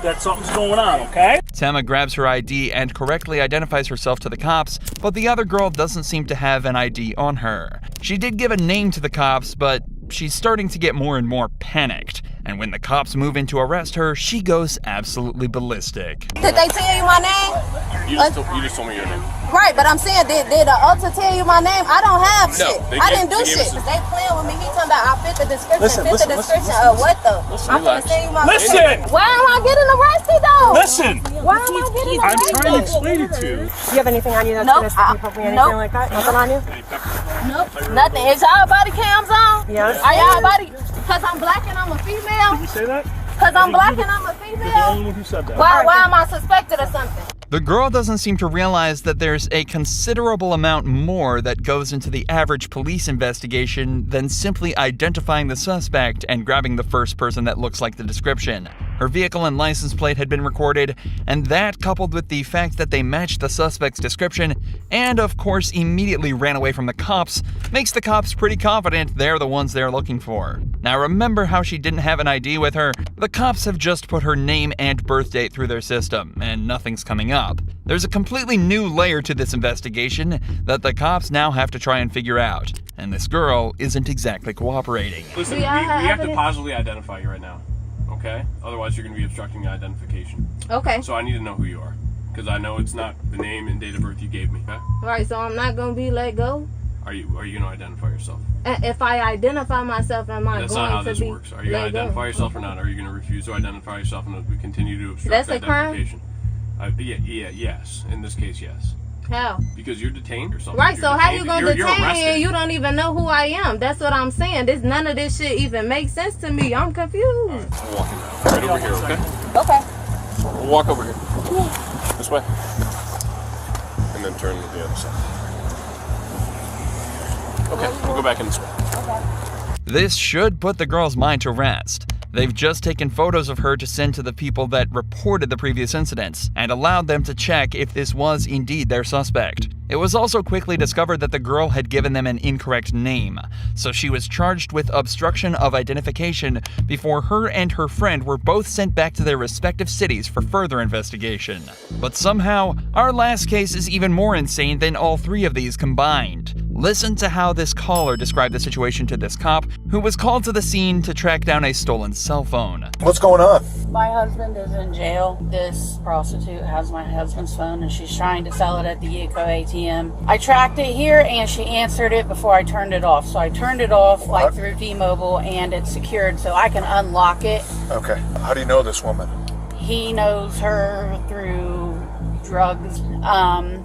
Speaker 13: that something's going on, okay?
Speaker 12: Tama grabs her ID and correctly identifies herself to the cops, but the other girl doesn't seem to have an ID on her. She did give a name to the cops, but she's starting to get more and more panicked. And when the cops move in to arrest her, she goes absolutely ballistic.
Speaker 17: Did they tell you my name?
Speaker 13: You just told me your name.
Speaker 17: Right, but I'm saying, did the Ulta tell you my name? I don't have shit. I didn't do shit. They playing with me. He talking about I fit the description. Listen, what though? I'm gonna tell you my name. Why am I getting arrested though?
Speaker 13: Listen.
Speaker 17: Why am I getting arrested?
Speaker 13: I'm trying to explain it to you.
Speaker 17: Do you have anything on you that's gonna stop you from anything like that? Nothing on you? Nope. Nothing. Is y'all body cams on?
Speaker 11: Yes.
Speaker 17: Are y'all body? Cause I'm black and I'm a female.
Speaker 13: Did you say that?
Speaker 17: Cause I'm black and I'm a female.
Speaker 13: You're the only one who said that.
Speaker 17: Why am I suspected of something?
Speaker 12: The girl doesn't seem to realize that there's a considerable amount more that goes into the average police investigation than simply identifying the suspect and grabbing the first person that looks like the description. Her vehicle and license plate had been recorded, and that, coupled with the fact that they matched the suspect's description and, of course, immediately ran away from the cops, makes the cops pretty confident they're the ones they're looking for. Now remember how she didn't have an ID with her? The cops have just put her name and birth date through their system, and nothing's coming up. There's a completely new layer to this investigation that the cops now have to try and figure out, and this girl isn't exactly cooperating.
Speaker 13: Listen, we have to positively identify you right now, okay? Otherwise you're going to be obstructing the identification.
Speaker 17: Okay.
Speaker 13: So I need to know who you are, because I know it's not the name and date of birth you gave me, okay?
Speaker 17: Right, so I'm not going to be let go?
Speaker 13: Are you going to identify yourself?
Speaker 17: If I identify myself, am I
Speaker 13: That's
Speaker 17: going
Speaker 13: not how
Speaker 17: to
Speaker 13: this
Speaker 17: be
Speaker 13: works. Are you going to identify yourself or not? Are you going to refuse to identify yourself and we continue to obstruct
Speaker 17: That's a crime?
Speaker 13: identification? Yes. In this case, yes.
Speaker 17: How?
Speaker 13: Because you're detained or something.
Speaker 17: Right,
Speaker 13: you're
Speaker 17: so
Speaker 13: detained.
Speaker 17: how you gonna
Speaker 13: you're
Speaker 17: detain me
Speaker 13: arrested.
Speaker 17: and you don't even know who I am? That's what I'm saying. None of this shit even makes sense to me. I'm confused.
Speaker 13: Right, we're walking now. Right over here, okay?
Speaker 17: Okay.
Speaker 13: We'll walk over here. This way. And then turn to the other side. Okay, we'll go back in this way.
Speaker 17: Okay.
Speaker 12: This should put the girl's mind to rest. They've just taken photos of her to send to the people that reported the previous incidents and allowed them to check if this was indeed their suspect. It was also quickly discovered that the girl had given them an incorrect name, so she was charged with obstruction of identification before her and her friend were both sent back to their respective cities for further investigation. But somehow, our last case is even more insane than all three of these combined. Listen to how this caller described the situation to this cop, who was called to the scene to track down a stolen cell phone.
Speaker 18: What's going on?
Speaker 25: My husband is in jail. This prostitute has my husband's phone and she's trying to sell it at the Yuko ATM. I tracked it here and she answered it before I turned it off. So I turned it off like through T-Mobile and it's secured so I can unlock it.
Speaker 18: Okay. How do you know this woman?
Speaker 25: He knows her through drugs.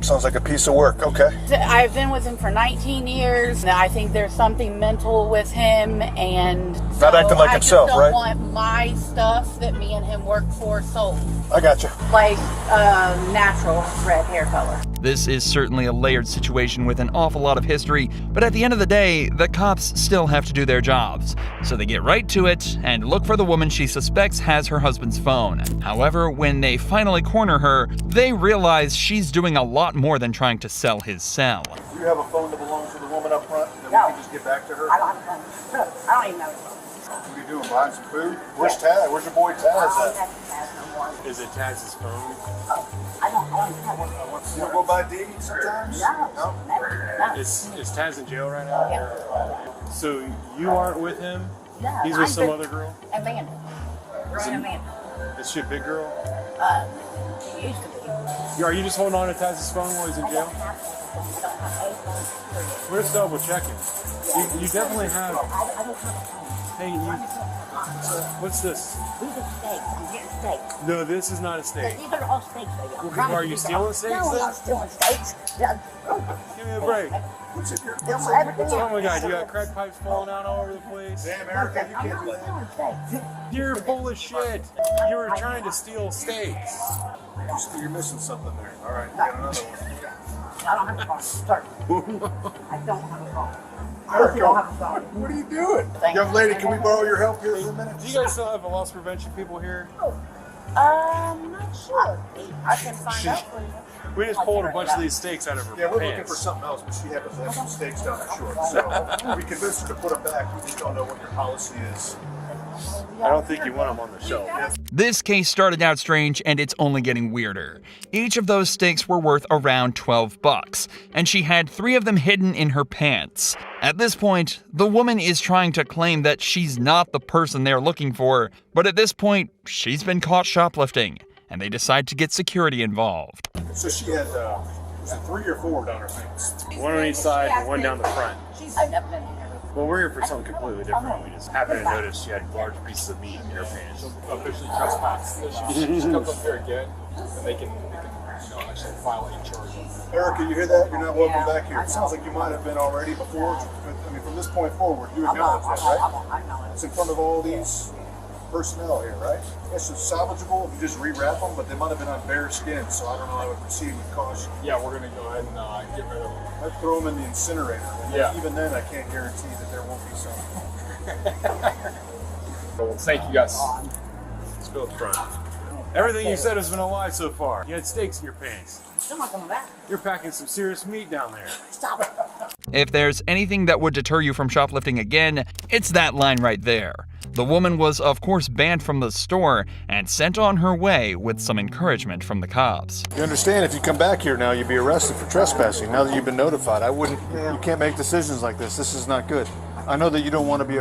Speaker 18: Sounds like a piece of work. Okay.
Speaker 25: I've been with him for 19 years. I think there's something mental with him and
Speaker 18: not acting like himself, right?
Speaker 25: I just don't want my stuff that me and him work for sold.
Speaker 18: I got you.
Speaker 25: Like natural red hair color.
Speaker 12: This is certainly a layered situation with an awful lot of history, but at the end of the day, the cops still have to do their jobs. So they get right to it and look for the woman she suspects has her husband's phone. However, when they finally corner her, they realize she's doing a lot more than trying to sell his cell.
Speaker 18: Do you have a phone that belongs to the woman up front that we can just get back to her?
Speaker 25: I don't have a phone. I don't even know his phone.
Speaker 18: What are you doing, buying some food? Where's Taz? Where's your boy Taz at?
Speaker 13: Is it Taz's phone?
Speaker 25: I don't have
Speaker 18: You don't go by D sometimes?
Speaker 25: No.
Speaker 13: Is Taz in jail right now?
Speaker 25: Yeah.
Speaker 13: So you aren't with him?
Speaker 25: Yeah.
Speaker 13: He's with some other girl?
Speaker 25: Amanda. Amanda.
Speaker 13: Is she a big girl?
Speaker 25: She used to be.
Speaker 13: Are you just holding on to Taz's phone while he's in jail? We're just double checking. You definitely have.
Speaker 25: I don't have a phone.
Speaker 1: Hey, you. What's this?
Speaker 21: These are steaks. I'm getting steaks.
Speaker 1: No, this is not a steak.
Speaker 21: These are all steaks, baby.
Speaker 1: Are you stealing steaks?
Speaker 21: No, I'm
Speaker 1: then?
Speaker 21: not stealing steaks.
Speaker 1: Give me a break. Oh my God, you got crack pipes falling out all over the place.
Speaker 18: Damn, Erica, you can't do that.
Speaker 1: You're full of shit. You were trying to steal steaks.
Speaker 18: You're missing something there. All right, you got another one.
Speaker 21: I don't have a phone. Sorry. I don't have a phone.
Speaker 18: Erica, what are you doing? Young lady, can we borrow your help here for a minute?
Speaker 1: Do you guys still have a loss prevention people here?
Speaker 21: Not sure. I can find out for you.
Speaker 1: We just pulled a bunch of these steaks out of her
Speaker 18: Yeah, we're
Speaker 1: pants.
Speaker 18: looking for something else, but she happens to have some steaks down her short. So we convinced her to put them back. We just don't know what your policy is.
Speaker 1: I don't think you want them on the shelf.
Speaker 12: This case started out strange, and it's only getting weirder. Each of those steaks were worth around $12, and she had 3 of them hidden in her pants. At this point, the woman is trying to claim that she's not the person they're looking for, but at this point, she's been caught shoplifting, and they decide to get security involved.
Speaker 18: So she had, was it 3 or 4 down her pants?
Speaker 1: One on each side and one down the front.
Speaker 21: I've never been here.
Speaker 1: Well, we're here for something completely different. We just happened to notice she had large pieces of meat in her pants.
Speaker 10: Officially trespass. She comes up here again, and they can actually file a charge.
Speaker 18: Erica, you hear that? You're not welcome back here. It sounds like you might have been already before, but I mean, from this point forward, you acknowledge that, right? It's in front of all these personnel here, right? It's salvageable if you just rewrap them, but they might have been on bare skin, so I don't know how I would proceed with caution.
Speaker 10: Yeah, we're gonna go ahead and get rid of them.
Speaker 18: I'd throw them in the incinerator. And
Speaker 10: Yeah.
Speaker 18: Even then, I can't guarantee that there won't be some.
Speaker 10: Well, thank you guys.
Speaker 1: Let's go up front. Everything you said has been a lie so far. You had steaks in your pants.
Speaker 21: I'm not coming back.
Speaker 1: You're packing some serious meat down there.
Speaker 21: Stop it.
Speaker 12: If there's anything that would deter you from shoplifting again, it's that line right there. The woman was, of course, banned from the store and sent on her way with some encouragement from the cops.
Speaker 18: You understand, if you come back here now, you'd be arrested for trespassing. Now that you've been notified, you can't make decisions like this. This is not good. I know that you don't want to be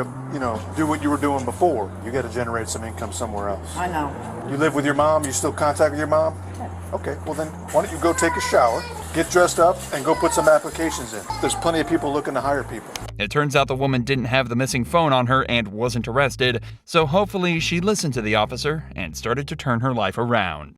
Speaker 18: do what you were doing before. You got to generate some income somewhere else.
Speaker 21: I know.
Speaker 18: You live with your mom? You still contact with your mom? Okay, well then, why don't you go take a shower, get dressed up, and go put some applications in. There's plenty of people looking to hire people.
Speaker 12: It turns out the woman didn't have the missing phone on her and wasn't arrested, so hopefully she listened to the officer and started to turn her life around.